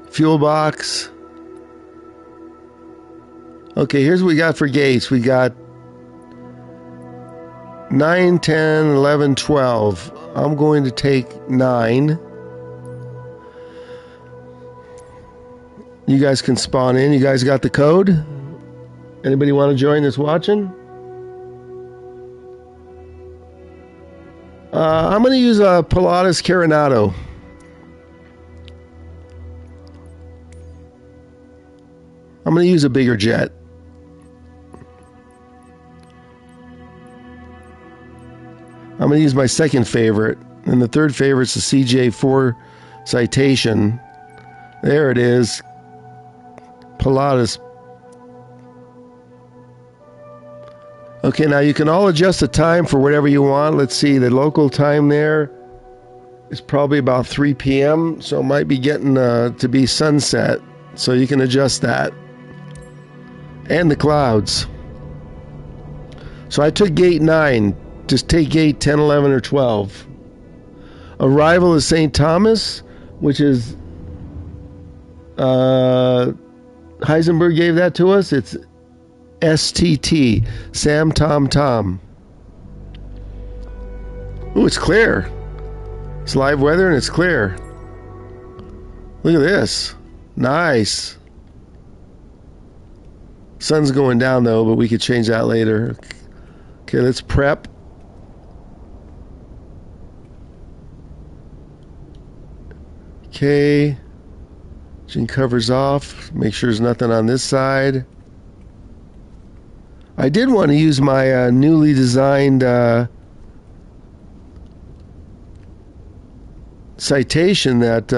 Fuel box. Okay, here's what we got for gates. We got 9, 10, 11, 12. I'm going to take 9. You guys can spawn in. You guys got the code? Anybody want to join us watching? I'm going to use a Pilatus Carinado. I'm going to use a bigger jet. I'm going to use my second favorite. And the third favorite's the CJ4 Citation. There it is. Pilatus. Okay, now you can all adjust the time for whatever you want. Let's see, the local time there is probably about 3 p.m., so it might be getting to be sunset. So you can adjust that. And the clouds. So I took gate 9. Just take gate 10, 11, or 12. Arrival is St. Thomas, which is... Heisenberg gave that to us. It's STT, Sam Tom Tom. Ooh, it's clear. It's live weather and it's clear. Look at this. Nice. Sun's going down though, but we could change that later. Okay, let's prep. Okay. Engine covers off. Make sure there's nothing on this side. I did want to use my newly designed citation that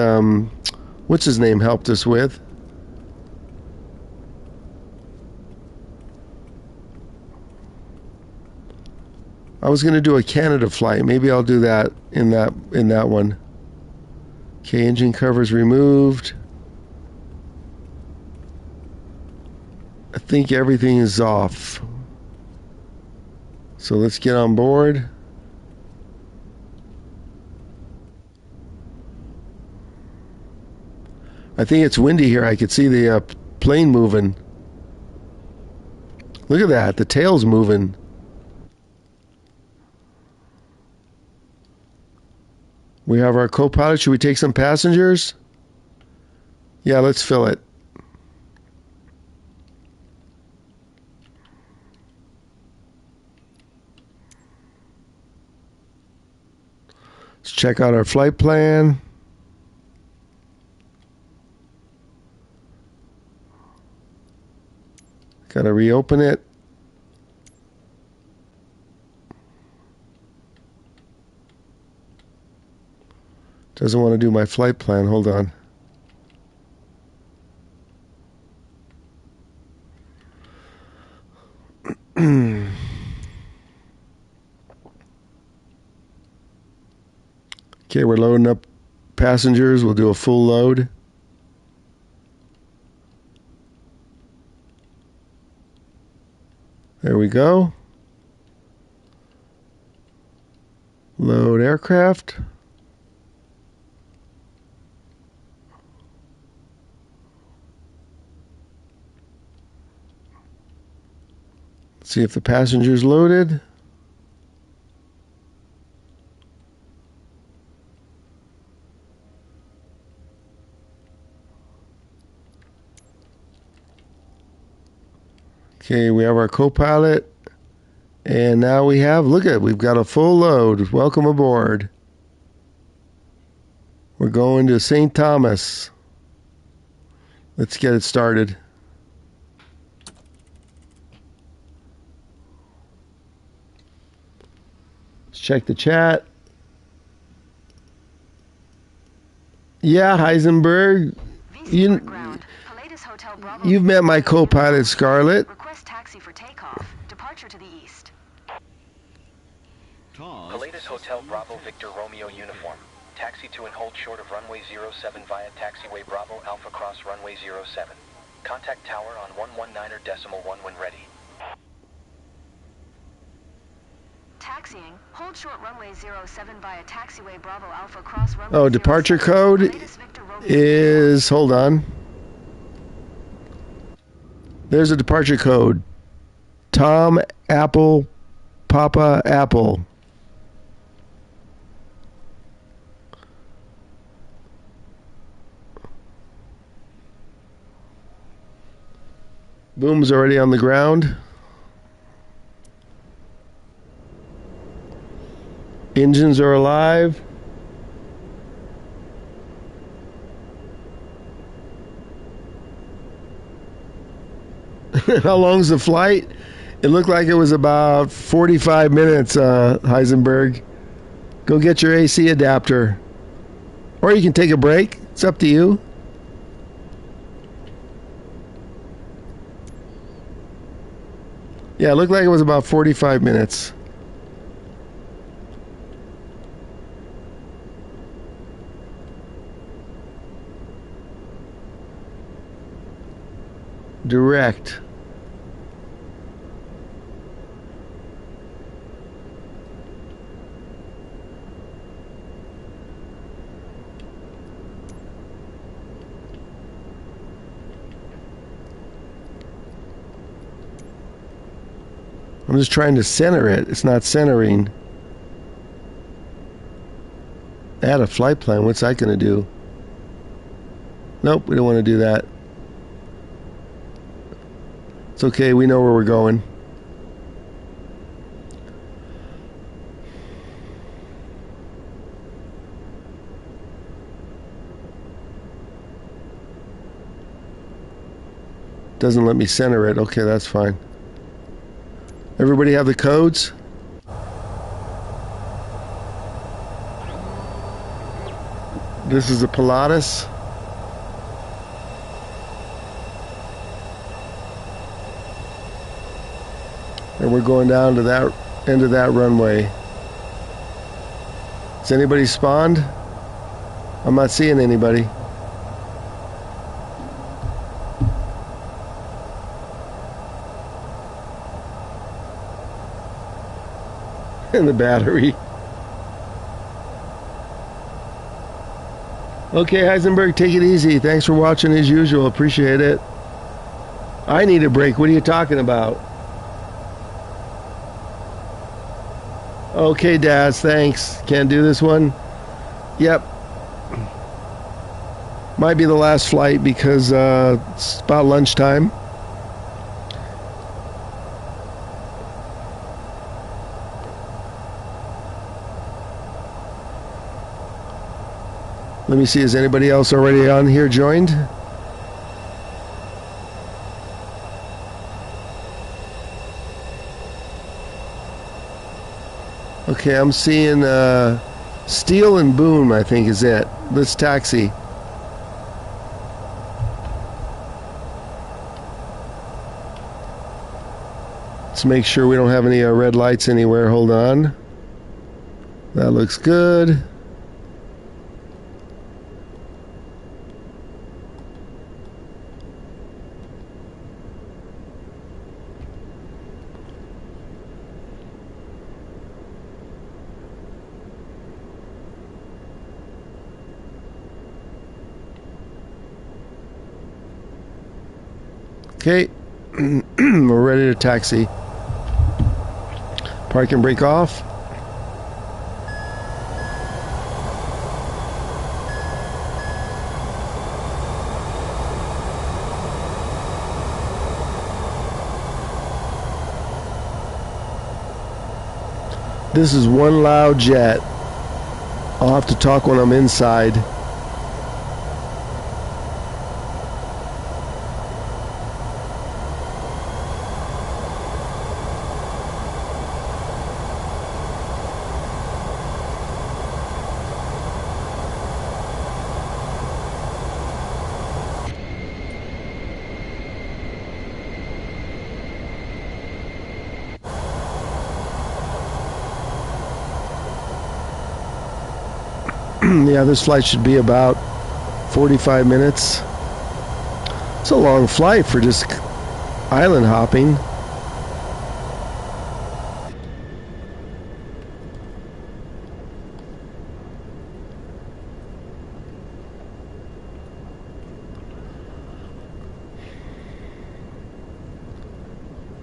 what's his name helped us with. I was going to do a Canada flight. Maybe I'll do that in that one. Okay, engine covers removed. I think everything is off. So let's get on board. I think it's windy here. I could see the plane moving. Look at that. The tail's moving. We have our co-pilot. Should we take some passengers? Yeah, let's fill it. Let's check out our flight plan. Gotta reopen it. Doesn't want to do my flight plan. Hold on. Okay, we're loading up passengers. We'll do a full load. There we go. Load aircraft. See if the passenger's loaded. Okay, we have our co-pilot. And now we have, look at it, we've got a full load. Welcome aboard. We're going to St. Thomas. Let's get it started. Let's check the chat. Yeah, Heisenberg. You've met my co-pilot, Scarlett. Request taxi for takeoff. Departure to the east. Pilatus Hotel Bravo Victor Romeo uniform. Taxi to and hold short of runway 07 via taxiway Bravo Alpha Cross runway 07. Contact tower on 119.1 when ready. Taxiing. Hold short runway 07 via taxiway Bravo Alpha Cross runway Oh, departure code is, hold on. There's a departure code. Tom Apple Papa Apple. Boom's already on the ground. Engines are alive. How long's the flight? It looked like it was about 45 minutes, Heisenberg. Go get your AC adapter. Or you can take a break. It's up to you. Yeah, it looked like it was about 45 minutes. Direct. I'm just trying to center it. It's not centering. Add a flight plan. What's that going to do? Nope, we don't want to do that. It's okay. We know where we're going. Doesn't let me center it. Okay, that's fine. Everybody have the codes? This is the Pilatus. And we're going down to that end of that runway. Has anybody spawned? I'm not seeing anybody. And the battery. Okay, Heisenberg, take it easy. Thanks for watching as usual. Appreciate it. I need a break. What are you talking about? Okay, Daz, thanks. Can't do this one? Yep. Might be the last flight because it's about lunchtime. Let me see, is anybody else already on here joined? Okay, I'm seeing Steele and Boone, I think is it. Let's taxi. Let's make sure we don't have any red lights anywhere. Hold on. That looks good. Okay, we're ready to taxi. Park and brake off. This is one loud jet. I'll have to talk when I'm inside. Yeah, this flight should be about 45 minutes. It's a long flight for just island hopping.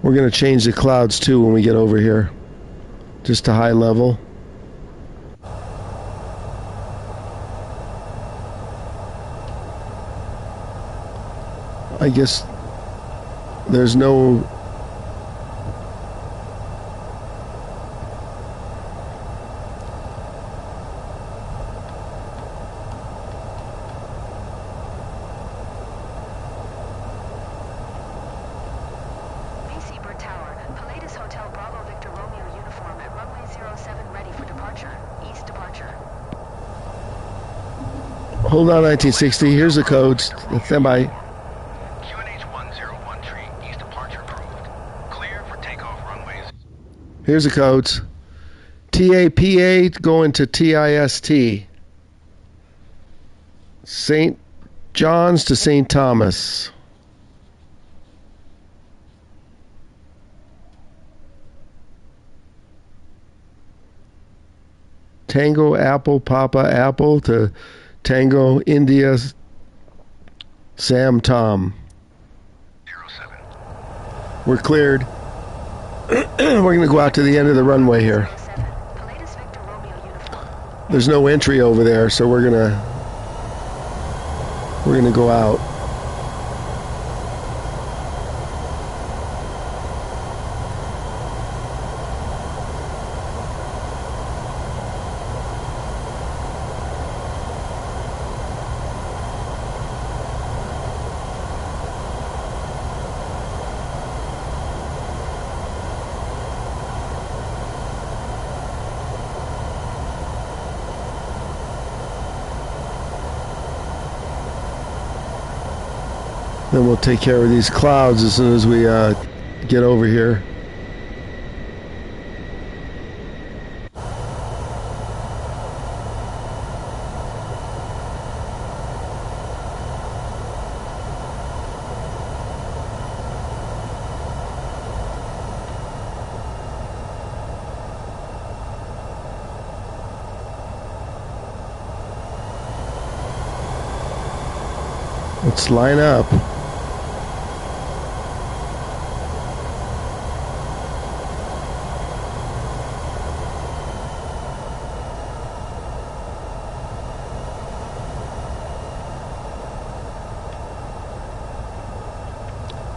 We're going to change the clouds too when we get over here, just to high level. I guess there's no Seabird Tower, Palladius Hotel Bravo Victor Romeo uniform at runway 07 ready for departure. East departure. Hold on, 1960. Here's the codes. Stand by. QNH 1013, east departure approved. Clear for takeoff runways. Here's the codes. TAPA going to TIST. St. John's to St. Thomas. Tango Apple Papa Apple to Tango India Sam Tom. 07. We're cleared. We're going to go out to the end of the runway here. 07, Palladius Victor Romeo uniform. There's no entry over there, so we're going to go out. Then we'll take care of these clouds as soon as we get over here. Let's line up.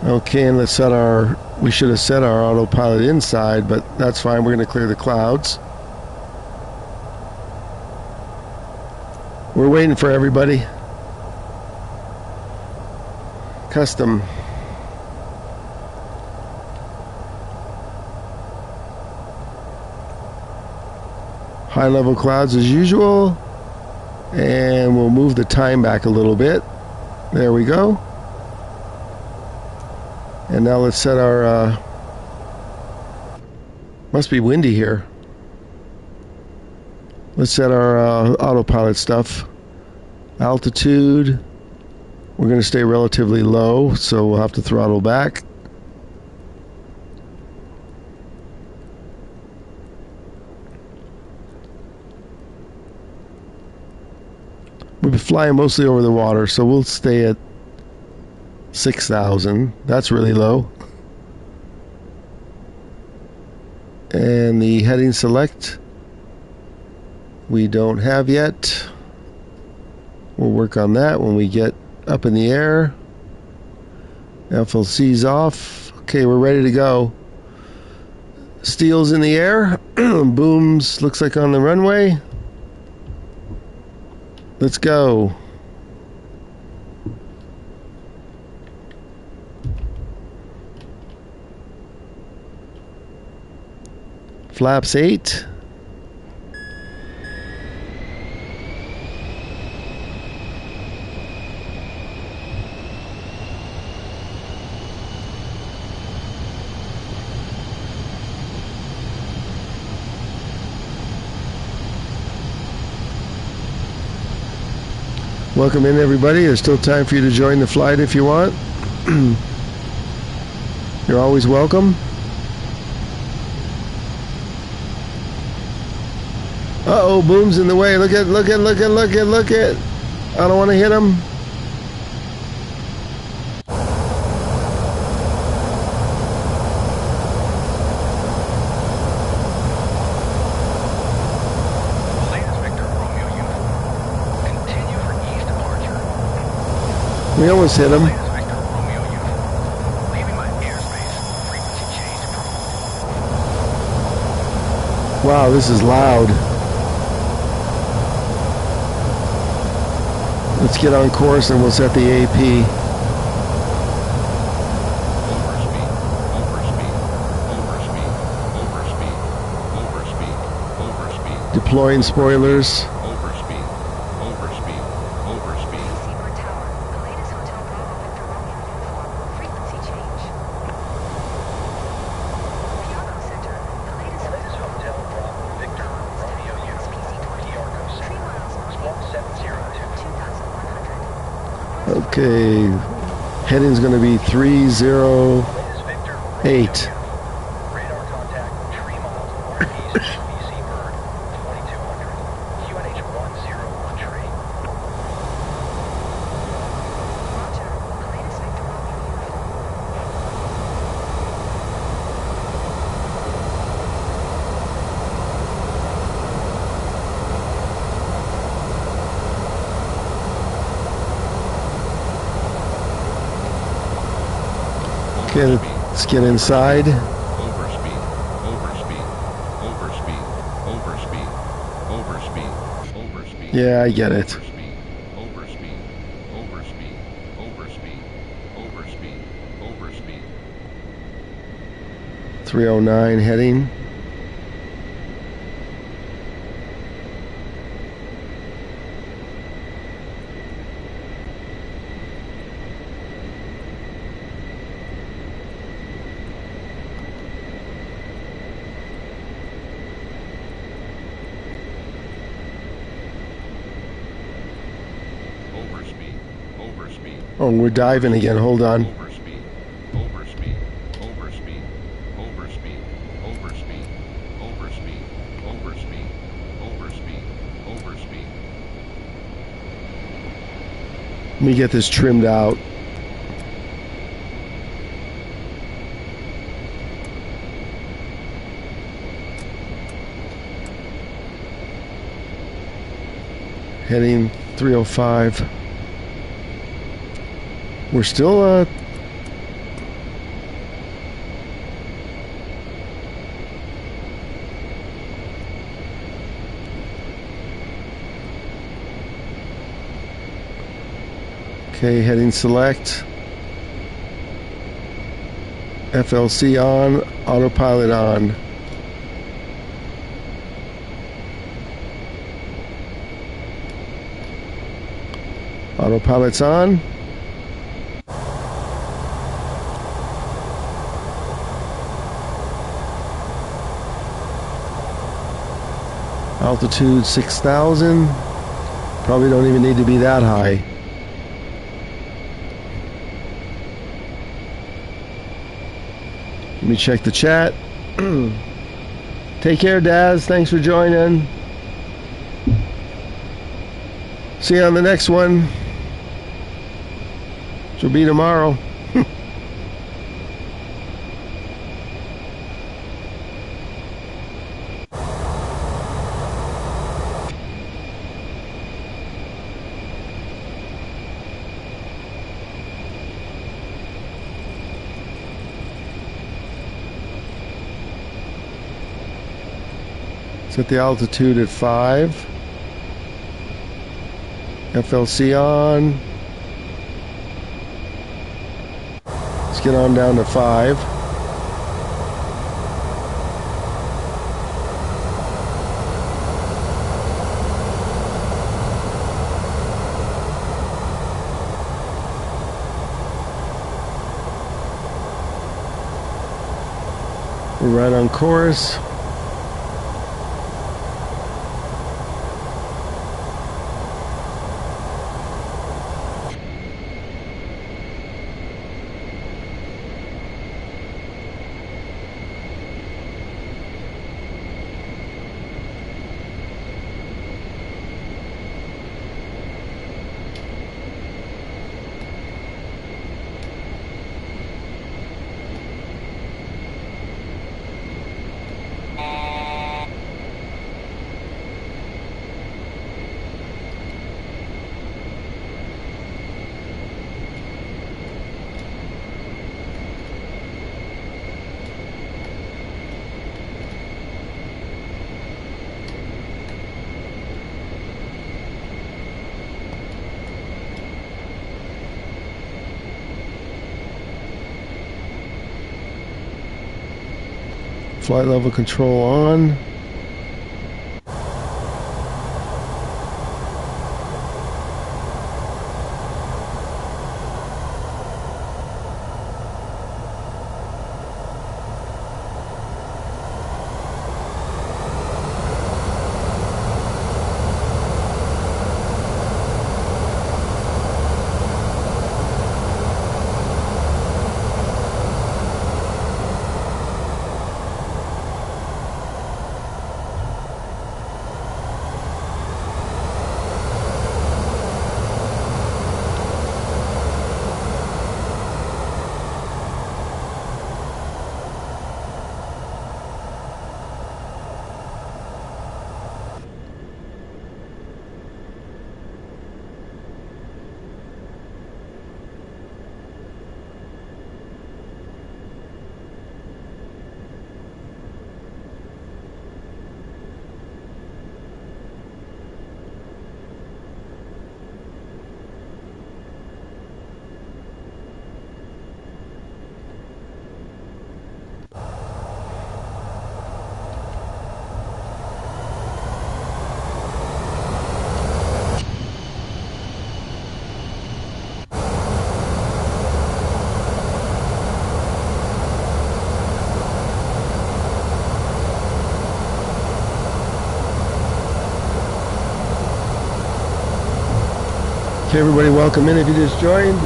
Okay, and let's set our, we should have set our autopilot inside, but that's fine. We're going to clear the clouds. We're waiting for everybody. Custom. High level clouds as usual. And we'll move the time back a little bit. There we go. And now let's set our, must be windy here. Let's set our autopilot stuff. Altitude. We're going to stay relatively low, so we'll have to throttle back. We've been flying mostly over the water, so we'll stay at 6,000. That's really low. And the heading select we don't have yet. We'll work on that when we get up in the air. FLC's off. Okay, we're ready to go. Steel's in the air. Booms looks like on the runway. Let's go. Flaps 8. Welcome in, everybody. There's still time for you to join the flight if you want. You're always welcome. Uh-oh, boom's in the way. Look at. I don't want to hit him. We almost hit him. Wow, this is loud. Let's get on course and we'll set the AP. Deploying spoilers. Okay, heading's going to be 308. Radar contact 3 miles northeast of BC Bird, 2200. QNH 101 tree. Roger. The latest Victor Romeo uniform. Okay, let's get inside. Yeah, I get it. 309 heading. Oh, we're diving again. Hold on. Let me get this trimmed out. Heading 305. We're still okay, heading select. FLC on, autopilot on. Autopilot's on. Altitude 6,000. Probably don't even need to be that high. Let me check the chat. Take care, Daz. Thanks for joining. See you on the next one. Which will be tomorrow. Set the altitude at 5. FLC on. Let's get on down to 5. We're right on course. Flight level control on. Okay, everybody, welcome in if you just joined.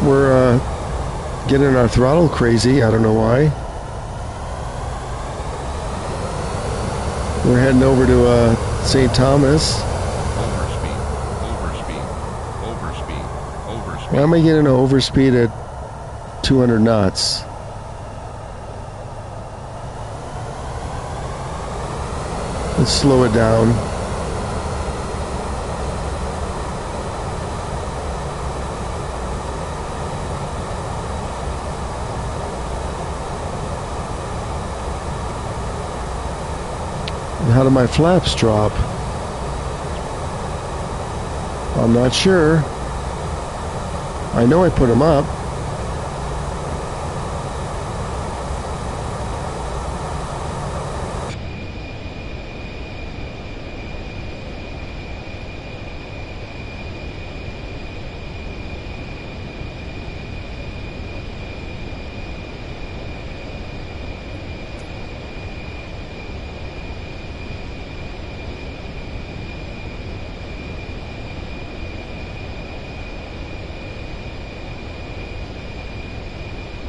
We're getting our throttle crazy. I don't know why. We're heading over to St. Thomas. Why am I getting an overspeed at 200 knots? Let's slow it down. How do my flaps drop? I'm not sure. I know I put them up.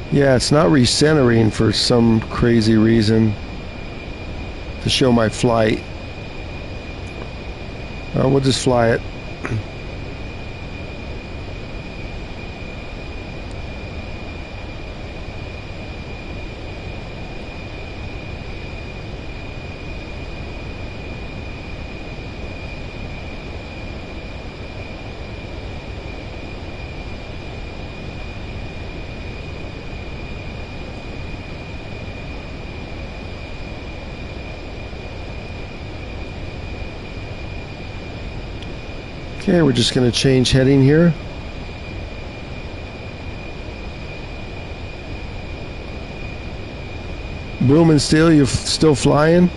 Yeah, it's not recentering for some crazy reason to show my flight. We'll just fly it. Okay, we're just going to change heading here. Boom and Steel, you're still flying?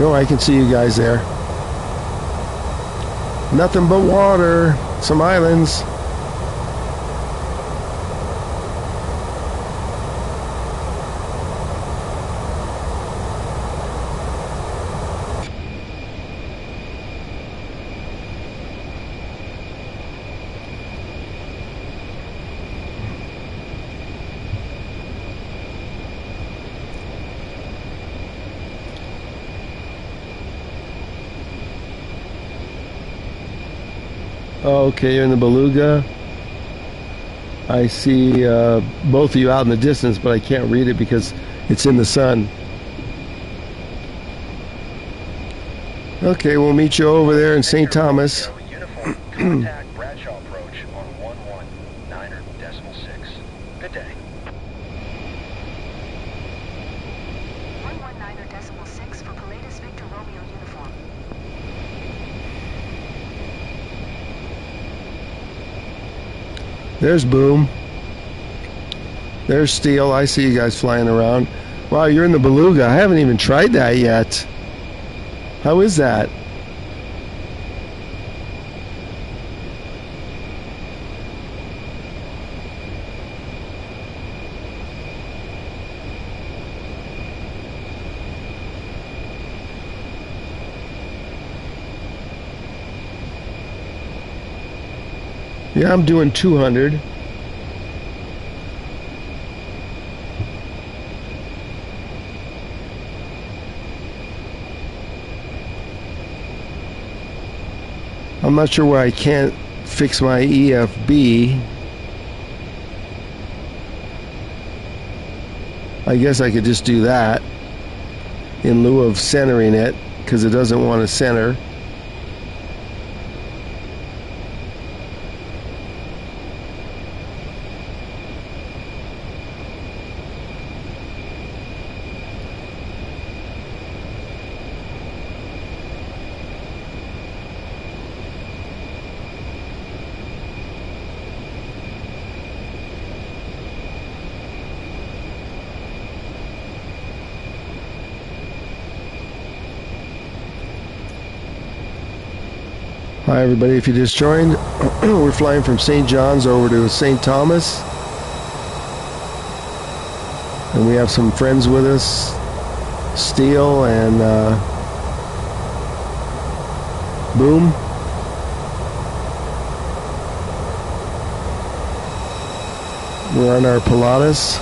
Oh, I can see you guys there. Nothing but water. Some islands. Okay, you're in the Beluga. I see both of you out in the distance, but I can't read it because it's in the sun. Okay, we'll meet you over there in St. Thomas. Uniform, contact Bradshaw approach on 119.6. Good day. 119.6 for Pilatus Victor Romeo uniform. There's Boom. There's Steel. I see you guys flying around. Wow, you're in the Beluga. I haven't even tried that yet. How is that? Yeah, I'm doing 200. I'm not sure why I can't fix my EFB. I guess I could just do that in lieu of centering it, because it doesn't want to center. Hi everybody, if you just joined, we're flying from St. John's over to St. Thomas. And we have some friends with us, Steel and Boom. We're on our Pilatus.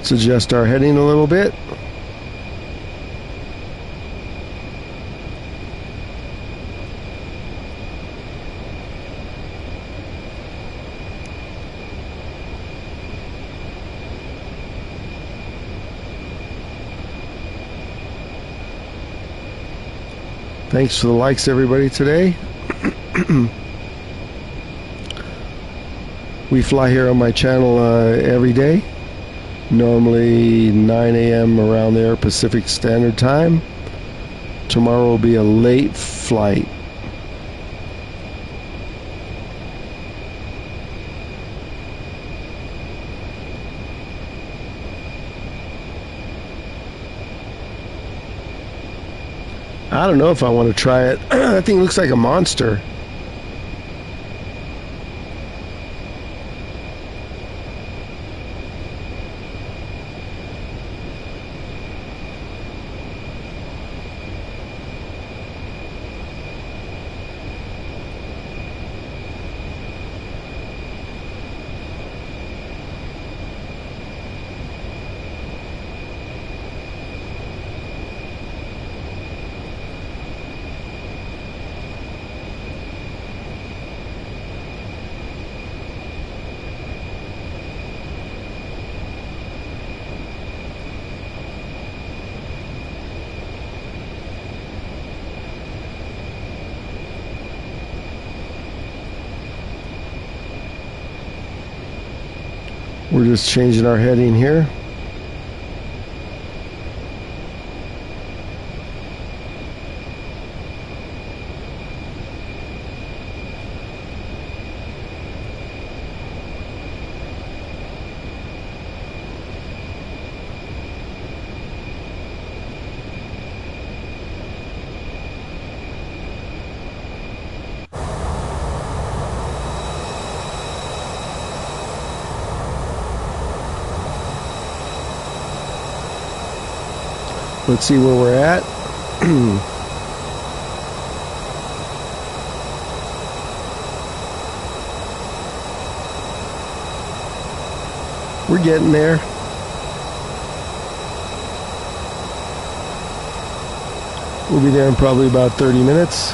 Let's adjust our heading a little bit. Thanks for the likes, everybody, today. We fly here on my channel every day. Normally 9 a.m. around there Pacific Standard Time. Tomorrow will be a late flight. I don't know if I want to try it. That thing looks like a monster. We're just changing our heading here. Let's see where we're at. We're getting there. We'll be there in probably about 30 minutes.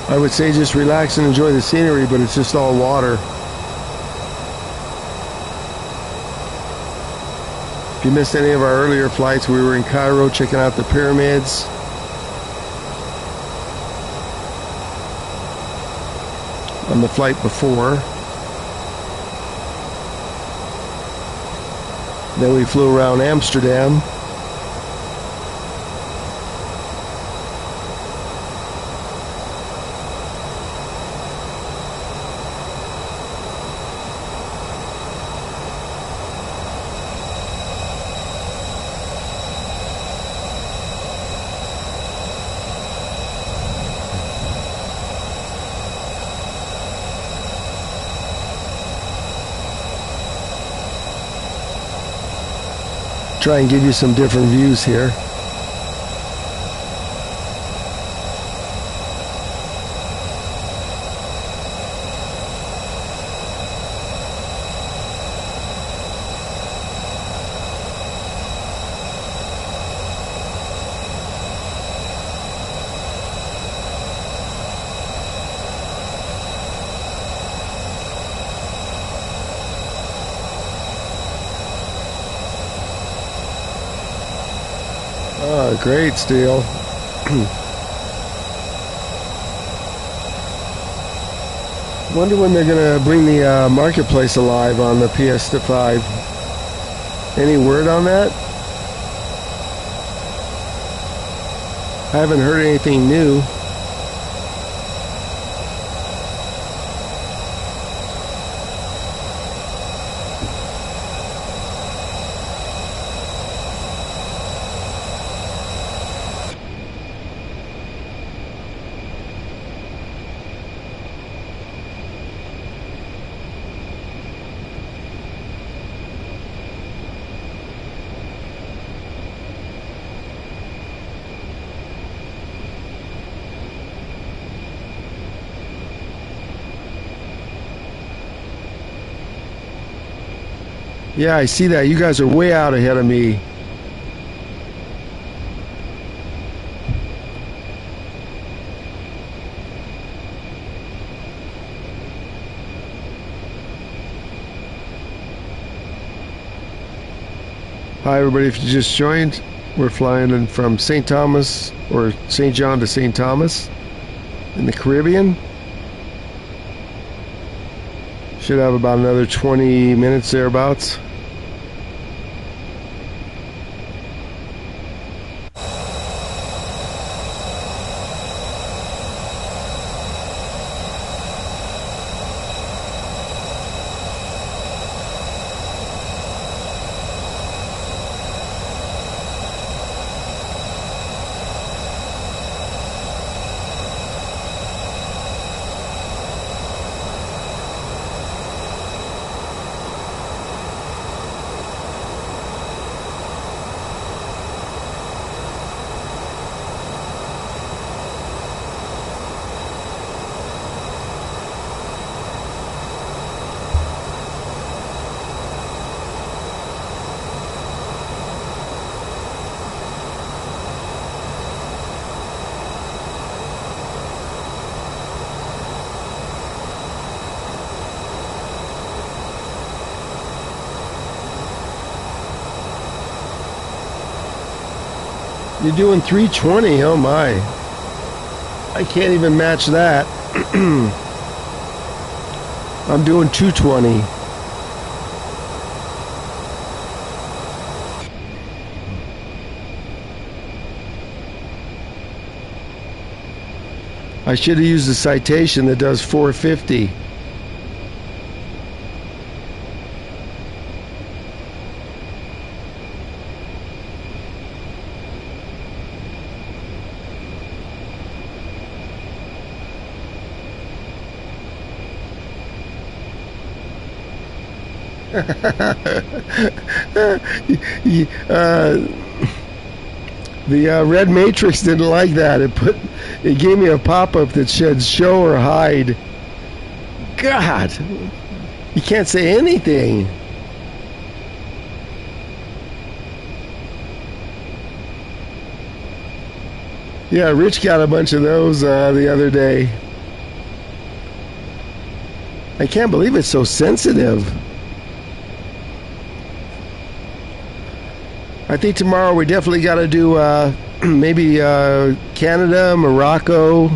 I would say just relax and enjoy the scenery, but it's just all water. If you missed any of our earlier flights, we were in Cairo checking out the pyramids. On the flight before. Then we flew around Amsterdam. Try and give you some different views here. Oh, great steel. Wonder when they're going to bring the marketplace alive on the PS5. Any word on that? I haven't heard anything new. Yeah, I see that. You guys are way out ahead of me. Hi, everybody. If you just joined, we're flying in from St. Thomas or St. John to St. Thomas in the Caribbean. Should have about another 20 minutes thereabouts. You're doing 320. Oh my. I can't even match that. I'm doing 220. I should have used a citation that does 450. The red matrix didn't like that. It gave me a pop-up that said show or hide. God, you can't say anything. Yeah, Rich got a bunch of those the other day. I can't believe it's so sensitive. I think tomorrow we definitely got to do maybe Canada, Morocco,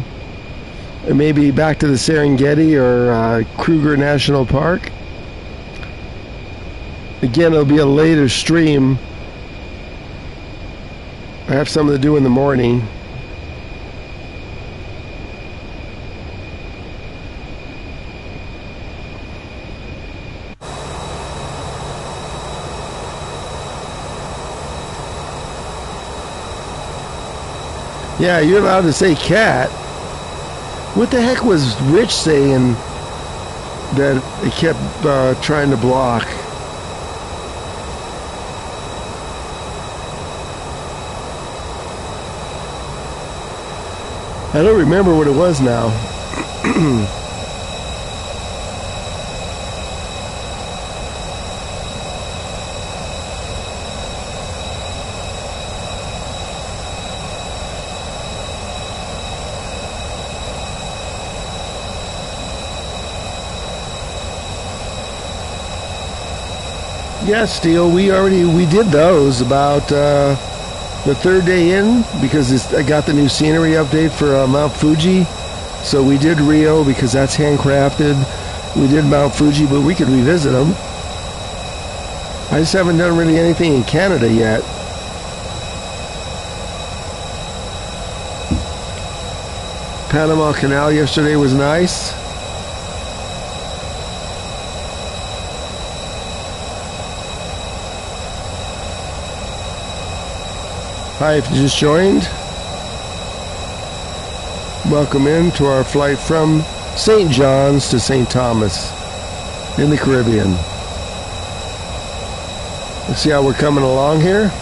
and maybe back to the Serengeti or Kruger National Park. Again, it'll be a later stream. I have something to do in the morning. Yeah, you're allowed to say cat. What the heck was Rich saying that it kept trying to block? I don't remember what it was now. Yeah, Steel, we did those about the third day in because I got the new scenery update for Mount Fuji. So we did Rio because that's handcrafted. We did Mount Fuji, but we could revisit them. I just haven't done really anything in Canada yet. Panama Canal yesterday was nice. Hi, if you just joined, welcome in to our flight from St. John's to St. Thomas in the Caribbean. Let's see how we're coming along here.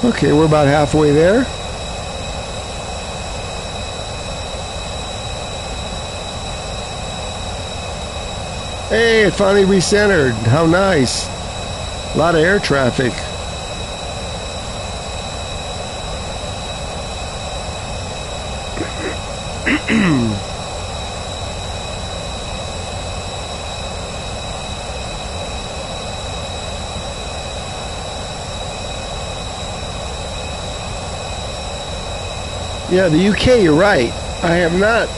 Okay, we're about halfway there. Hey, it finally recentered. How nice. A lot of air traffic. Yeah, the UK, you're right. I have not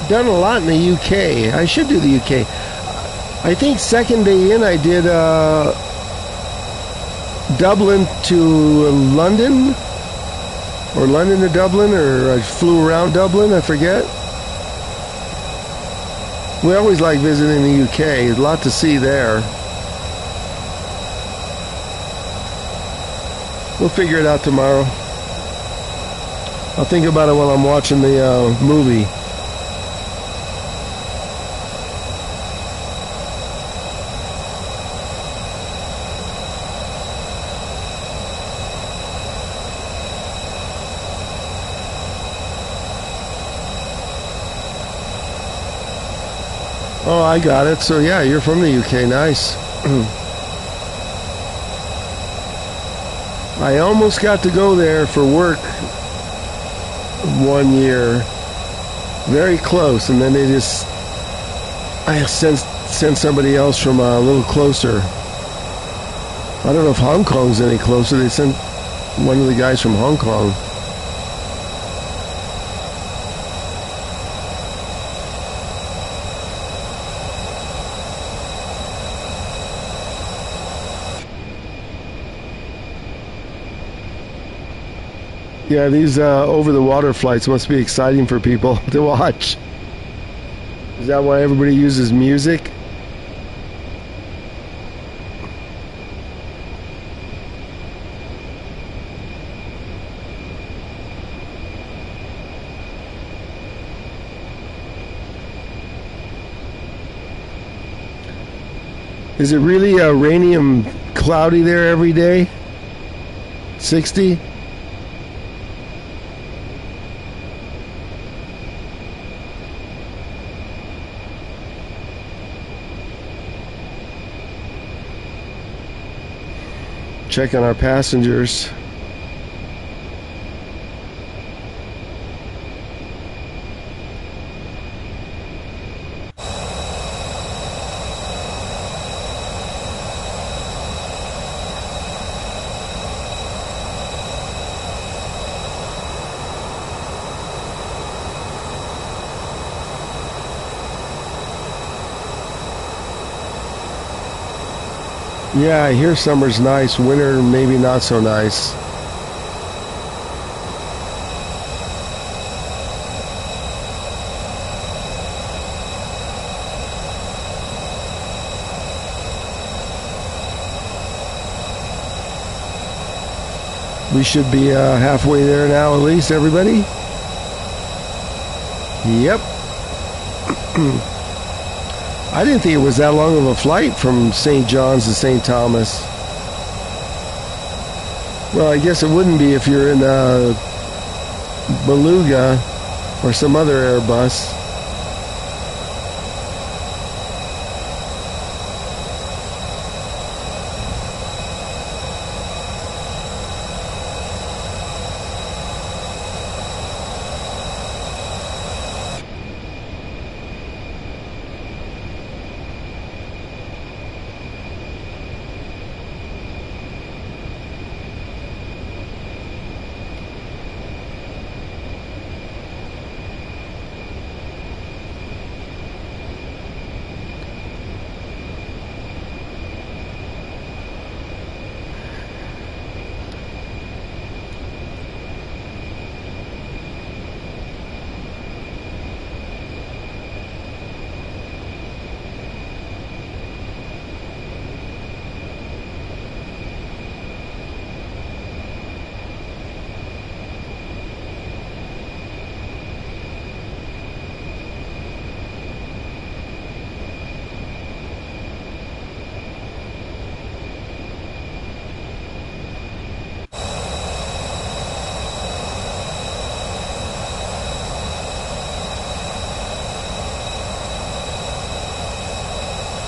done a lot in the UK. I should do the UK. I think second day in I did Dublin to London, or London to Dublin, or I flew around Dublin, I forget. We always like visiting the UK. There's a lot to see there. We'll figure it out tomorrow. I'll think about it while I'm watching the movie. Oh, I got it. So yeah, you're from the UK. Nice. I almost got to go there for work 1 year. Very close, and then they just I sent somebody else from a little closer. I don't know if Hong Kong's any closer. They sent one of the guys from Hong Kong. Yeah, these over-the-water flights must be exciting for people to watch. Is that why everybody uses music? Is it really rainy and cloudy there every day? 60? Check on our passengers. Yeah, I hear summer's nice, winter maybe not so nice. We should be halfway there now, at least, everybody. Yep. I didn't think it was that long of a flight from St. John's to St. Thomas. Well, I guess it wouldn't be if you're in Beluga or some other Airbus.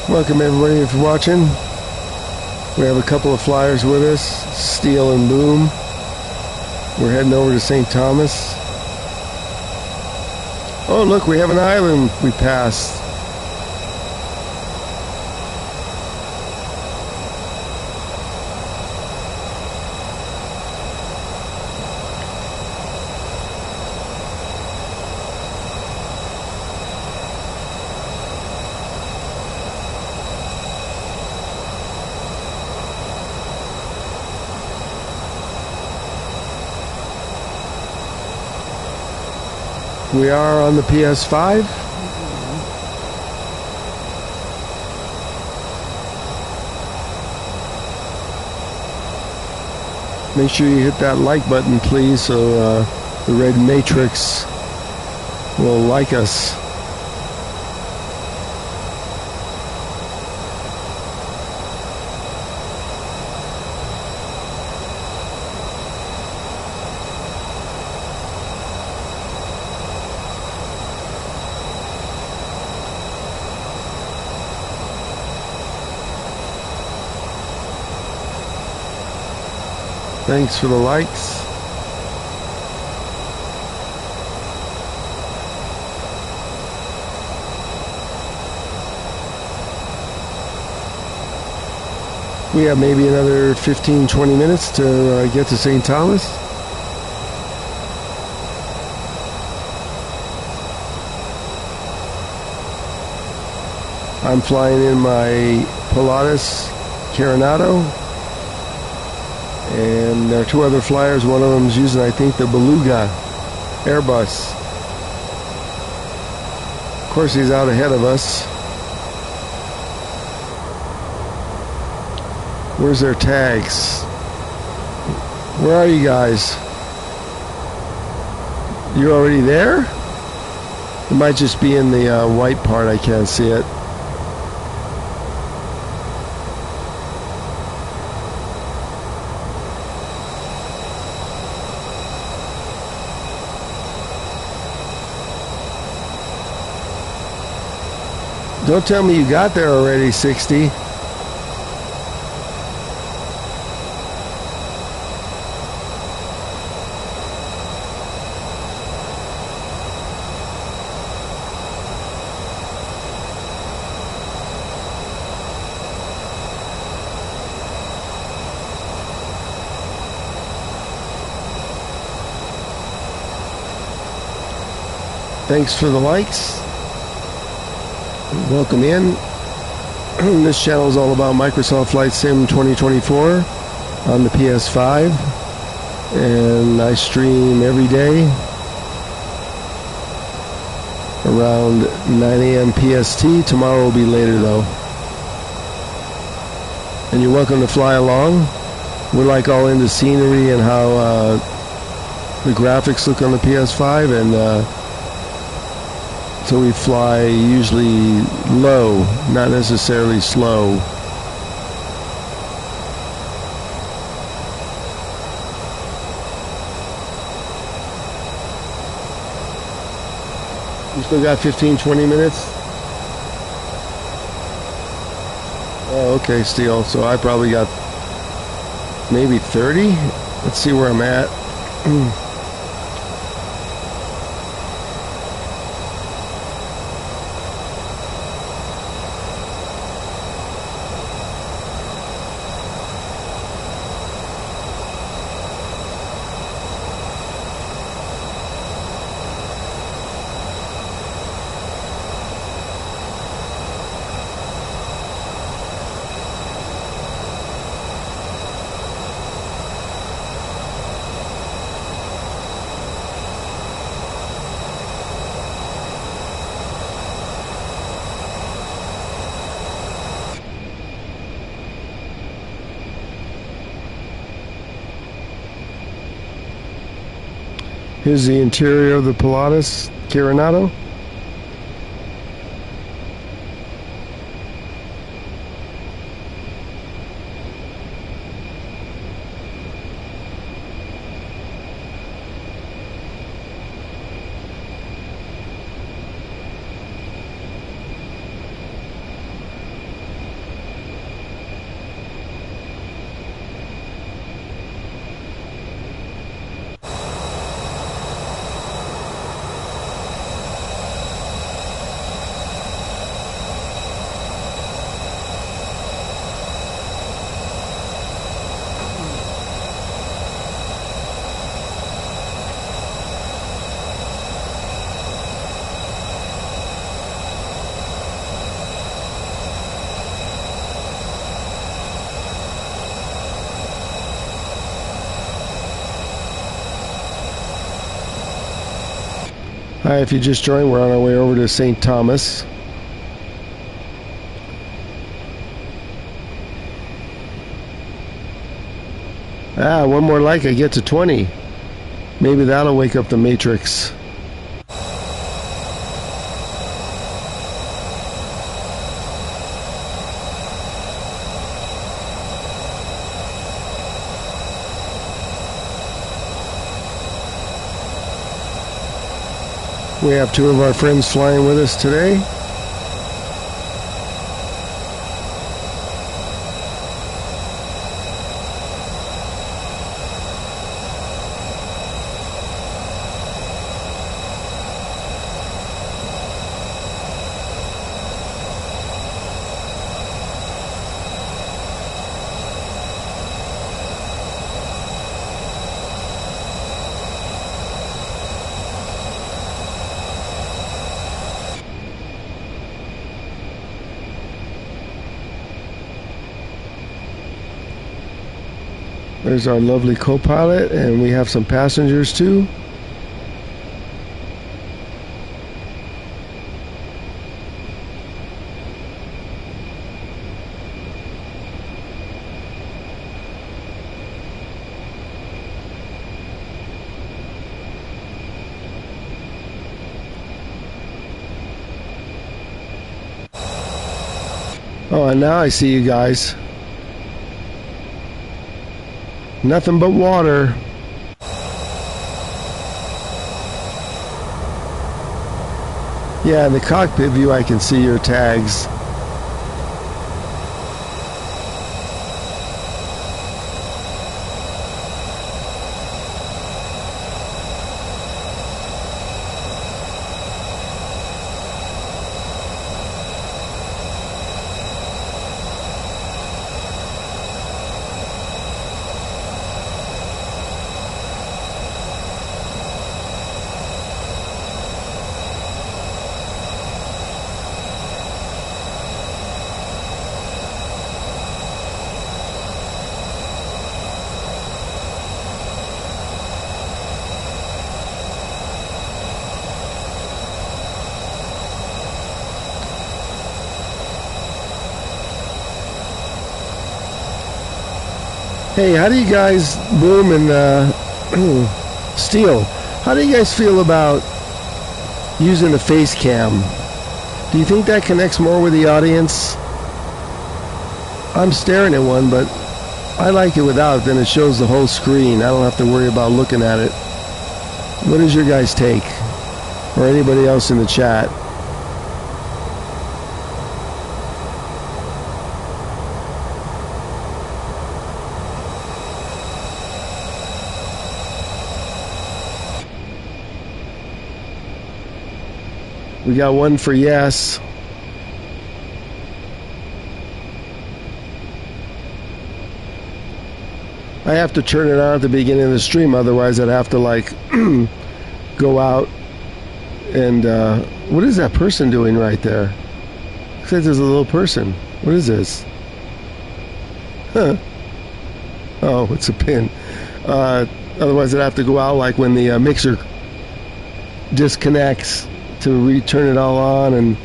Welcome everybody if you're watching. We have a couple of flyers with us, Steel and Boom. We're heading over to St. Thomas. Oh look, we have an island we passed. We are on the PS5. Make sure you hit that like button, please, so the red matrix will like us. Thanks for the likes. We have maybe another 15-20 minutes to get to St. Thomas. I'm flying in my Pilatus Carenado, and there are two other flyers. One of them is using, I think, the Beluga Airbus. Of course, he's out ahead of us. Where's their tags? Where are you guys? You're already there? It might just be in the white part. I can't see it. Don't tell me you got there already, 60. Thanks for the likes. Welcome in. This channel is all about Microsoft Flight Sim 2024 on the PS5, and I stream every day around 9 a.m. PST. Tomorrow will be later though. And you're welcome to fly along. We're like all into scenery and how the graphics look on the PS5, and so we fly usually low, not necessarily slow. We still got 15-20 minutes? Oh, okay, Steel. So I probably got maybe 30? Let's see where I'm at. Here's the interior of the Pilatus Carenado. Hi, if you just joined, we're on our way over to St. Thomas. One more like, I get to 20. Maybe that'll wake up the Matrix. We have two of our friends flying with us today. There's our lovely co-pilot, and we have some passengers too. Oh, and now I see you guys. Nothing but water. Yeah, in the cockpit view I can see your tags. Hey, how do you guys, Boom and Steel, how do you guys feel about using a face cam? Do you think that connects more with the audience? I'm staring at one, but I like it without. Then it shows the whole screen. I don't have to worry about looking at it. What is your guys' take? Or anybody else in the chat? We got one for yes. I have to turn it on at the beginning of the stream, otherwise I'd have to like go out and what is that person doing right there? Looks like there's a little person. What is this? Huh. Oh, it's a pin. Otherwise I'd have to go out like when the mixer disconnects to return it all on and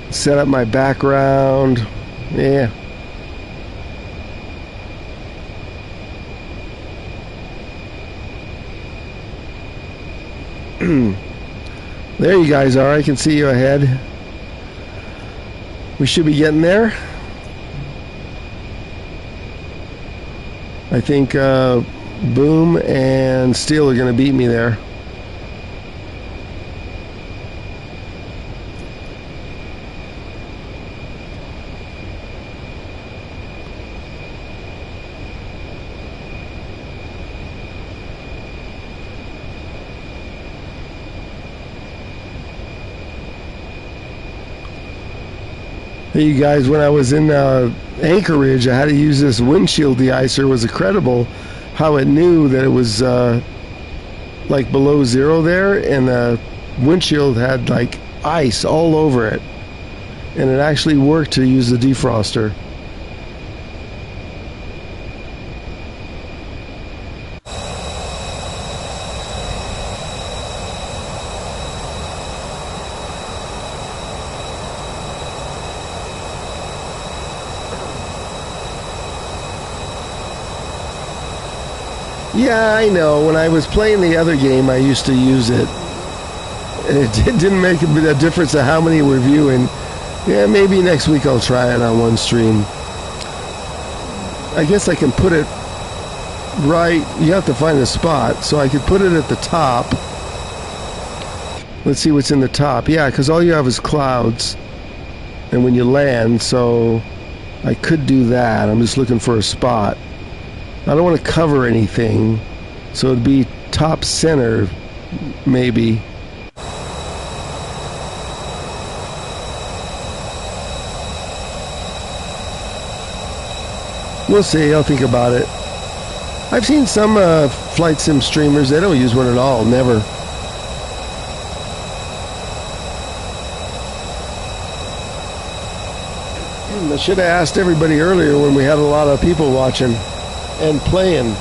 set up my background. Yeah. There you guys are. I can see you ahead. We should be getting there. I think Boom and Steel are going to beat me there. Hey, you guys, when I was in Anchorage, I had to use this windshield deicer. It was incredible how it knew that it was like below zero there, and the windshield had like ice all over it. And it actually worked to use the defroster. Yeah, I know. When I was playing the other game, I used to use it. And it didn't make a difference of how many we're viewing. Yeah, maybe next week I'll try it on one stream. I guess I can put it right. You have to find a spot. So I could put it at the top. Let's see what's in the top. Yeah, because all you have is clouds. And when you land, so I could do that. I'm just looking for a spot. I don't want to cover anything, so it'd be top center, maybe. We'll see. I'll think about it. I've seen some flight sim streamers. They don't use one at all. Never. I should have asked everybody earlier when we had a lot of people watching. and playing.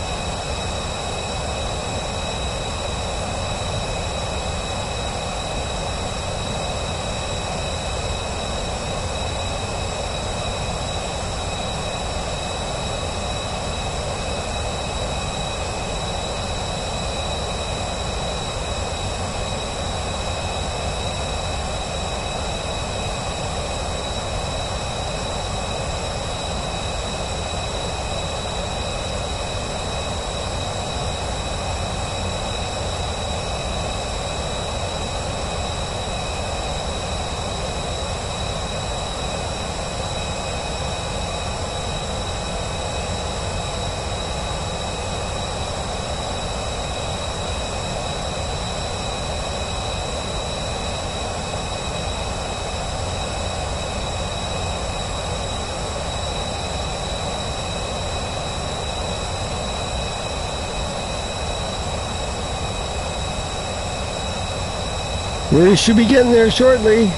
We should be getting there shortly.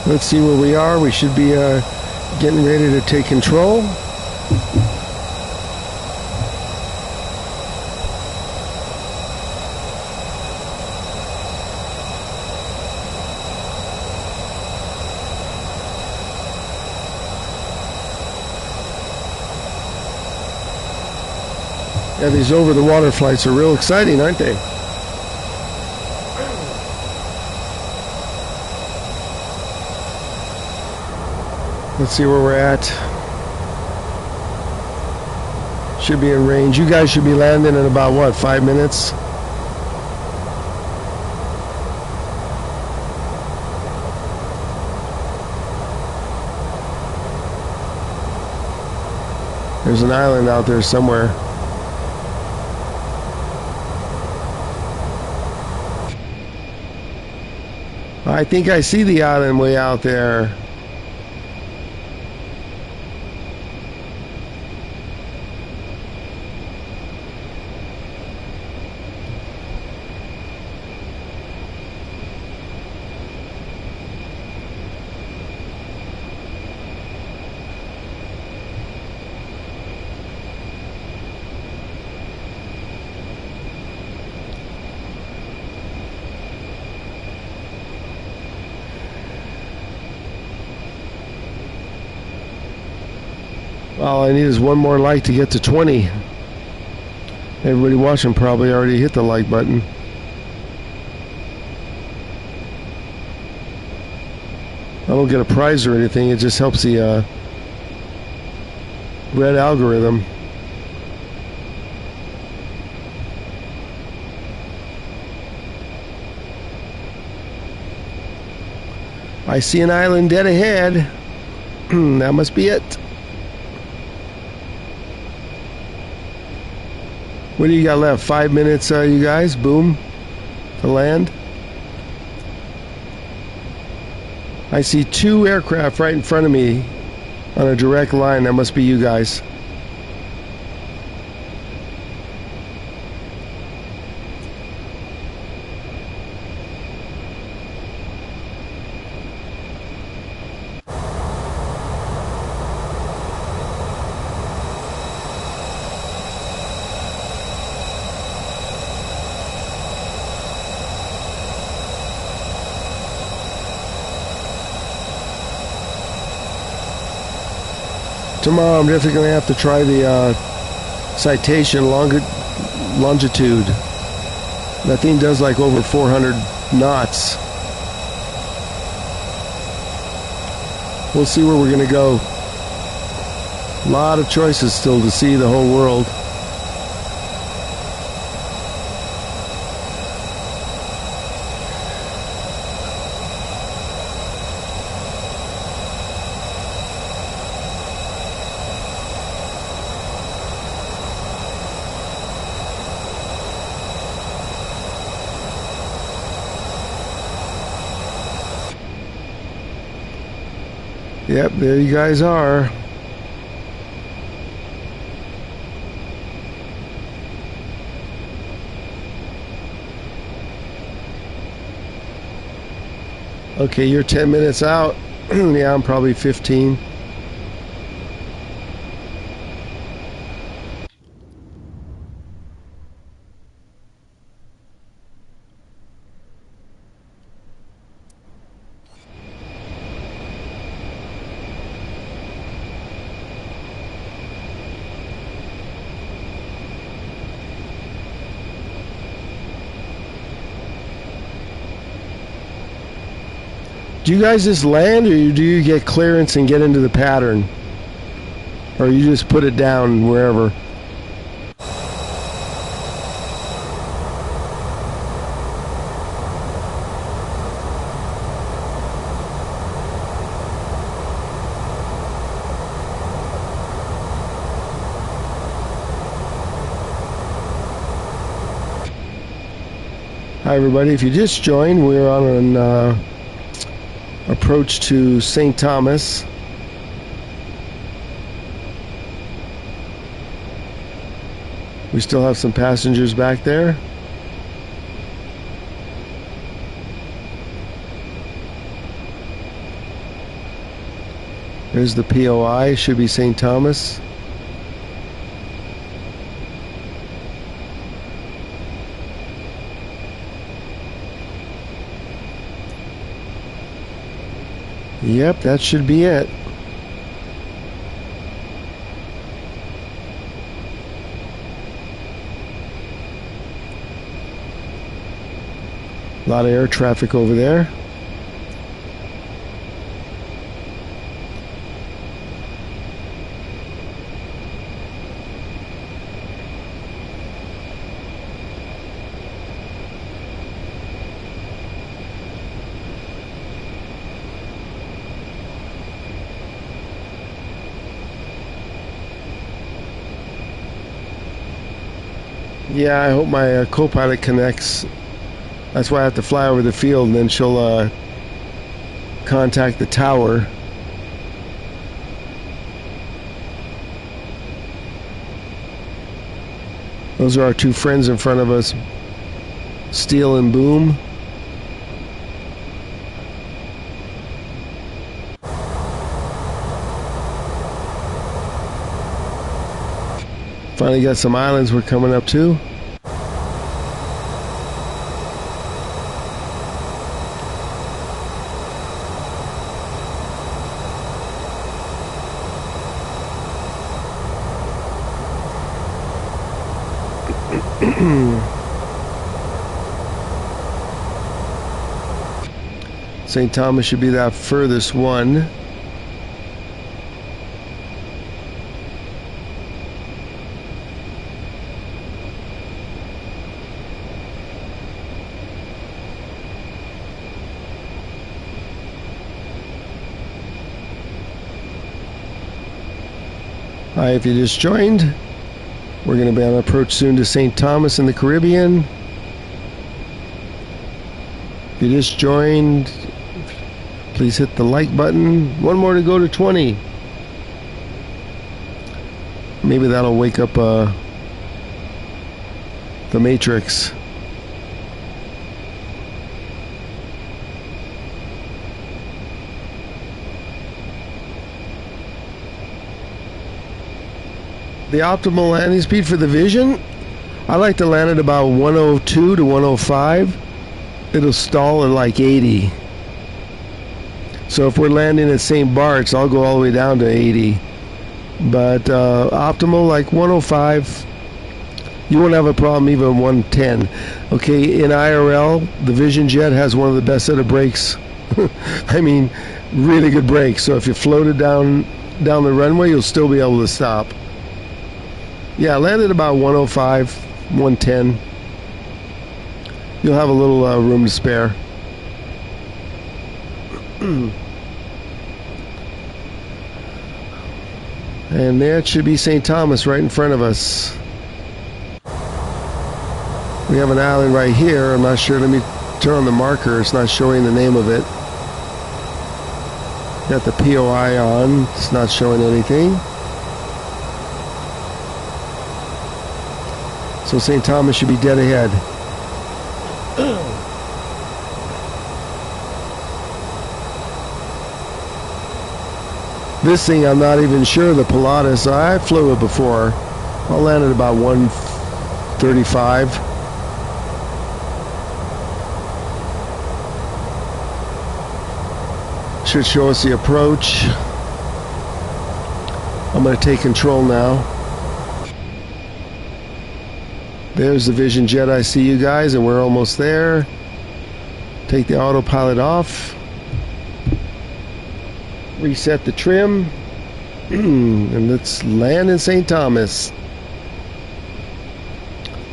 Let's see where we are. We should be getting ready to take control. Yeah, these over-the-water flights are real exciting, aren't they? Let's see where we're at. Should be in range. You guys should be landing in about, what, 5 minutes? There's an island out there somewhere. I think I see the island way out there. All I need is one more like to get to 20. Everybody watching probably already hit the like button. I don't get a prize or anything. It just helps the red algorithm. I see an island dead ahead. That must be it. What do you got left? 5 minutes, you guys? Boom. To land. I see 2 aircraft right in front of me on a direct line. That must be you guys. Tomorrow I'm definitely going to have to try the citation longitude. That thing does like over 400 knots. We'll see where we're going to go. A lot of choices still to see the whole world. Yep, there you guys are. Okay, you're 10 minutes out. Yeah, I'm probably 15. Do you guys just land, or do you get clearance and get into the pattern? Or you just put it down wherever? Hi everybody, if you just joined, we're on an approach to St. Thomas. We still have some passengers back there. There's the POI, should be St. Thomas. Yep, that should be it. A lot of air traffic over there. Yeah, I hope my co-pilot connects. That's why I have to fly over the field, and then she'll contact the tower. Those are our two friends in front of us, Steel and Boom. Finally got some islands we're coming up to. St. Thomas should be that furthest one. Hi, if you just joined, we're going to be on approach soon to St. Thomas in the Caribbean. If you just joined, please hit the like button. One more to go to 20. Maybe that'll wake up the Matrix. The optimal landing speed for the Vision, I like to land at about 102 to 105. It'll stall at like 80. So if we're landing at St. Bart's, I'll go all the way down to 80. But optimal, like 105. You won't have a problem even 110. Okay, in IRL, the Vision Jet has one of the best set of brakes I mean, really good brakes. So if you floated down the runway, you'll still be able to stop. Yeah, landed about 105, 110. You'll have a little room to spare. And there it should be St. Thomas right in front of us. We have an island right here. I'm not sure. Let me turn on the marker. It's not showing the name of it. Got the POI on. It's not showing anything. So St. Thomas should be dead ahead. This thing, I'm not even sure. The Pilatus, I flew it before. I landed about 135. Should show us the approach. I'm going to take control now. There's the Vision Jet. I see you guys, and we're almost there. Take the autopilot off. Reset the trim. And let's land in St. Thomas.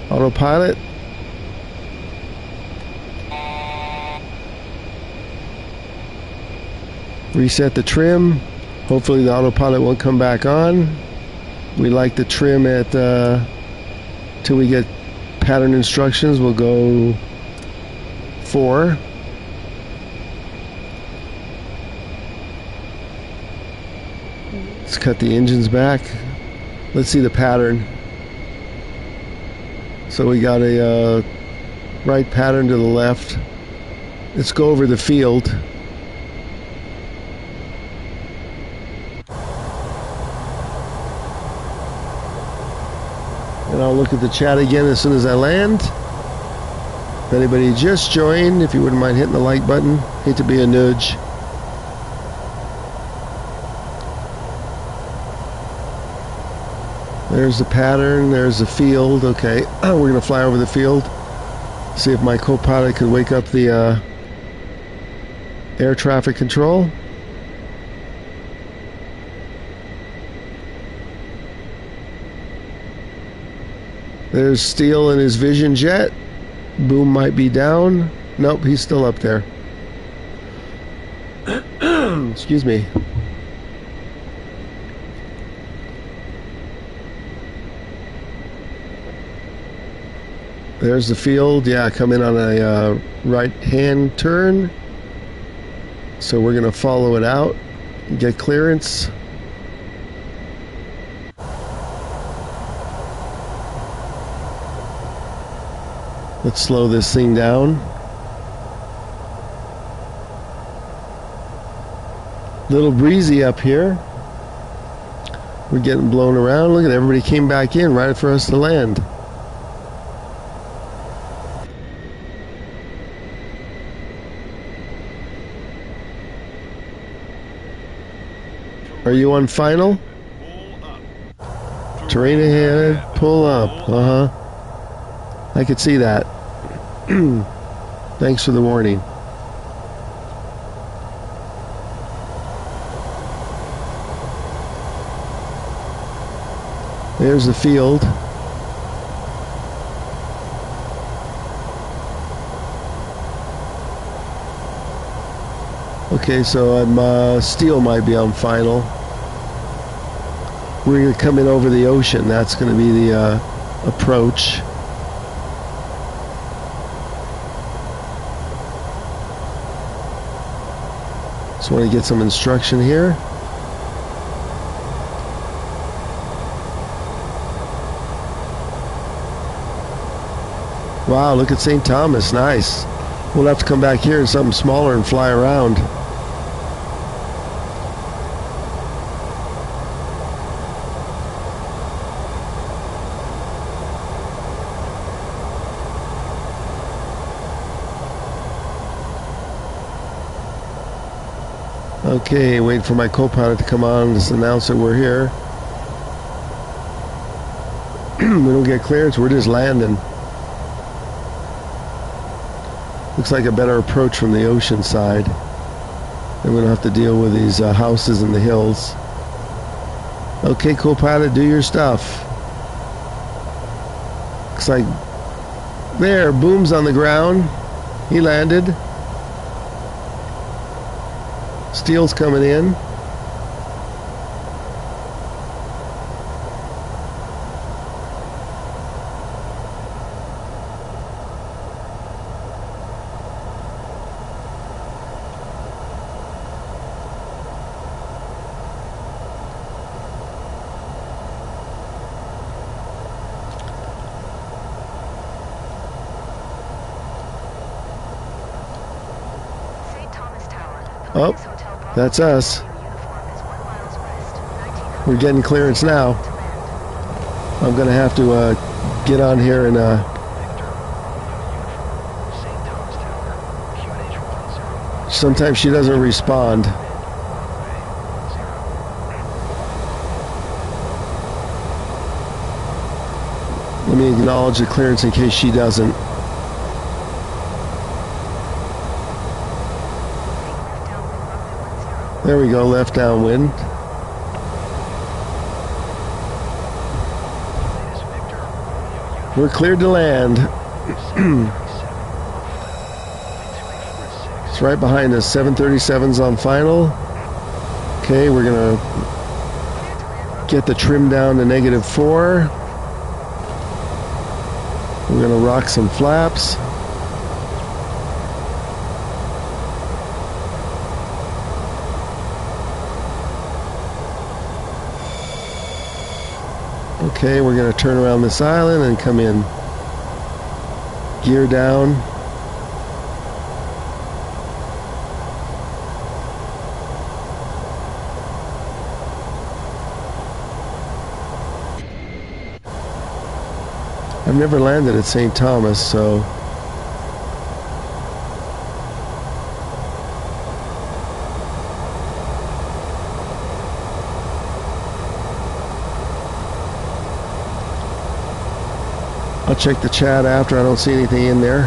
Autopilot. Reset the trim. Hopefully the autopilot won't come back on. We like the trim at till we get pattern instructions. We'll go 4. Let's cut the engines back. Let's see the pattern. So we got a right pattern to the left. Let's go over the field. And I'll look at the chat again as soon as I land. If anybody just joined, if you wouldn't mind hitting the like button. Hate to be a nudge. There's the pattern, there's the field. Okay, we're going to fly over the field. See if my co-pilot could wake up the air traffic control. There's Steele in his Vision Jet. Boom might be down. Nope, he's still up there. Excuse me. There's the field. Yeah, come in on a right-hand turn. So we're going to follow it out, get clearance. Let's slow this thing down. Little breezy up here. We're getting blown around. Look at everybody came back in right for us to land. Are you on final? Terrain ahead, pull up. I could see that. Thanks for the warning. There's the field. Okay, so I'm Steel might be on final. We're going to come in over the ocean. That's going to be the approach. Just want to get some instruction here. Wow, look at St. Thomas. Nice. We'll have to come back here in something smaller and fly around. Okay, waiting for my co-pilot to come on. Just announce that we're here. We don't get clearance, we're just landing. Looks like a better approach from the ocean side. And we don't have to deal with these houses in the hills. Okay, co-pilot, do your stuff. Looks like there, Boom's on the ground. He landed. Steele's coming in. Oh, that's us. We're getting clearance now. I'm going to have to get on here and sometimes she doesn't respond. Let me acknowledge the clearance in case she doesn't. There we go, left downwind. We're cleared to land. It's right behind us. 737's on final. Okay, we're gonna get the trim down to -4. We're gonna rock some flaps. Okay, we're going to turn around this island and come in. Gear down. I've never landed at St. Thomas, so I'll check the chat after. I don't see anything in there.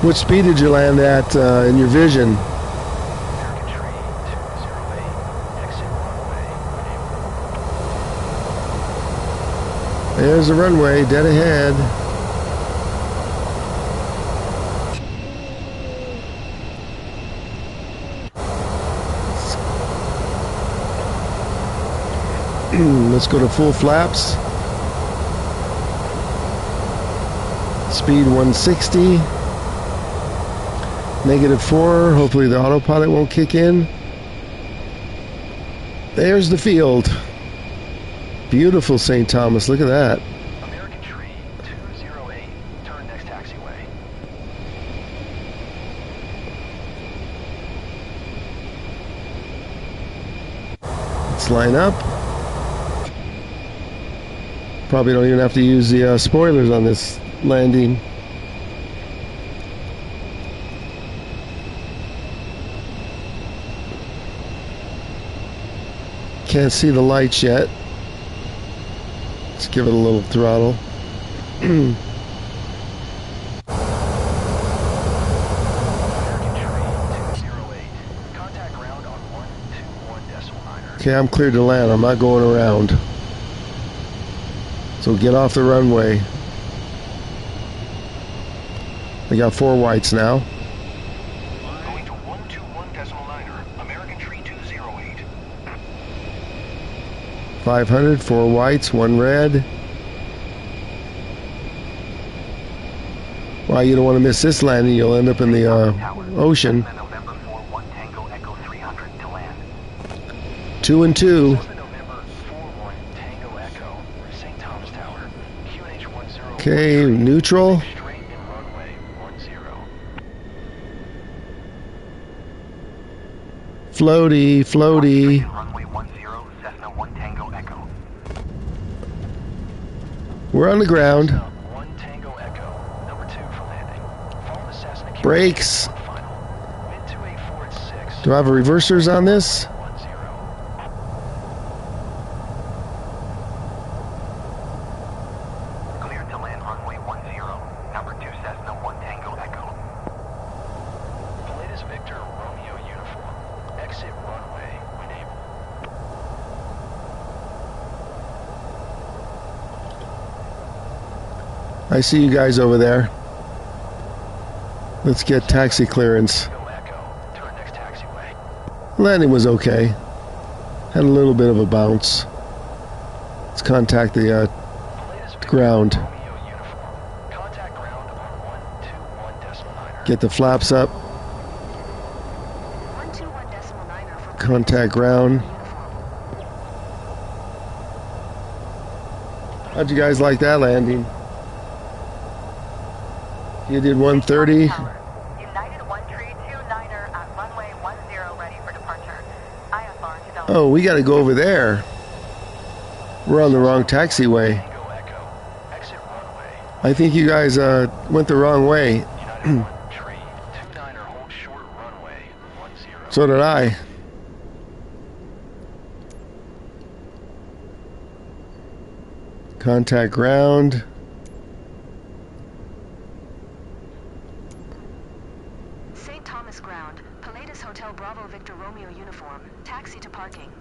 What speed did you land at in your vision? There's the runway, dead ahead. Let's go to full flaps. Speed 160. -4. Hopefully the autopilot won't kick in. There's the field. Beautiful St. Thomas. Look at that. American Tree 208. Turn next taxiway. Let's line up. Probably don't even have to use the spoilers on this landing. Can't see the lights yet. Let's give it a little throttle. Okay, I'm cleared to land. I'm not going around. So get off the runway. We got 4 whites now. Going to 121.9er, American Tree 208. 500, 4 whites, 1 red. Wow, you don't want to miss this landing. You'll end up in the ocean. 2 and 2. Okay, neutral. Floaty, floaty. We're on the ground. Brakes. Do I have reversers on this? Cleared to land runway 10. number 2 Cessna 1 Tango Echo. Pilatus Victor Romeo uniform. Exit runway when able. I see you guys over there. Let's get taxi clearance. Tango Echo to our next taxiway. Landing was okay. Had a little bit of a bounce. Let's contact the Pilatus Victor ground. Romeo uniform. Contact ground on 121.9er. Get the flaps up. 121.9er for Contact ground. How'd you guys like that landing? You did 130. United 1329er at runway 10 ready for departure. IFR developed. Oh, we got to go over there. We're on the wrong taxiway. Tango Echo. Exit runway. I think you guys went the wrong way. United 1329er hold short runway 10. So did I. Contact ground. St. Thomas ground. Pilatus Hotel Bravo Victor Romeo uniform. Taxi to parking.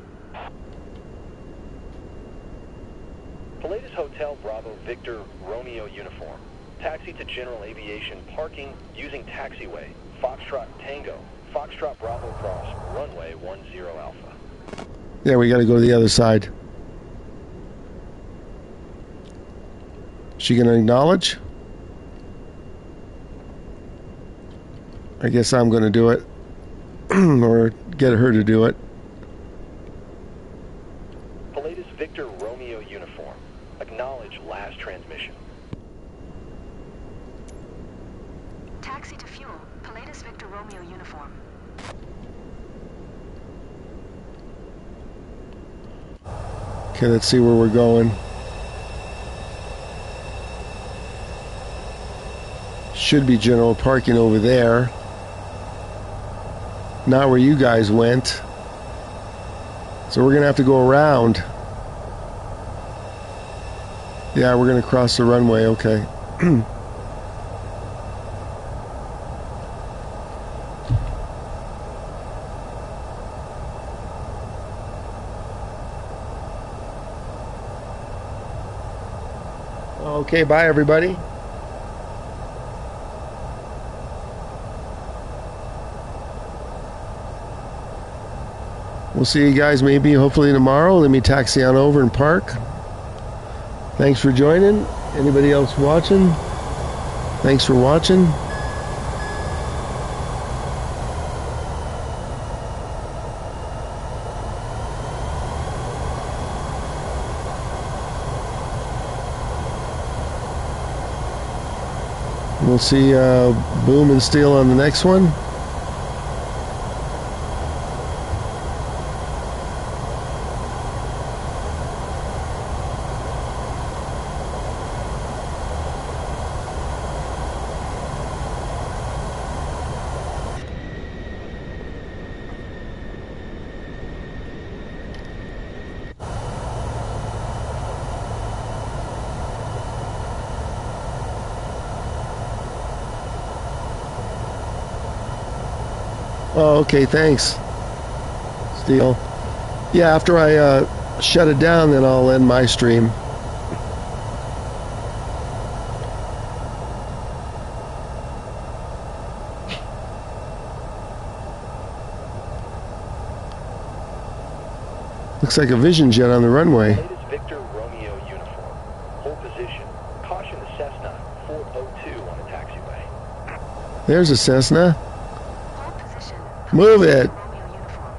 Pilatus Hotel Bravo Victor Romeo uniform. Taxi to General Aviation parking using taxiway. Foxtrot Tango. Foxtrot Bravo cross runway 10 Alpha. Yeah, we got to go to the other side. She gonna acknowledge? I guess I'm gonna do it. Or get her to do it. Pilatus Victor Romeo uniform. Acknowledge last transmission. Taxi to fuel. Pilatus Victor Romeo uniform. Okay, let's see where we're going. Should be general parking over there. Not where you guys went. So we're gonna have to go around. Yeah, we're gonna cross the runway, okay. Okay, bye everybody. We'll see you guys maybe hopefully tomorrow. Let me taxi on over and park. Thanks for joining. Anybody else watching? Thanks for watching. We'll see Boom and Steel on the next one. Oh, okay, thanks, Steel. Yeah, after I shut it down, then I'll end my stream. Looks like a Vision jet on the runway. Pilatus Victor Romeo uniform. Hold position. Caution the Cessna 402 on the taxiway. There's a Cessna. Hold position. Move it. Romeo uniform.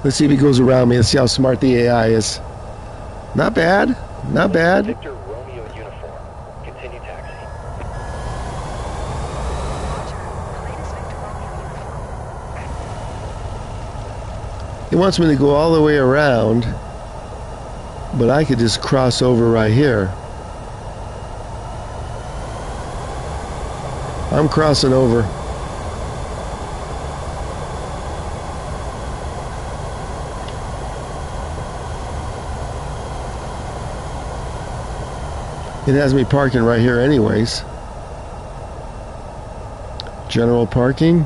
Let's see if he goes around me. Let's see how smart the AI is. Not bad. Not bad. Victor Romeo uniform. Continue taxi. Pilatus Victor Romeo uniform. He wants me to go all the way around, but I could just cross over right here. I'm crossing over. It has me parking right here anyways. General parking.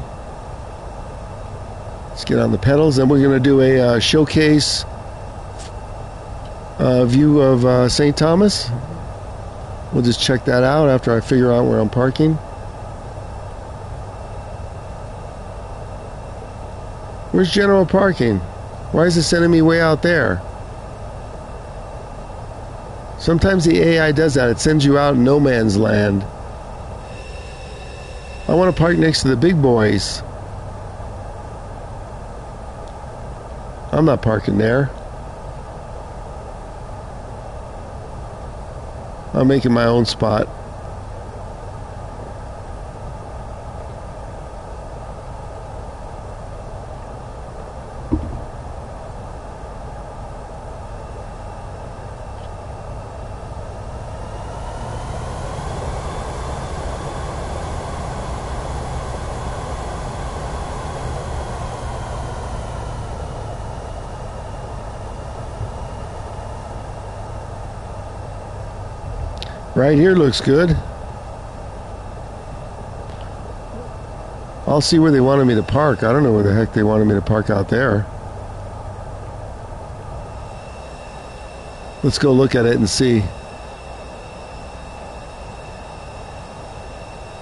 Let's get on the pedals. Then we're going to do a showcase view of St. Thomas. We'll just check that out after I figure out where I'm parking. Where's general parking? Why is it sending me way out there? Sometimes the AI does that. It sends you out in no man's land. I want to park next to the big boys. I'm not parking there. I'm making my own spot. Right here looks good. I'll see where they wanted me to park. I don't know where the heck they wanted me to park out there. Let's go look at it and see.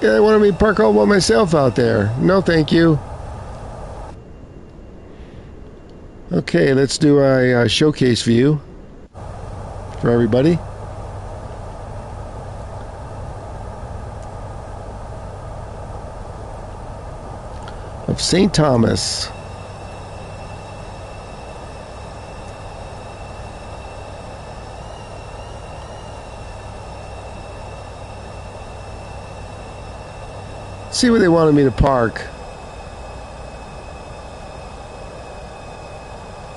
Yeah, they wanted me to park all by myself out there. No, thank you. Okay, let's do a showcase view for everybody. Of St. Thomas. See where they wanted me to park.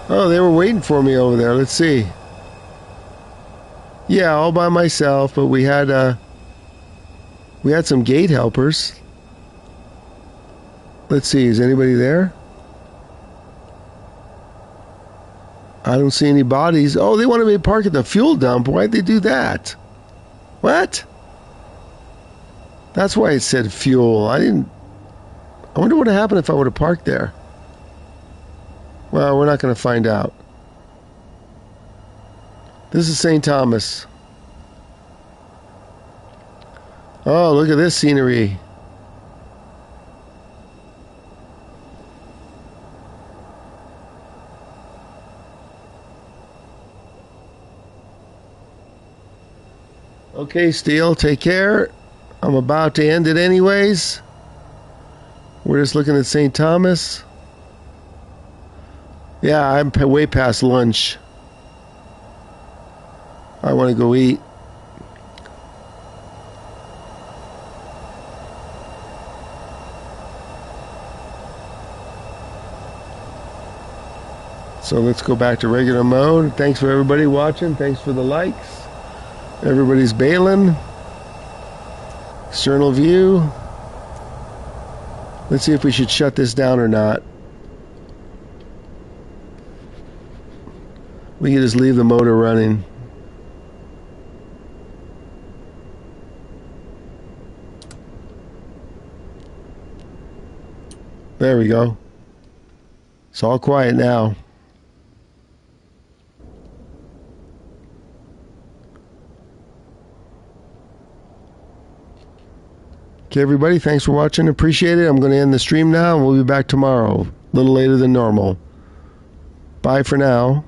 Oh, they were waiting for me over there. Let's see. Yeah, all by myself, but we had some gate helpers. Let's see, is anybody there? I don't see any bodies. Oh, they wanted me to park at the fuel dump. Why'd they do that? What? That's why it said fuel. I wonder what would happen if I would have parked there. Well, we're not going to find out. This is St. Thomas. Oh, look at this scenery. Okay, Steele, take care. I'm about to end it anyways. We're just looking at St. Thomas. Yeah, I'm way past lunch. I want to go eat. So let's go back to regular mode. Thanks for everybody watching. Thanks for the likes. Everybody's bailing. External view. Let's see if we should shut this down or not. We can just leave the motor running. There we go. It's all quiet now. Okay, everybody, thanks for watching. Appreciate it. I'm going to end the stream now, and we'll be back tomorrow, a little later than normal. Bye for now.